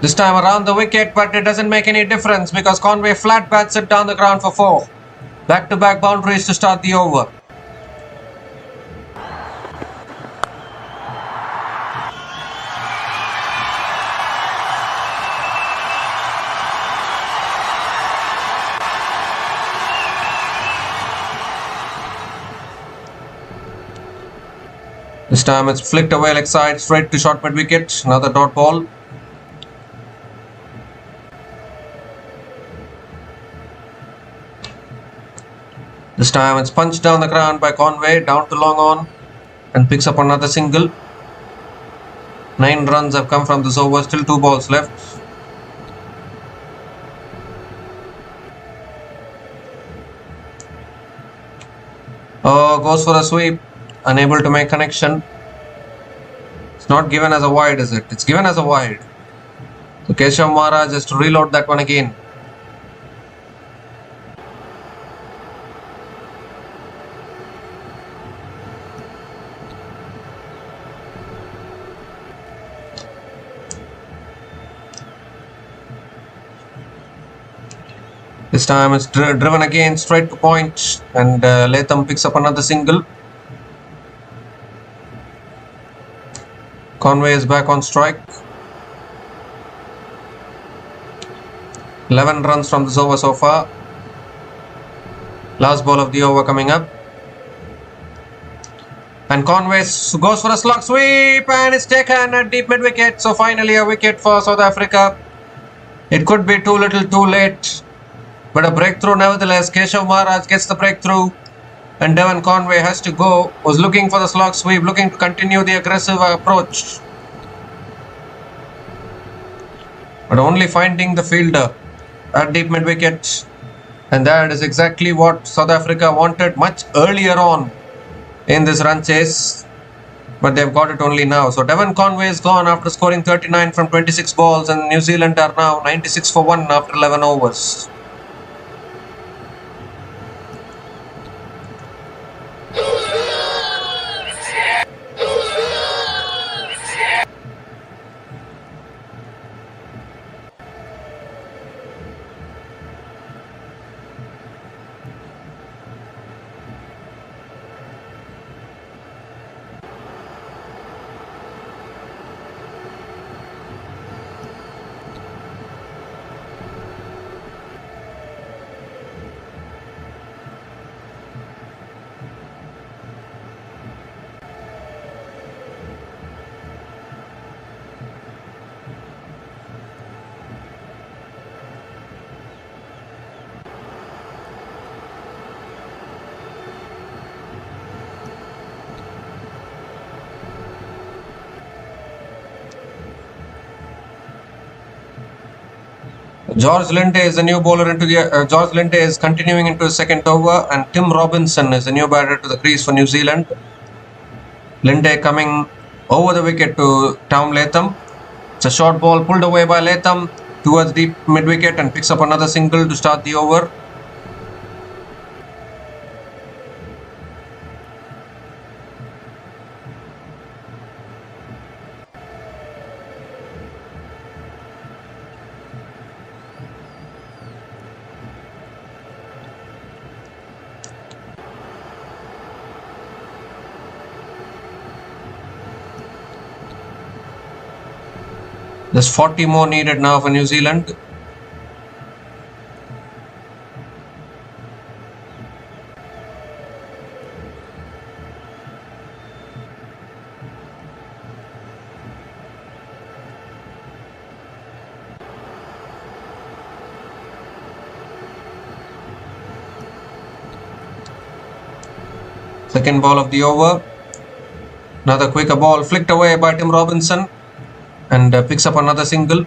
This time around the wicket, but it doesn't make any difference because Conway flat bats it down the ground for 4. Back-to-back boundaries to start the over. This time it's flicked away leg side straight to short mid wicket. Another dot ball. This time it's punched down the ground by Conway, down to long on, and picks up another single. 9 runs have come from this over, still 2 balls left. Oh, goes for a sweep, unable to make connection. It's not given as a wide, is it? It's given as a wide. So Keshav Maharaj has to reload that one again. This time it's driven again straight to point, and Latham picks up another single. Conway is back on strike. 11 runs from this over so far. Last ball of the over coming up. And Conway goes for a slog sweep, and it's taken at deep mid wicket. So finally a wicket for South Africa. It could be too little too late, but a breakthrough nevertheless. Keshav Maharaj gets the breakthrough, and Devon Conway has to go. Was looking for the slog sweep, looking to continue the aggressive approach, but only finding the fielder at deep mid wicket. And that is exactly what South Africa wanted much earlier on in this run chase. but they've got it only now. So Devon Conway is gone after scoring 39 from 26 balls, and New Zealand are now 96 for 1 after 11 overs. George Linde is the new bowler into the George Linde is continuing into his second over, and Tim Robinson is the new batter to the crease for New Zealand. Linde coming over the wicket to Tom Latham. It's a short ball pulled away by Latham towards deep mid wicket and picks up another single to start the over. There's 40 more needed now for New Zealand. Second ball of the over. Another quicker ball flicked away by Tim Robinson and picks up another single.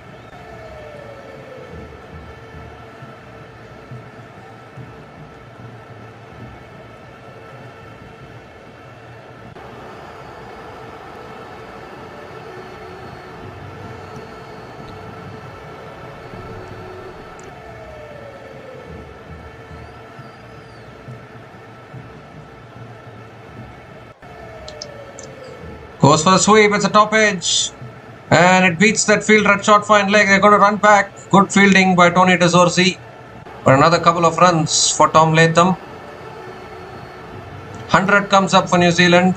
Goes for the sweep, it's a top edge. And it beats that fielder at short fine leg. They're going to run back. Good fielding by Tony DeZorzi. For another couple of runs for Tom Latham. 100 comes up for New Zealand.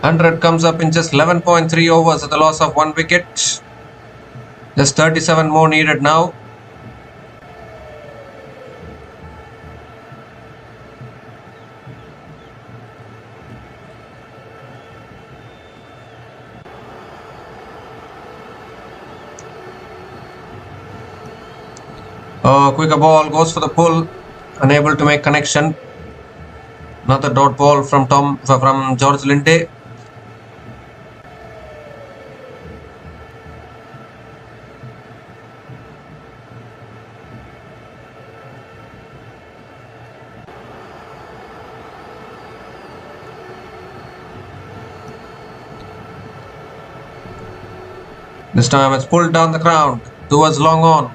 100 comes up in just 11.3 overs at the loss of 1 wicket. Just 37 more needed now. Quicker ball goes for the pull, unable to make connection. Another dot ball from George Linde. This time it's pulled down the ground towards long on.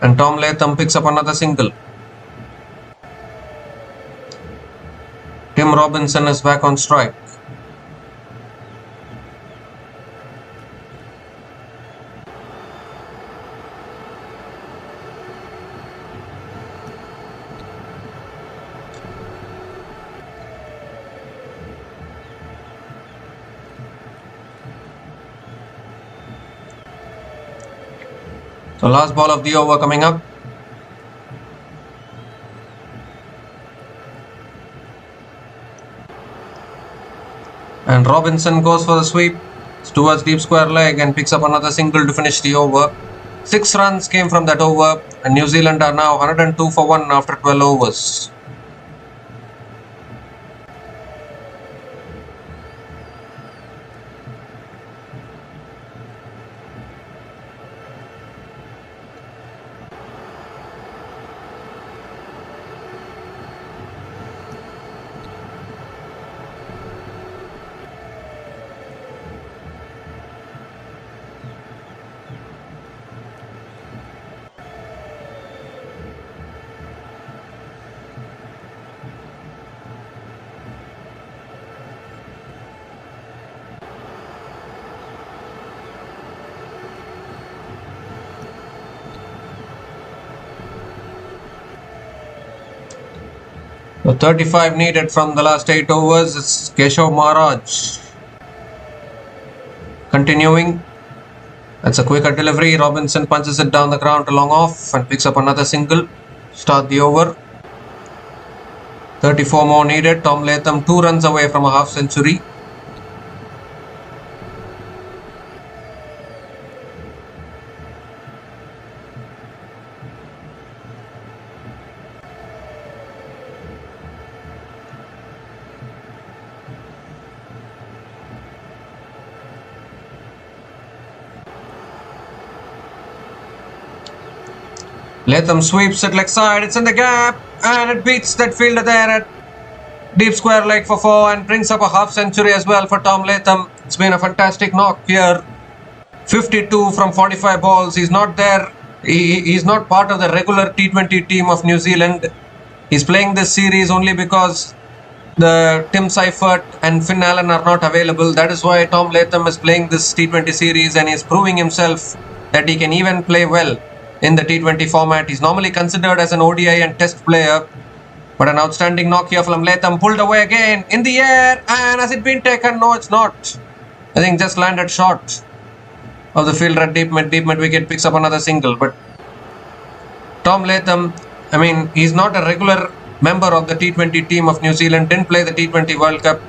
And Tom Latham picks up another single. Tim Robinson is back on strike. So last ball of the over coming up. And Robinson goes for the sweep towards deep square leg and picks up another single to finish the over. 6 runs came from that over, and New Zealand are now 102 for 1 after 12 overs. So 35 needed from the last 8 overs. It's Keshav Maharaj. Continuing. That's a quicker delivery. Robinson punches it down the ground to long off and picks up another single. Start the over. 34 more needed. Tom Latham 2 runs away from a half century. Latham sweeps it leg side, it's in the gap, and it beats that fielder there at deep square leg for 4 and brings up a half century as well for Tom Latham. It's been a fantastic knock here. 52 from 45 balls. He's not there. He's not part of the regular T20 team of New Zealand. He's playing this series only because the Tim Seifert and Finn Allen are not available. That is why Tom Latham is playing this T20 series, and he's proving himself that he can even play well in the T20 format. He's normally considered as an ODI and test player, but an outstanding knock here from Latham. Pulled away again in the air, and has it been taken? No, it's not. I think just landed short of the fielder at deep mid wicket. Picks up another single. But Tom Latham, I mean, he's not a regular member of the T20 team of New Zealand, didn't play the T20 World Cup,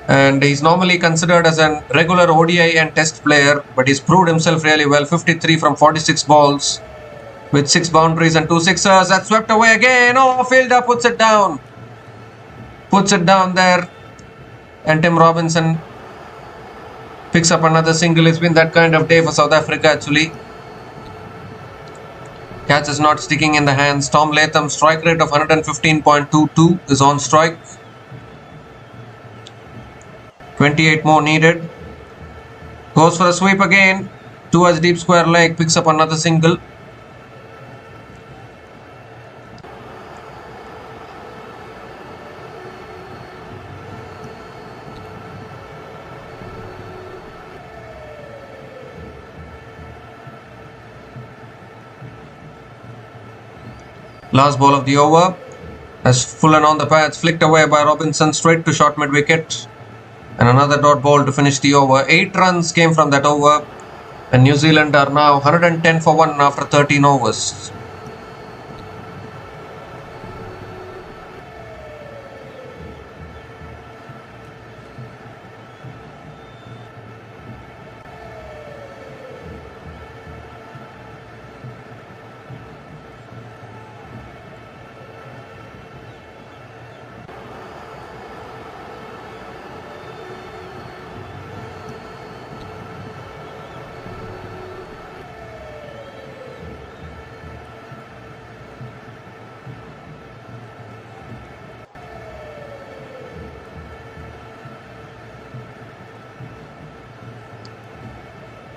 and he's normally considered as a regular ODI and test player, but he's proved himself really well. 53 from 46 balls with 6 boundaries and 2 sixers. That's swept away again. Oh, fielder puts it down. Puts it down there, and Tim Robinson picks up another single. It's been that kind of day for South Africa actually. Catch is not sticking in the hands. Tom Latham's strike rate of 115.22 is on strike. 28 more needed. Goes for a sweep again towards deep square leg. Picks up another single. Last ball of the over. As Fullen on the pads, flicked away by Robinson straight to short mid wicket. And another dot ball to finish the over. 8 runs came from that over, and New Zealand are now 110 for 1 after 13 overs.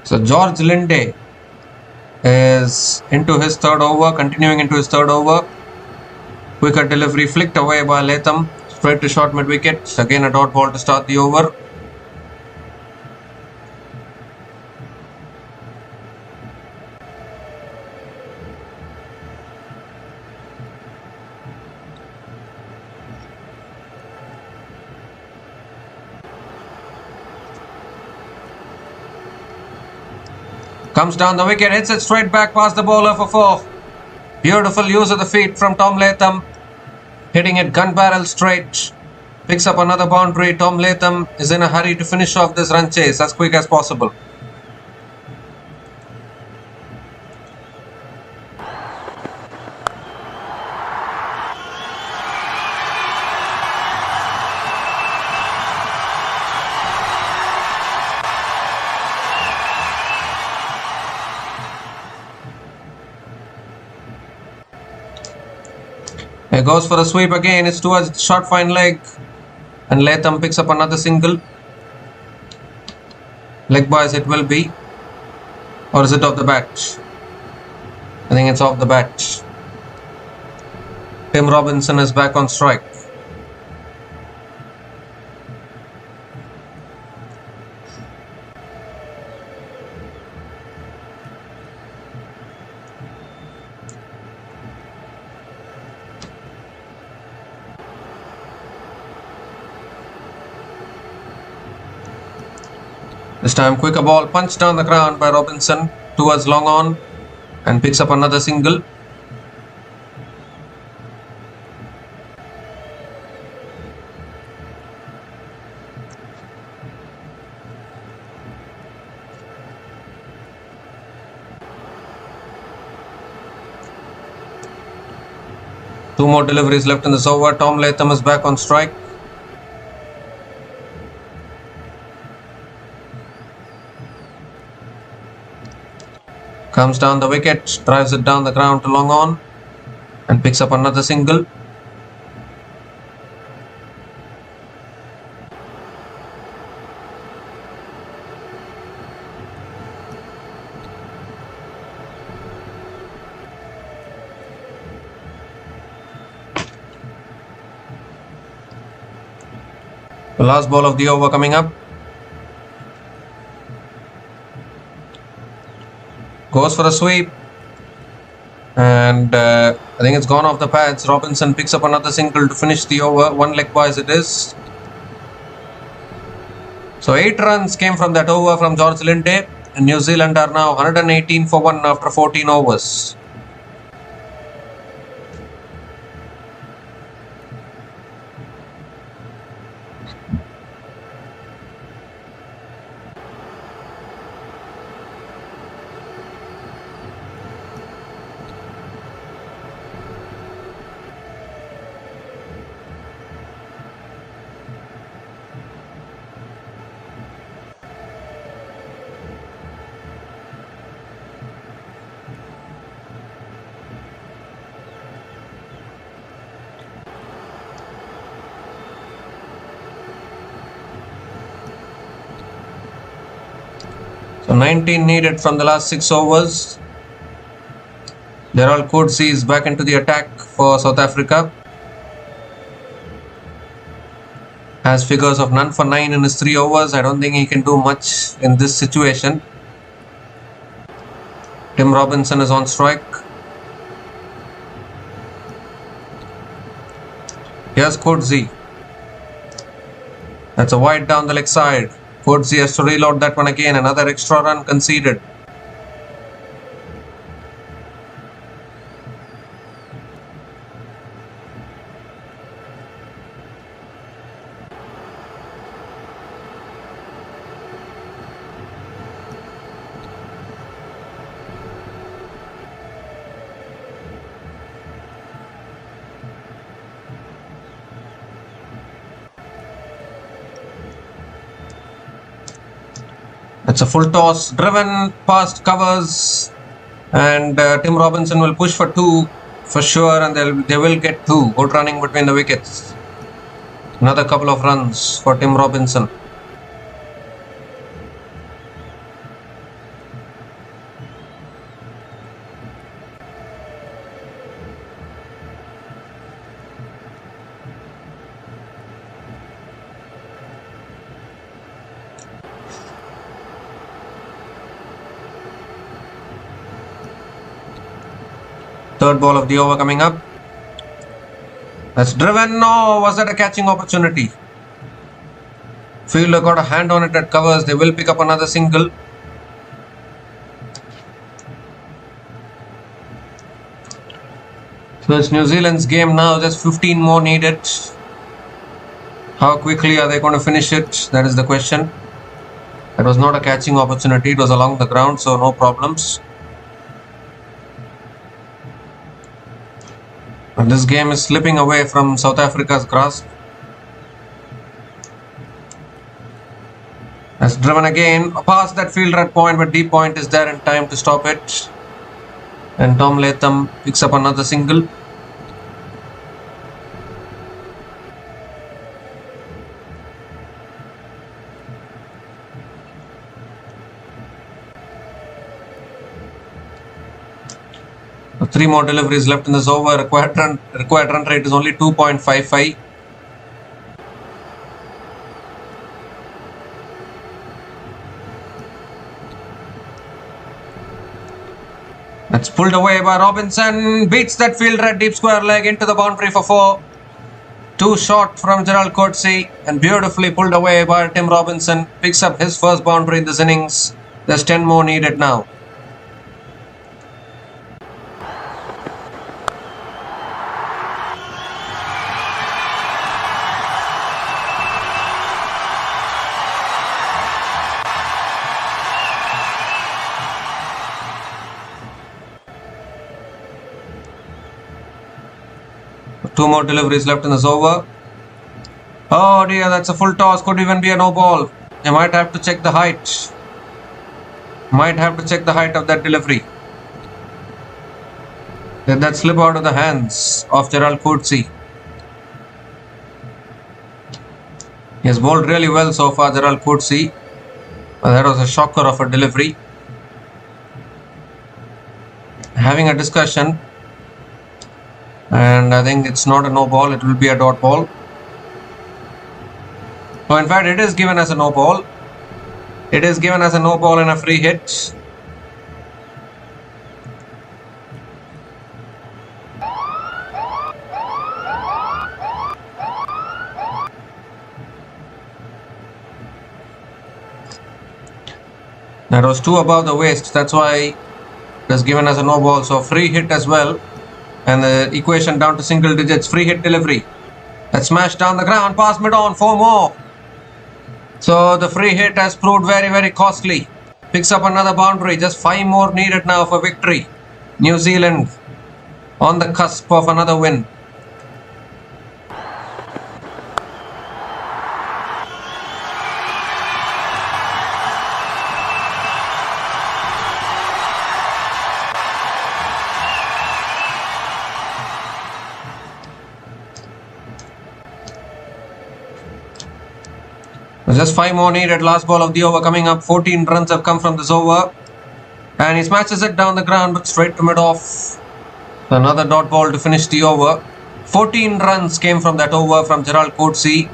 So George Linde is into his third over, continuing into his third over. Quicker delivery flicked away by Latham, straight to short mid wicket. Again a dot ball to start the over. Comes down the wicket, hits it straight back past the bowler for 4. Beautiful use of the feet from Tom Latham. Hitting it gun barrel straight. Picks up another boundary. Tom Latham is in a hurry to finish off this run chase as quick as possible. He goes for a sweep again. It's towards short fine leg, and Latham picks up another single. Leg boys it will be, or is it off the bat? I think it's off the bat. Tim Robinson is back on strike. This time quicker ball punched down the ground by Robinson towards long on and picks up another single. Two more deliveries left in this over. Tom Latham is back on strike. Comes down the wicket, drives it down the ground to long on and picks up another single. The last ball of the over coming up. Goes for a sweep. And I think it's gone off the pads. Robinson picks up another single to finish the over. One leg boys it is. So 8 runs came from that over from George Linde. And New Zealand are now 118 for 1 after 14 overs. So 19 needed from the last 6 overs. Gerald Coetzee is back into the attack for South Africa. Has figures of none for 9 in his 3 overs. I don't think he can do much in this situation. Tim Robinson is on strike. Here's Coetzee. That's a wide down the leg side. Coetzee has to reload that one again. Another extra run conceded. It's a full toss, driven past covers, and Tim Robinson will push for 2 for sure, and they will get 2. Good running between the wickets. Another couple of runs for Tim Robinson. Third ball of the over coming up. That's driven. No, was that a catching opportunity? Fielder got a hand on it at covers. They will pick up another single. So it's New Zealand's game now. Just 15 more needed. How quickly are they going to finish it? That is the question. That was not a catching opportunity. It was along the ground, so no problems. And this game is slipping away from South Africa's grasp. Has driven again past that fielder at point, but deep point is there in time to stop it. And Tom Latham picks up another single. So 3 more deliveries left in this over. Required run rate is only 2.55. That's pulled away by Robinson. Beats that fielder at deep square leg into the boundary for 4. Too short from Gerald Coetzee and beautifully pulled away by Tim Robinson. Picks up his first boundary in this innings. There's 10 more needed now. Two more deliveries left in this over. Oh dear, that's a full toss. Could even be a no ball. They might have to check the height. Might have to check the height of that delivery. Did that slip out of the hands of Gerald Coetzee? He has bowled really well so far, Gerald Coetzee. That was a shocker of a delivery. Having a discussion. And I think it's not a no ball, it will be a dot ball. Oh, in fact, it is given as a no ball. It is given as a no ball and a free hit. That was two above the waist, that's why it was given as a no ball. So free hit as well. And the equation down to single digits. Free hit delivery. That smashed down the ground past mid-on. 4 more. So the free hit has proved very, very costly. Picks up another boundary. Just 5 more needed now for victory. New Zealand on the cusp of another win. Just 5 more needed. Last ball of the over coming up. 14 runs have come from this over. And he smashes it down the ground but straight to mid-off. Another dot ball to finish the over. 14 runs came from that over from Gerald Coetzee.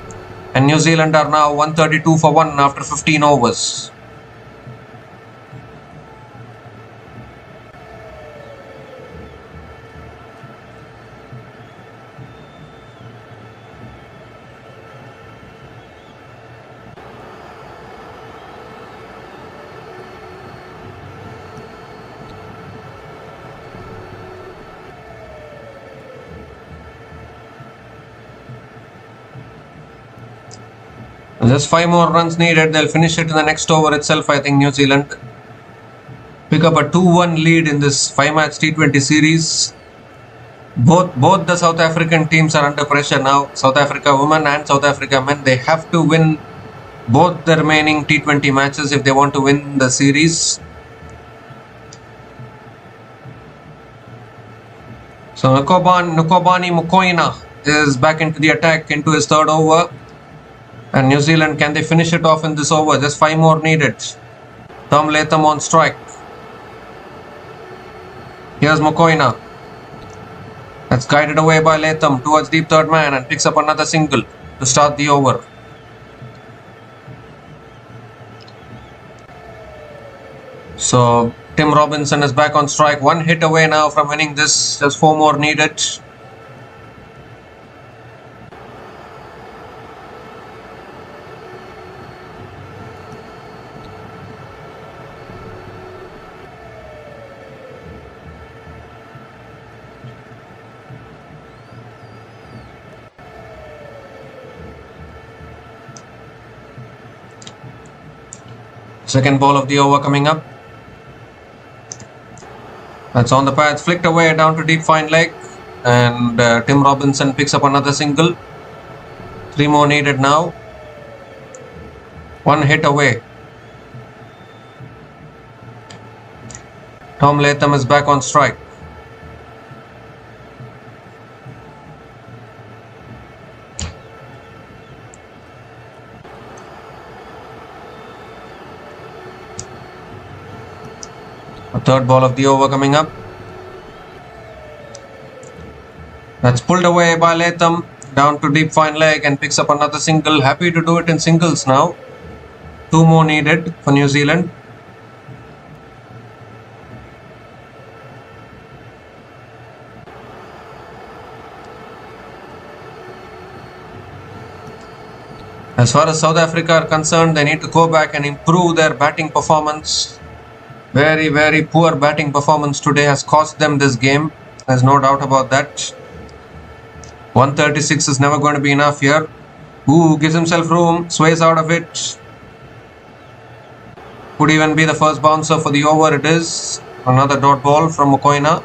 And New Zealand are now 132 for 1 after 15 overs. Just 5 more runs needed. They'll finish it in the next over itself, I think. New Zealand pick up a 2-1 lead in this 5-match T20 series. Both the South African teams are under pressure now. South Africa women and South Africa men. They have to win both the remaining T20 matches if they want to win the series. So Nukobani Mukoina is back into the attack into his third over. And New Zealand, can they finish it off in this over? Just 5 more needed. Tom Latham on strike. Here's Mukoina. That's guided away by Latham towards deep third man and picks up another single to start the over. So Tim Robinson is back on strike. 1 hit away now from winning this. Just 4 more needed. Second ball of the over coming up. That's on the pads, flicked away down to deep fine leg. And Tim Robinson picks up another single. 3 more needed now. 1 hit away. Tom Latham is back on strike. Third ball of the over coming up. That's pulled away by Latham down to deep fine leg and picks up another single. Happy to do it in singles now. 2 more needed for New Zealand. As far as South Africa are concerned, they need to go back and improve their batting performance. Very, very poor batting performance today has cost them this game. There's no doubt about that. 136 is never going to be enough here. Ooh, gives himself room, sways out of it. Could even be the first bouncer for the over. It is another dot ball from Mokoena.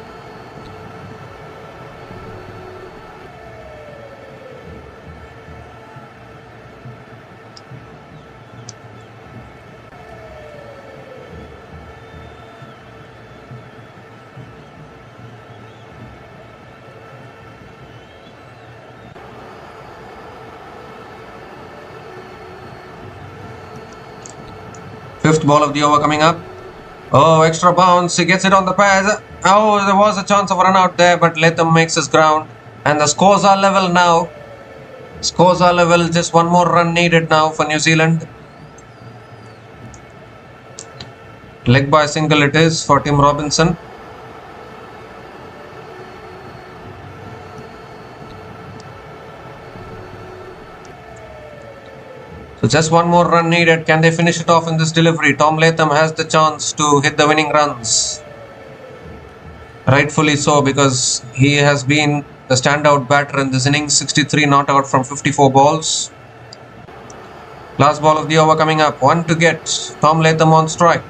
Fifth ball of the over coming up. Oh, extra bounce. He gets it on the pads. Oh, there was a chance of run out there, but Latham makes his ground. And the scores are level now. Scores are level. Just one more run needed now for New Zealand. Leg by single it is for Tim Robinson. So just one more run needed. Can they finish it off in this delivery? Tom Latham has the chance to hit the winning runs. Rightfully so, because he has been the standout batter in this innings. 63 not out from 54 balls. Last ball of the over coming up. One to get. Tom Latham on strike.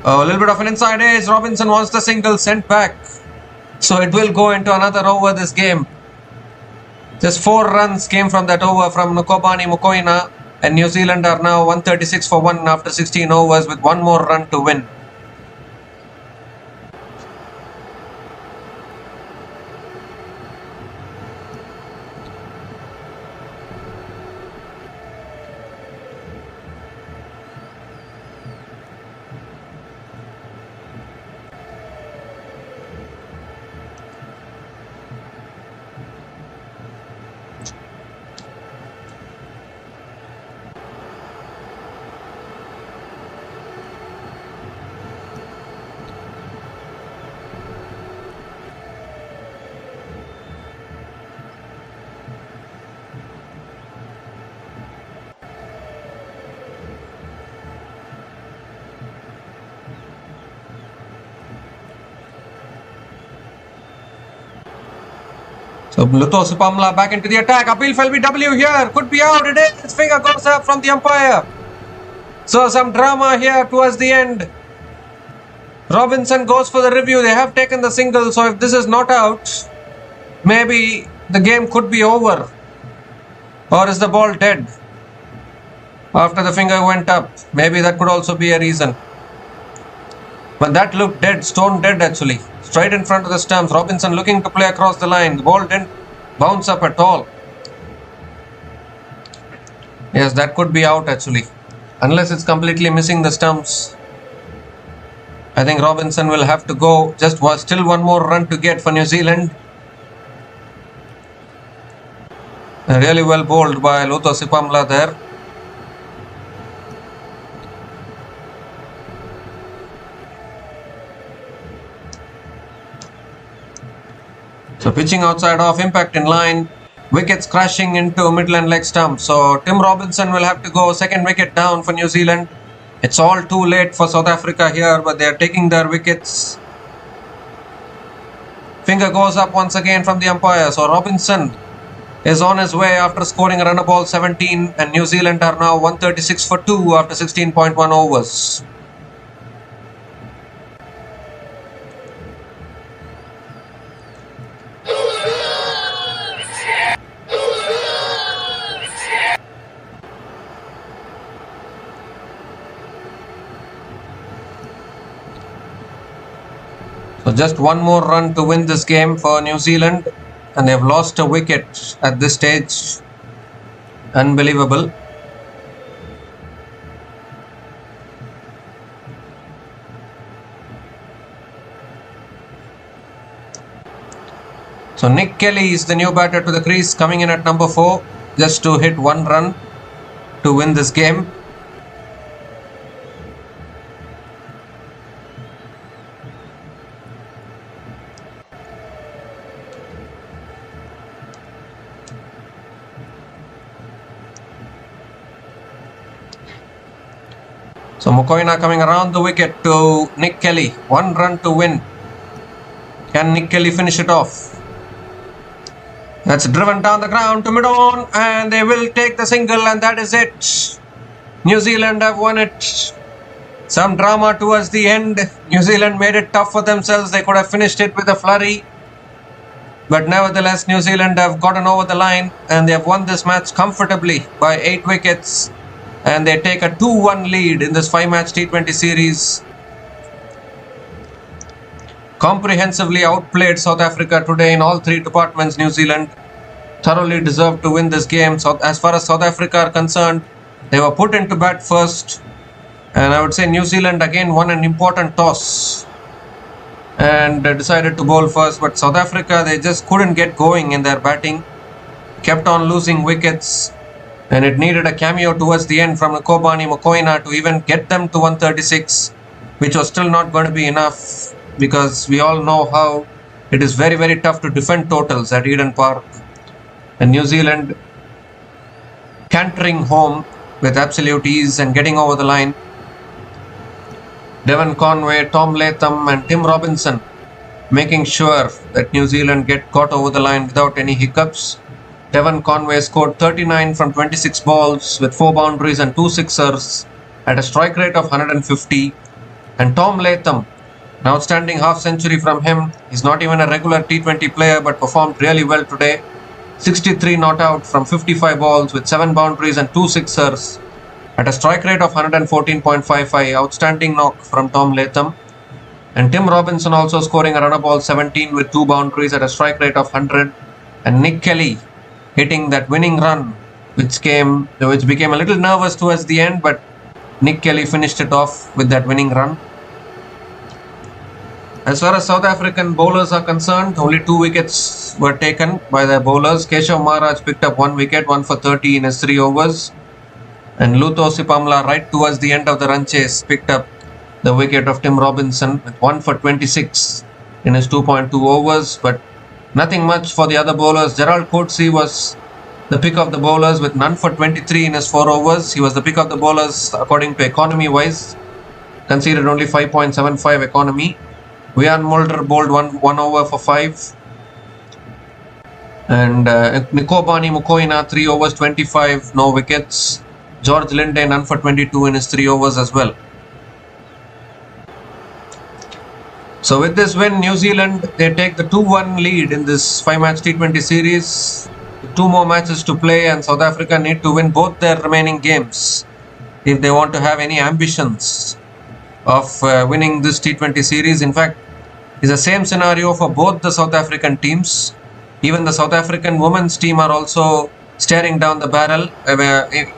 A little bit of an inside edge. Robinson wants the single, sent back. So it will go into another over this game. Just 4 runs came from that over from Nukobani Mokoena, and New Zealand are now 136 for 1 after 16 overs with one more run to win. So Luto Supamla back into the attack. Appeal for LBW here. Could be out. It is. Finger goes up from the umpire. So some drama here towards the end. Robinson goes for the review. They have taken the single. So if this is not out, maybe the game could be over. Or is the ball dead? After the finger went up. Maybe that could also be a reason. But that looked dead. Stone dead actually. Straight in front of the stumps. Robinson looking to play across the line. The ball didn't bounce up at all. Yes, that could be out actually. Unless it's completely missing the stumps. I think Robinson will have to go. Just was still one more run to get for New Zealand. Really well bowled by Luto Sipamla there. So pitching outside off, impact in line, wickets crashing into middle and leg stump. So Tim Robinson will have to go, second wicket down for New Zealand. It's all too late for South Africa here, but they are taking their wickets. Finger goes up once again from the umpire. So Robinson is on his way after scoring a run of ball 17, and New Zealand are now 136 for 2 after 16.1 overs. So just one more run to win this game for New Zealand, and they've lost a wicket at this stage. Unbelievable. So Nick Kelly is the new batter to the crease, coming in at number 4 just to hit one run to win this game. So Mokoena coming around the wicket to Nick Kelly. 1 run to win. Can Nick Kelly finish it off? That's driven down the ground to mid-on, and they will take the single, and that is it. New Zealand have won it. Some drama towards the end. New Zealand made it tough for themselves. They could have finished it with a flurry. But nevertheless, New Zealand have gotten over the line, and they have won this match comfortably by 8 wickets. And they take a 2-1 lead in this 5-match T20 series. Comprehensively outplayed South Africa today in all 3 departments. New Zealand thoroughly deserved to win this game. So as far as South Africa are concerned, they were put into bat first, and I would say New Zealand again won an important toss and decided to bowl first. But South Africa, they just couldn't get going in their batting, kept on losing wickets, and it needed a cameo towards the end from Mokoena to even get them to 136, which was still not going to be enough, because we all know how it is very, very tough to defend totals at Eden Park. And New Zealand cantering home with absolute ease and getting over the line. Devon Conway, Tom Latham and Tim Robinson making sure that New Zealand got over the line without any hiccups. Devon Conway scored 39 from 26 balls with 4 boundaries and 2 sixers at a strike rate of 150. And Tom Latham, an outstanding half century from him. He's not even a regular T20 player, but performed really well today. 63 not out from 55 balls with 7 boundaries and 2 sixers at a strike rate of 114.55. Outstanding knock from Tom Latham. And Tim Robinson also scoring a run of ball 17 with 2 boundaries at a strike rate of 100. And Nick Kelly hitting that winning run, which became a little nervous towards the end, but Nick Kelly finished it off with that winning run. As far as South African bowlers are concerned, only 2 wickets were taken by their bowlers. Keshav Maharaj picked up 1 wicket, 1 for 30 in his 3 overs. And Lutho Sipamla, right towards the end of the run chase, picked up the wicket of Tim Robinson with 1 for 26 in his 2.2 overs. But nothing much for the other bowlers. Gerald Coetzee was the pick of the bowlers with none for 23 in his 4 overs. He was the pick of the bowlers according to economy-wise. Conceded only 5.75 economy. Wian Mulder bowled 1 over for 5. And Nikobani Mokoena 3 overs 25, no wickets. George Linde none for 22 in his 3 overs as well. So with this win, New Zealand, they take the 2-1 lead in this 5-match T20 series. 2 more matches to play, and South Africa need to win both their remaining games if they want to have any ambitions of winning this T20 series. In fact, it's the same scenario for both the South African teams. Even the South African women's team are also staring down the barrel.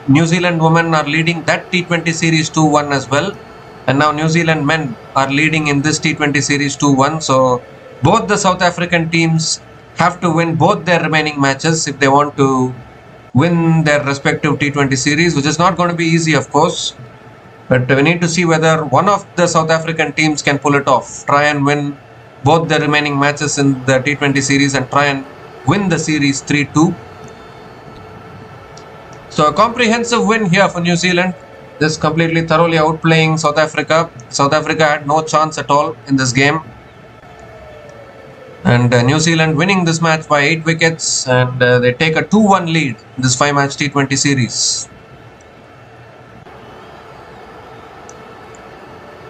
New Zealand women are leading that T20 series 2-1 as well. And now New Zealand men are leading in this T20 series 2-1. So both the South African teams have to win both their remaining matches if they want to win their respective T20 series, which is not going to be easy, of course. But we need to see whether one of the South African teams can pull it off, try and win both the remaining matches in the T20 series and try and win the series 3-2. So a comprehensive win here for New Zealand, just completely thoroughly outplaying South Africa. South Africa had no chance at all in this game. And New Zealand winning this match by 8 wickets, and they take a 2-1 lead in this 5-match T20 series.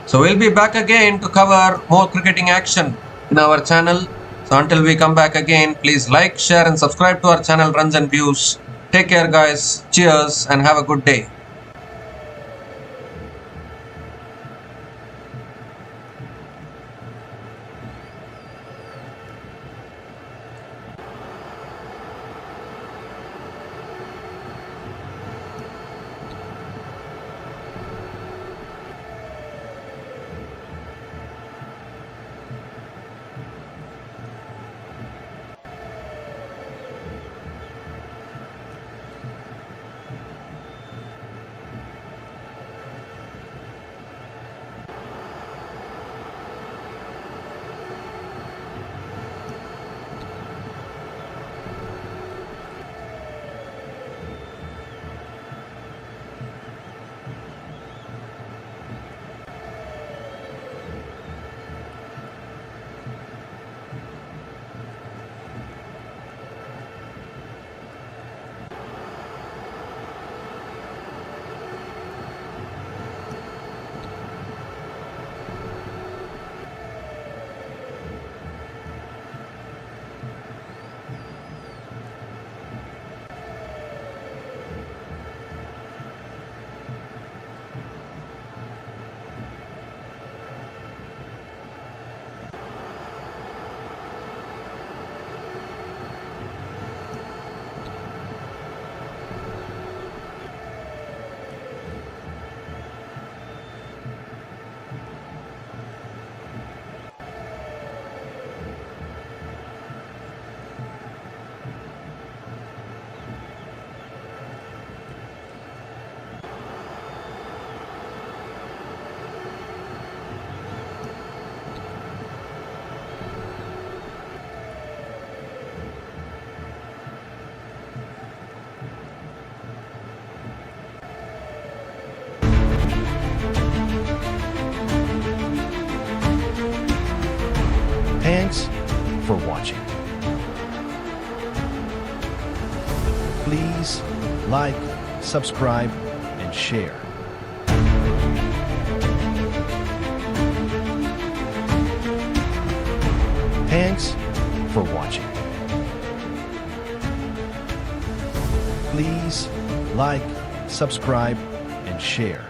So we'll be back again to cover more cricketing action in our channel. So until we come back again, please like, share and subscribe to our channel Runs and Views. Take care guys, cheers and have a good day. Thanks for watching. Please like, subscribe, and share. Thanks for watching. Please like, subscribe, and share.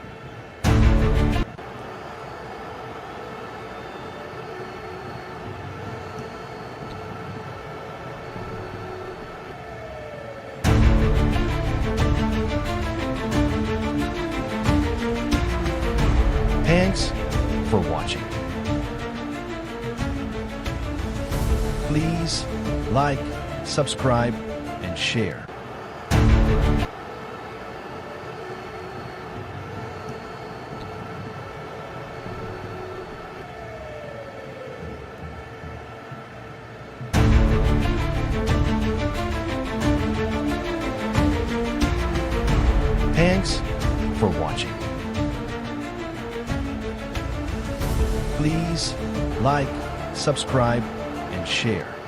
Thanks for watching. Please like, subscribe, and share. Thanks for watching. Please like, subscribe, and share.